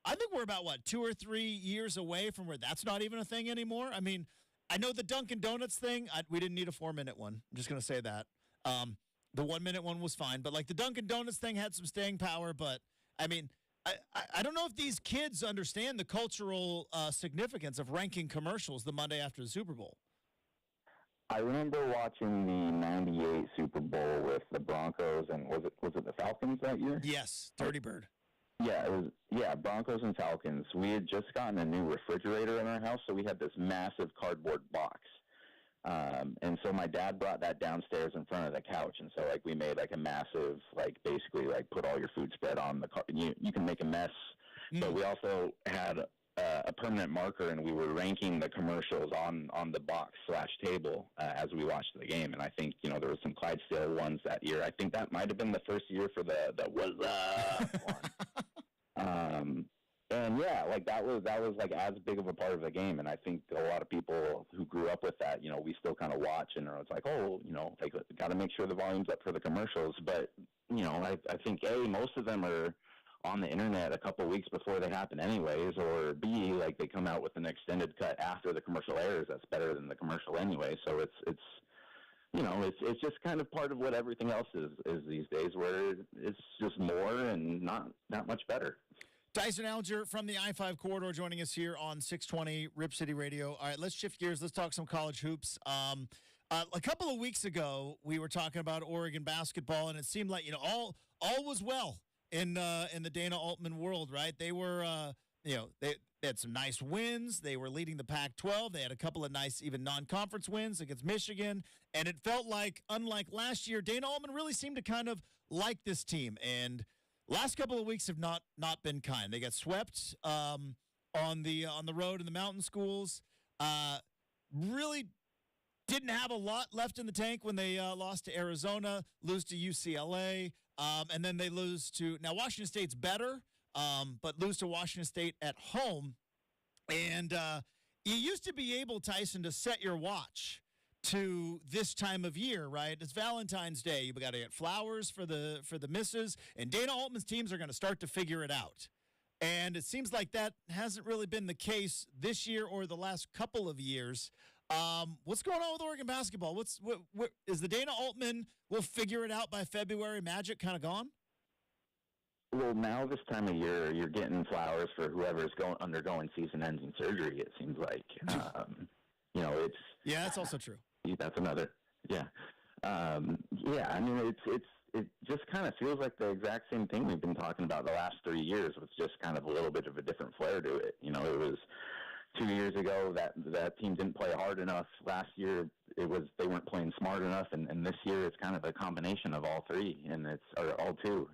think we're about 2 or 3 years away from where that's not even a thing anymore. I mean, I know the Dunkin' Donuts thing. We didn't need a 4-minute one. I'm just going to say that. The 1-minute one was fine, but the Dunkin' Donuts thing had some staying power. But I mean, I don't know if these kids understand the cultural significance of ranking commercials the Monday after the Super Bowl. I remember watching the '98 Super Bowl with the Broncos and was it the Falcons that year? Yes, Dirty Bird. Yeah, Broncos and Falcons. We had just gotten a new refrigerator in our house, so we had this massive cardboard box. And so my dad brought that downstairs in front of the couch, and so we made a massive basically put all your food spread on the car. You can make a mess, but we also had a permanent marker, and we were ranking the commercials on the box/table as we watched the game. And I think there was some Clydesdale ones that year. I think that might have been the first year for the "Was one." And yeah, that was as big of a part of the game. And I think a lot of people who grew up with that, we still kind of watch and it's got to make sure the volume's up for the commercials. But I think most of them are on the internet a couple weeks before they happen anyways, or B, they come out with an extended cut after the commercial airs that's better than the commercial anyway. So it's just kind of part of what everything else is these days, where it's just more and not that much better. Tyson Alger from the I-5 corridor joining us here on 620 Rip City Radio. All right, let's shift gears. Let's talk some college hoops. A couple of weeks ago, we were talking about Oregon basketball, and it seemed like all was well in the Dana Altman world, right? They were, they had some nice wins. They were leading the Pac-12. They had a couple of nice, even non-conference wins against Michigan, and it felt like, unlike last year, Dana Altman really seemed to kind of like this team. And last couple of weeks have not been kind. They got swept on the road in the mountain schools. Really didn't have a lot left in the tank when they lost to Arizona, lose to UCLA. And then they lose to, now Washington State's better, but lose to Washington State at home. And you used to be able, Tyson, to set your watch to this time of year, right? It's Valentine's Day. You got to get flowers for the misses, and Dana Altman's teams are going to start to figure it out. And it seems like that hasn't really been the case this year or the last couple of years. What's going on with Oregon basketball? What is the Dana Altman will figure it out by February magic kind of gone? Well, now this time of year, you're getting flowers for whoever's undergoing season-ending surgery. It seems like, it's that's also true. That's another, yeah. I mean, it just kind of feels like the exact same thing we've been talking about the last 3 years, with just kind of a little bit of a different flair to it. It was 2 years ago that team didn't play hard enough. Last year they weren't playing smart enough, and this year it's kind of a combination of all three, or all two.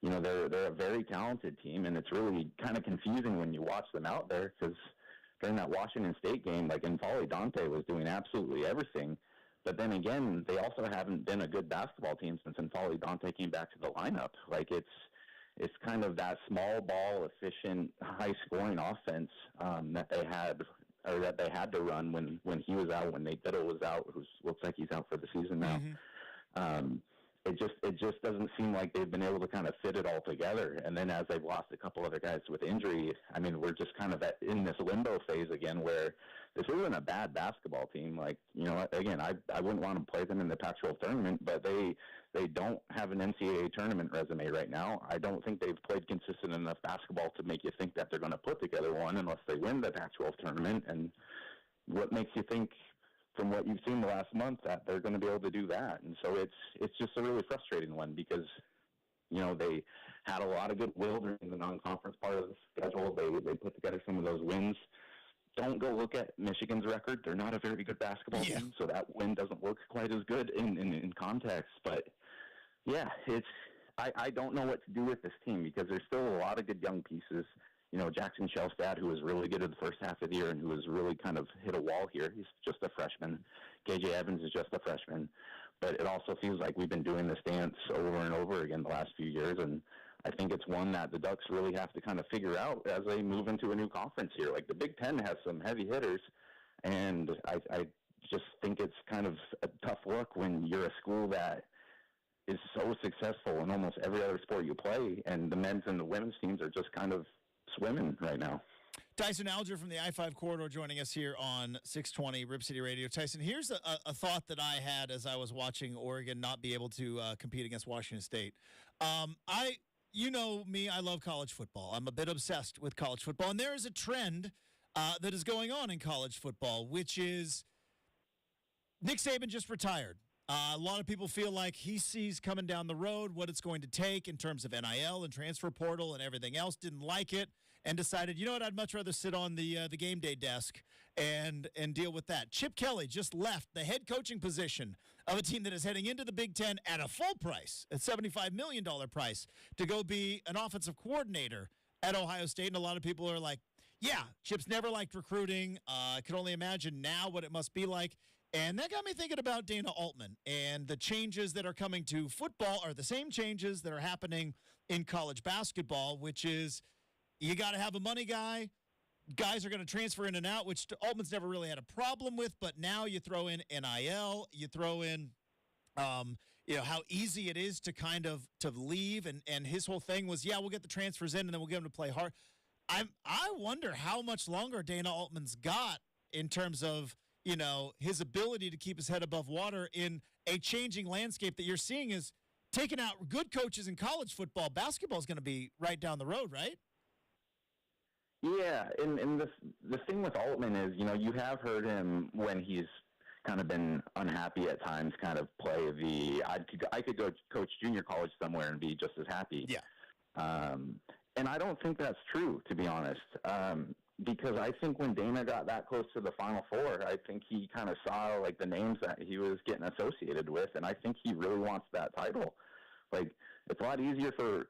They're a very talented team, and it's really kind of confusing when you watch them out there, because during that Washington State game, N'Faly Dante was doing absolutely everything. But then again, they also haven't been a good basketball team since N'Faly Dante came back to the lineup. It's kind of that small ball, efficient, high-scoring offense that they had to run when he was out, when Nate Biddle was out, who looks like he's out for the season now. Mm-hmm. It just doesn't seem like they've been able to kind of fit it all together. And then as they've lost a couple other guys with injury, I mean, we're just kind of in this limbo phase again, where this isn't a bad basketball team. Again, I wouldn't want to play them in the Pac-12 tournament, but they don't have an NCAA tournament resume right now. I don't think they've played consistent enough basketball to make you think that they're going to put together one unless they win the Pac-12 tournament. And what makes you think, from what you've seen the last month, that they're going to be able to do that? And so it's just a really frustrating one, because they had a lot of goodwill during the non-conference part of the schedule. They put together some of those wins. Don't go look at Michigan's record. They're not a very good basketball team, so that win doesn't look quite as good in context. But yeah, I don't know what to do with this team because there's still a lot of good young pieces. Jackson Shelstad, who was really good in the first half of the year and who has really kind of hit a wall here. He's just a freshman. KJ Evans is just a freshman. But it also feels like we've been doing this dance over and over again the last few years, and I think it's one that the Ducks really have to kind of figure out as they move into a new conference here. Like the Big Ten has some heavy hitters, and I just think it's kind of a tough look when you're a school that is so successful in almost every other sport you play, and the men's and the women's teams are just kind of swimming right now. Tyson Alger from the I-5 Corridor joining us here on 620 Rip City Radio. Tyson, here's a thought that I had as I was watching Oregon not be able to compete against Washington State. You know me, I love college football. I'm a bit obsessed with college football, and there is a trend that is going on in college football, which is Nick Saban just retired. A lot of people feel like he sees coming down the road what it's going to take in terms of NIL and transfer portal and everything else, didn't like it, and decided, you know what, I'd much rather sit on the game day desk and deal with that. Chip Kelly just left the head coaching position of a team that is heading into the Big Ten at a full price, a $75 million price, to go be an offensive coordinator at Ohio State. And a lot of people are like, yeah, Chip's never liked recruiting. I can only imagine now what it must be like. And that got me thinking about Dana Altman, and the changes that are coming to football are the same changes that are happening in college basketball, which is you got to have a money guy. Guys are going to transfer in and out, which Altman's never really had a problem with, but now you throw in NIL, you throw in how easy it is to kind of to leave, and his whole thing was, yeah, we'll get the transfers in and then we'll get them to play hard. I wonder how much longer Dana Altman's got in terms of his ability to keep his head above water in a changing landscape that you're seeing is taking out good coaches in college football. Basketball is going to be right down the road, right? Yeah, and the thing with Altman is, you have heard him when he's kind of been unhappy at times kind of play I could go coach junior college somewhere and be just as happy. Yeah. And I don't think that's true, to be honest. Because I think when Dana got that close to the Final Four, I think he kind of saw like the names that he was getting associated with, and I think he really wants that title. Like it's a lot easier for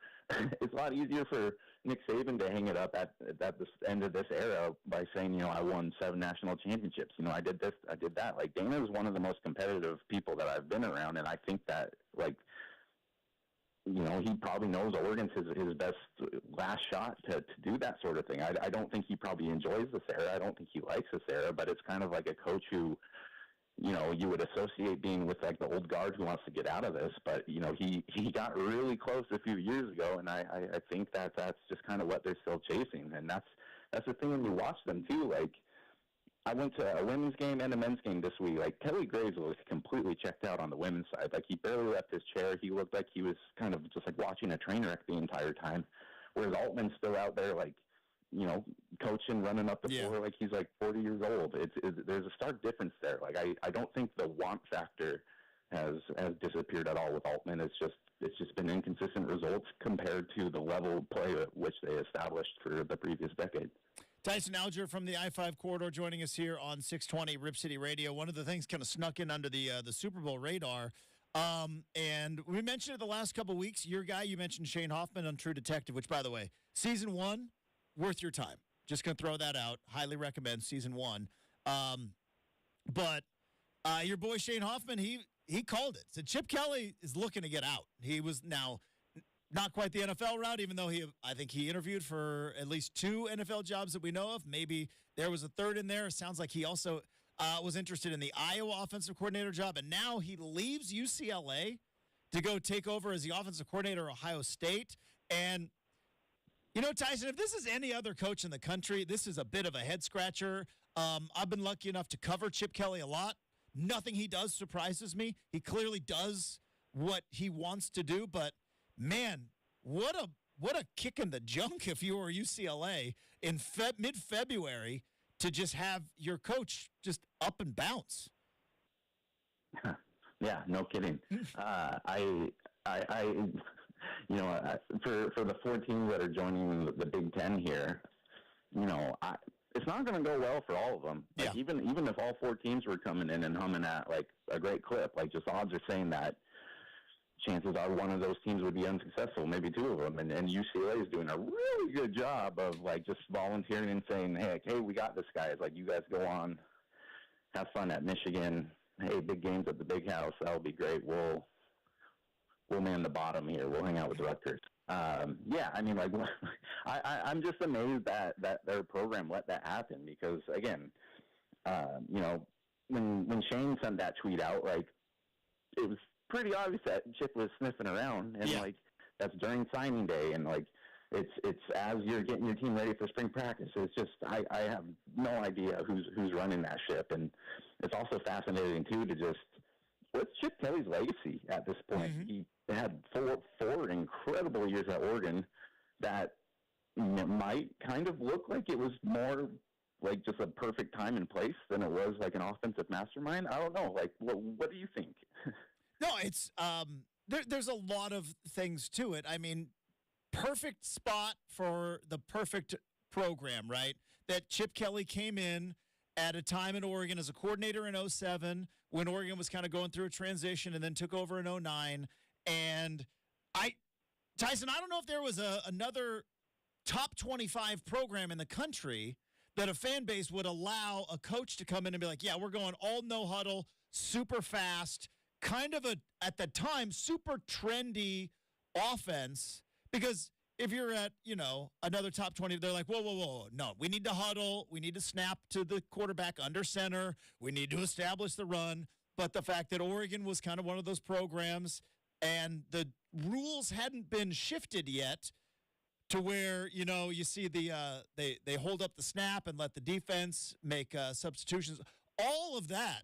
Nick Saban to hang it up at the end of this era by saying, I won 7 national championships. I did this, I did that. Like Dana is one of the most competitive people that I've been around, and I think that he probably knows Oregon's his best last shot to do that sort of thing. I don't think he probably enjoys this era. I don't think he likes this era, but it's kind of like a coach who, you would associate being with like the old guard who wants to get out of this. But, he got really close a few years ago, and I think that's just kind of what they're still chasing. And that's the thing when you watch them too. Like, I went to a women's game and a men's game this week. Like, Kelly Graves was completely checked out on the women's side. Like, he barely left his chair. He looked like he was kind of just like watching a train wreck the entire time. Whereas Altman's still out there, like, coaching, running up the floor like he's like 40 years old. There's a stark difference there. Like, I don't think the want factor has disappeared at all with Altman. It's just been inconsistent results compared to the level of play at which they established for the previous decade. Tyson Alger from the I-5 Corridor joining us here on 620 Rip City Radio. One of the things kind of snuck in under the Super Bowl radar, and we mentioned it the last couple of weeks. Your guy, you mentioned Shane Hoffman on True Detective, which, by the way, season 1, worth your time. Just going to throw that out. Highly recommend season 1. But your boy Shane Hoffman, he called it. So Chip Kelly is looking to get out. He was now not quite the NFL route, even though I think he interviewed for at least 2 NFL jobs that we know of. Maybe there was a third in there. It sounds like he also was interested in the Iowa offensive coordinator job, and now he leaves UCLA to go take over as the offensive coordinator at Ohio State. And, Tyson, if this is any other coach in the country, this is a bit of a head-scratcher. I've been lucky enough to cover Chip Kelly a lot. Nothing he does surprises me. He clearly does what he wants to do, but man, what a kick in the junk if you were UCLA in mid-February to just have your coach just up and bounce. Yeah, no kidding. For the 4 teams that are joining the Big Ten here, it's not going to go well for all of them. Like, yeah. Even if all 4 teams were coming in and humming at like a great clip, like just odds are saying that chances are one of those teams would be unsuccessful, maybe two of them. And UCLA is doing a really good job of, like, just volunteering and saying, hey, we got this, guys. Like, you guys go on, have fun at Michigan. Hey, big games at the big house. That'll be great. We'll man the bottom here. We'll hang out with Rutgers. Yeah, I mean, like, I'm just amazed that their program let that happen because, again, you know, when Shane sent that tweet out, like, it was pretty obvious that Chip was sniffing around, and like that's during signing day, and like it's as you're getting your team ready for spring practice. It's just I have no idea who's running that ship, and it's also fascinating too to just what's Chip Kelly's legacy at this point. Mm-hmm. He had four incredible years at Oregon that might kind of look like it was more like just a perfect time and place than it was like an offensive mastermind. I don't know. Like, what do you think? No, it's there's a lot of things to it. I mean, perfect spot for the perfect program, right? That Chip Kelly came in at a time in Oregon as a coordinator in 2007 when Oregon was kind of going through a transition and then took over in 2009. And Tyson, I don't know if there was another top 25 program in the country that a fan base would allow a coach to come in and be like, yeah, we're going all no huddle, super fast, kind of at the time, super trendy offense. Because if you're at, you know, another top 20, they're like, whoa. No, we need to huddle. We need to snap to the quarterback under center. We need to establish the run. But the fact that Oregon was kind of one of those programs and the rules hadn't been shifted yet to where, you know, you see the they hold up the snap and let the defense make substitutions. All of that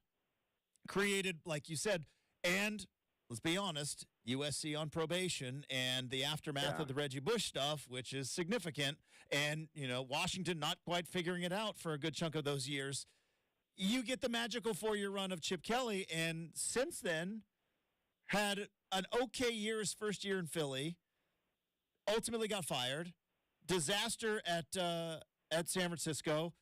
created, like you said, and let's be honest, USC on probation and the aftermath of the Reggie Bush stuff, which is significant, and, you know, Washington not quite figuring it out for a good chunk of those years. You get the magical 4-year run of Chip Kelly, and since then had an okay year his first year in Philly, ultimately got fired, disaster at San Francisco,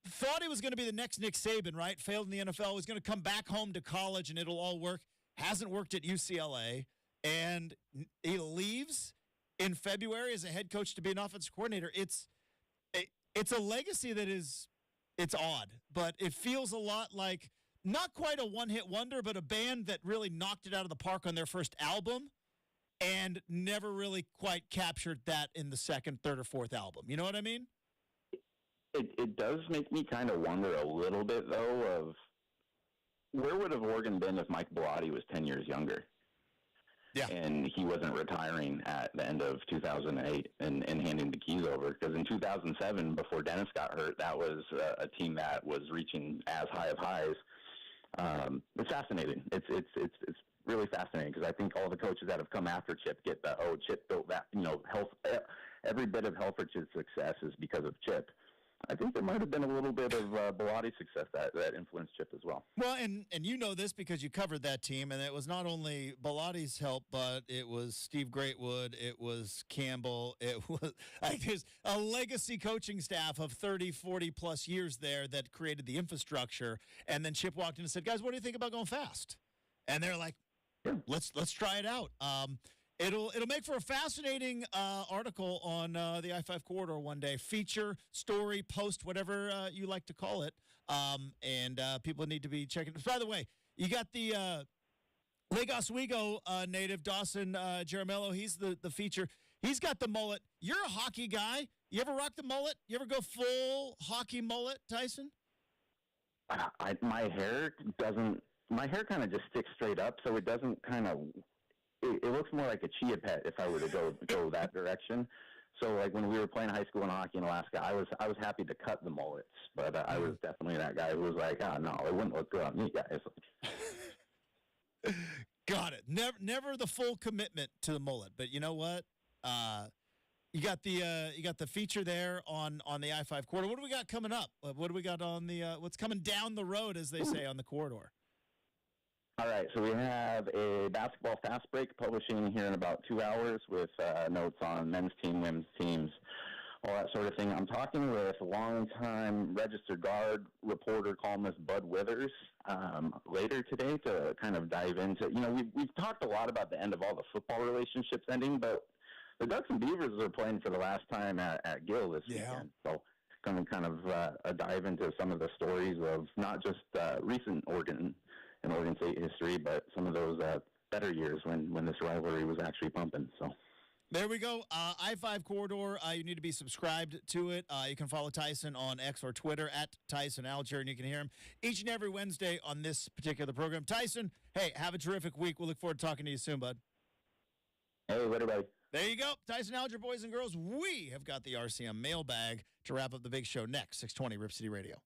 thought he was going to be the next Nick Saban, right? Failed in the NFL, was going to come back home to college and it'll all work. Hasn't worked at UCLA, and he leaves in February as a head coach to be an offensive coordinator. It's a legacy that is, it's odd, but it feels a lot like not quite a one-hit wonder, but a band that really knocked it out of the park on their first album and never really quite captured that in the second, third, or fourth album. You know what I mean? It does make me kind of wonder a little bit, though, of where would have Oregon been if Mike Bellotti was 10 years younger? Yeah. And he wasn't retiring at the end of 2008 and handing the keys over. Because in 2007, before Dennis got hurt, that was a team that was reaching as high of highs. It's fascinating. It's really fascinating because I think all the coaches that have come after Chip get the, Chip built that, you know, every bit of Helfrich's success is because of Chip. I think there might have been a little bit of Bellotti success that influenced Chip as well. Well, and you know this because you covered that team, and it was not only Bellotti's help, but it was Steve Greatwood, it was Campbell, it was like there's a legacy coaching staff of 30, 40-plus years there that created the infrastructure, and then Chip walked in and said, guys, what do you think about going fast? And they're like, let's try it out. It'll make for a fascinating article on the I-5 corridor one day. Feature, story, post, whatever you like to call it. And people need to be checking. By the way, you got the Lake Oswego native, Dawson Jaramello. He's the feature. He's got the mullet. You're a hockey guy. You ever rock the mullet? You ever go full hockey mullet, Tyson? My hair kind of just sticks straight up, so it doesn't kind of... It looks more like a chia pet if I were to go that direction. So, like, when we were playing high school and hockey in Alaska, I was happy to cut the mullets, but I was definitely that guy who was like, no, it wouldn't look good on me, guys. Got it. Never the full commitment to the mullet, but you know what? You got the feature there on the I-5 corridor. What do we got coming up? What do we got on the what's coming down the road, as they say, on the corridor? All right, so we have a basketball fast break publishing here in about 2 hours with notes on men's team, women's teams, all that sort of thing. I'm talking with longtime registered guard reporter columnist Bud Withers later today to kind of dive into. We've talked a lot about the end of all the football relationships ending, but the Ducks and Beavers are playing for the last time at Gill this weekend. So going to kind of dive into some of the stories of not just recent Oregon and Oregon State history, but some of those better years when this rivalry was actually pumping. So. There we go. I-5 Corridor, you need to be subscribed to it. You can follow Tyson on X or Twitter at Tyson Alger, and you can hear him each and every Wednesday on this particular program. Tyson, hey, have a terrific week. We'll look forward to talking to you soon, bud. Hey, later, buddy. There you go. Tyson Alger, boys and girls. We have got the RCM mailbag to wrap up the big show next, 620 Rip City Radio.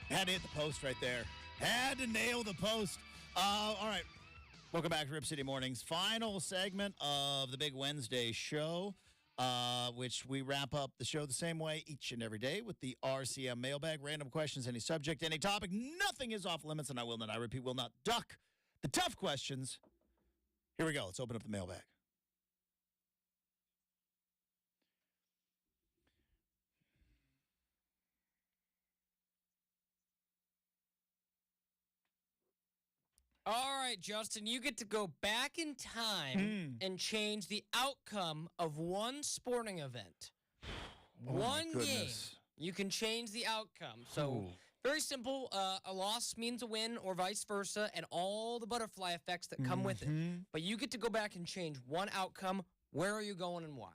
Had to hit the post right there. Had to nail the post. All right. Welcome back to Rip City Mornings. Final segment of the Big Wednesday show, which we wrap up the show the same way each and every day with the RCM mailbag. Random questions, any subject, any topic. Nothing is off limits, and I repeat, will not duck the tough questions. Here we go. Let's open up the mailbag. All right, Justin, you get to go back in time and change the outcome of one sporting event. One game. You can change the outcome. So, very simple. A loss means a win or vice versa, and all the butterfly effects that come with it. But you get to go back and change one outcome. Where are you going and why?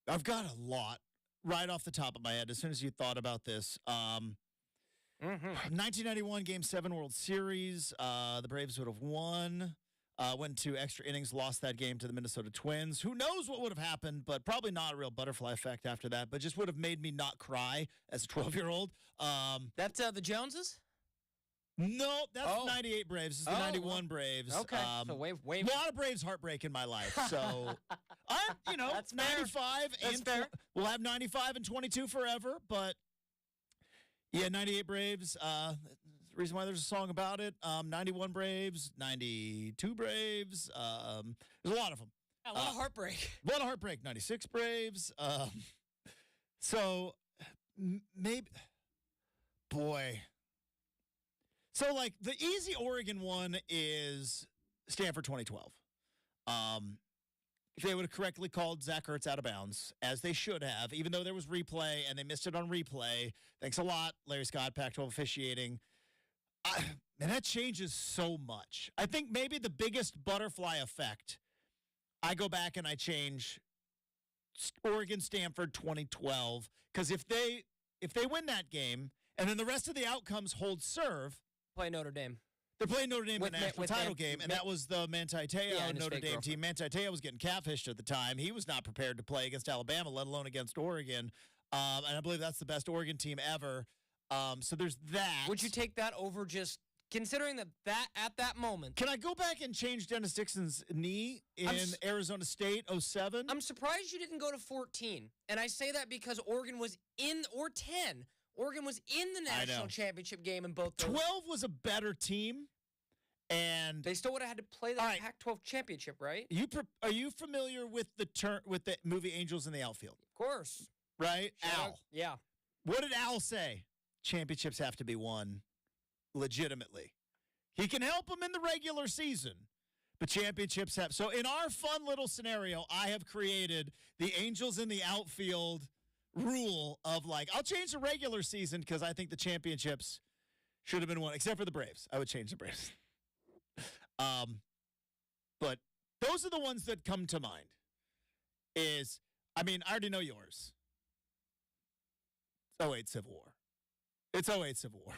I've got a lot right off the top of my head as soon as you thought about this. 1991 Game 7 World Series. The Braves would have won. Went to extra innings, lost that game to the Minnesota Twins. Who knows what would have happened, but probably not a real butterfly effect after that, but just would have made me not cry as a 12-year-old. That's the Joneses? No, that's the 98 Braves. This is the 91 Braves. Okay, so wave. A lot of Braves heartbreak in my life. So, That's 95. That's fair. We'll have 95 and 22 forever, but... Yeah, 98 Braves. The reason why there's a song about it. 91 Braves, 92 Braves. There's a lot of them. A lot of heartbreak. A lot of heartbreak. 96 Braves. Maybe, boy. So, like, the easy Oregon one is Stanford 2012. If they would have correctly called Zach Ertz out of bounds, as they should have, even though there was replay and they missed it on replay. Thanks a lot, Larry Scott, Pac-12 officiating. Man, that changes so much. I think maybe the biggest butterfly effect, I go back and I change Oregon-Stanford 2012, because if they win that game and then the rest of the outcomes hold serve. Play Notre Dame. They're playing Notre Dame in the national title game, and that was the Manti Te'o Notre Dame team. Manti Te'o was getting catfished at the time. He was not prepared to play against Alabama, let alone against Oregon. And I believe that's the best Oregon team ever. So there's that. Would you take that over just considering that at that moment? Can I go back and change Dennis Dixon's knee in Arizona State 07? I'm surprised you didn't go to 14. And I say that because Oregon was or 10. Oregon was in the national championship game in both those. 12 was a better team, and they still would have had to play the Pac-12 championship, right? Are you familiar with the movie Angels in the Outfield? Of course. Right? Al. Yeah. What did Al say? Championships have to be won legitimately. He can help them in the regular season, but championships have. So in our fun little scenario, I have created the Angels in the Outfield rule of, like, I'll change the regular season because I think the championships should have been won, except for the Braves. I would change the Braves. But those are the ones that come to mind. I already know yours. It's 08 Civil War. It's 08 Civil War.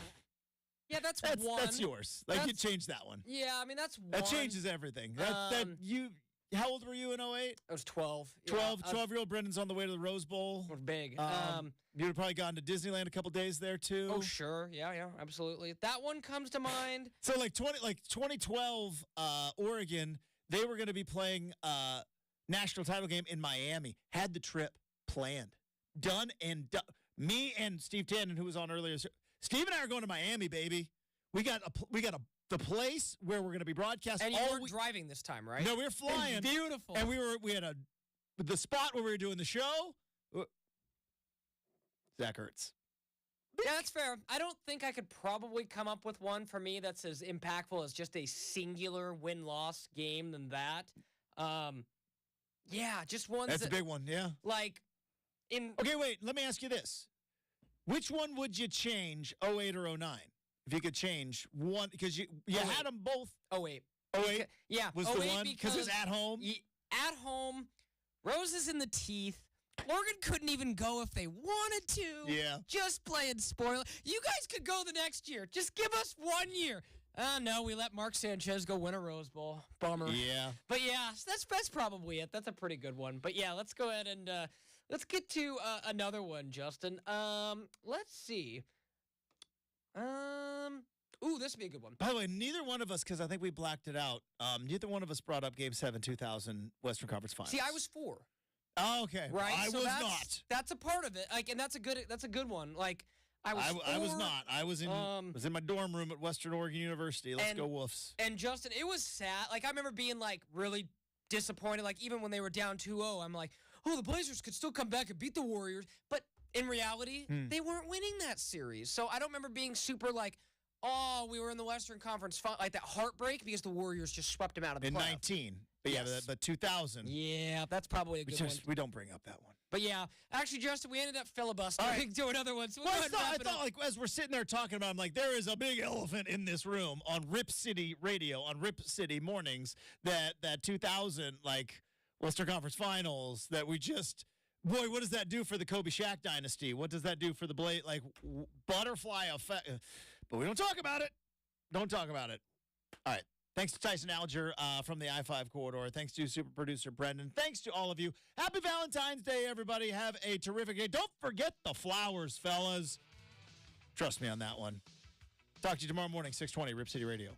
Yeah, that's one. That's yours. Like, you changed that one. Yeah, that's one. That changes everything. How old were you in 08? I was 12. 12-year-old Brendan's on the way to the Rose Bowl. We're big. You'd have probably gone to Disneyland a couple days there, too. Oh, sure. Yeah, absolutely. That one comes to mind. So, 2012, Oregon, they were going to be playing national title game in Miami. Had the trip planned. Done and done. Me and Steve Tannen, who was on earlier. Steve and I are going to Miami, baby. We got the place where we're going to be broadcasting. And you weren't driving this time, right? No, we were flying. It's beautiful. And we had the spot where we were doing the show. Zach Ertz. Yeah, that's fair. I don't think I could probably come up with one for me that's as impactful as just a singular win-loss game than that. Yeah, just one. That's a big one, yeah. Okay, wait, let me ask you this. Which one would you change, 08 or 09? If you could change one, because you had them both. 08. 08? Yeah. Was the one? Because it's at home? At home, roses in the teeth. Oregon couldn't even go if they wanted to. Yeah. Just playing spoiler. You guys could go the next year. Just give us 1 year. No, we let Mark Sanchez go win a Rose Bowl. Bummer. Yeah. But yeah, that's probably it. That's a pretty good one. But yeah, let's go ahead and let's get to another one, Justin. Let's see. This would be a good one. By the way, neither one of us, because I think we blacked it out, neither one of us brought up Game 7 2000 Western Conference Finals. See, I was 4. Oh, okay. Right? I So was that's, not. That's a part of it. Like, and that's a good one. Like, I was 4. I was not. I was in my dorm room at Western Oregon University. Let's go Wolves. And Justin, it was sad. Like, I remember being like really disappointed. Like, even when they were down 2-0, I'm like, oh, the Blazers could still come back and beat the Warriors. But in reality, they weren't winning that series. So I don't remember being super like, oh, we were in the Western Conference, like that heartbreak because the Warriors just swept them out of the playoffs. In 19. But yeah, but 2000. Yeah, that's probably a good one. We don't bring up that one. But yeah, actually, Justin, we ended up filibustering to another one. So I thought like as we're sitting there talking about, I'm like, there is a big elephant in this room on Rip City Radio, on Rip City mornings, that 2000 like Western Conference Finals that we just. Boy, what does that do for the Kobe Shaq dynasty? What does that do for the butterfly effect? But we don't talk about it. Don't talk about it. All right. Thanks to Tyson Alger from the I-5 corridor. Thanks to super producer Brenden. Thanks to all of you. Happy Valentine's Day, everybody. Have a terrific day. Don't forget the flowers, fellas. Trust me on that one. Talk to you tomorrow morning, 6:20, Rip City Radio.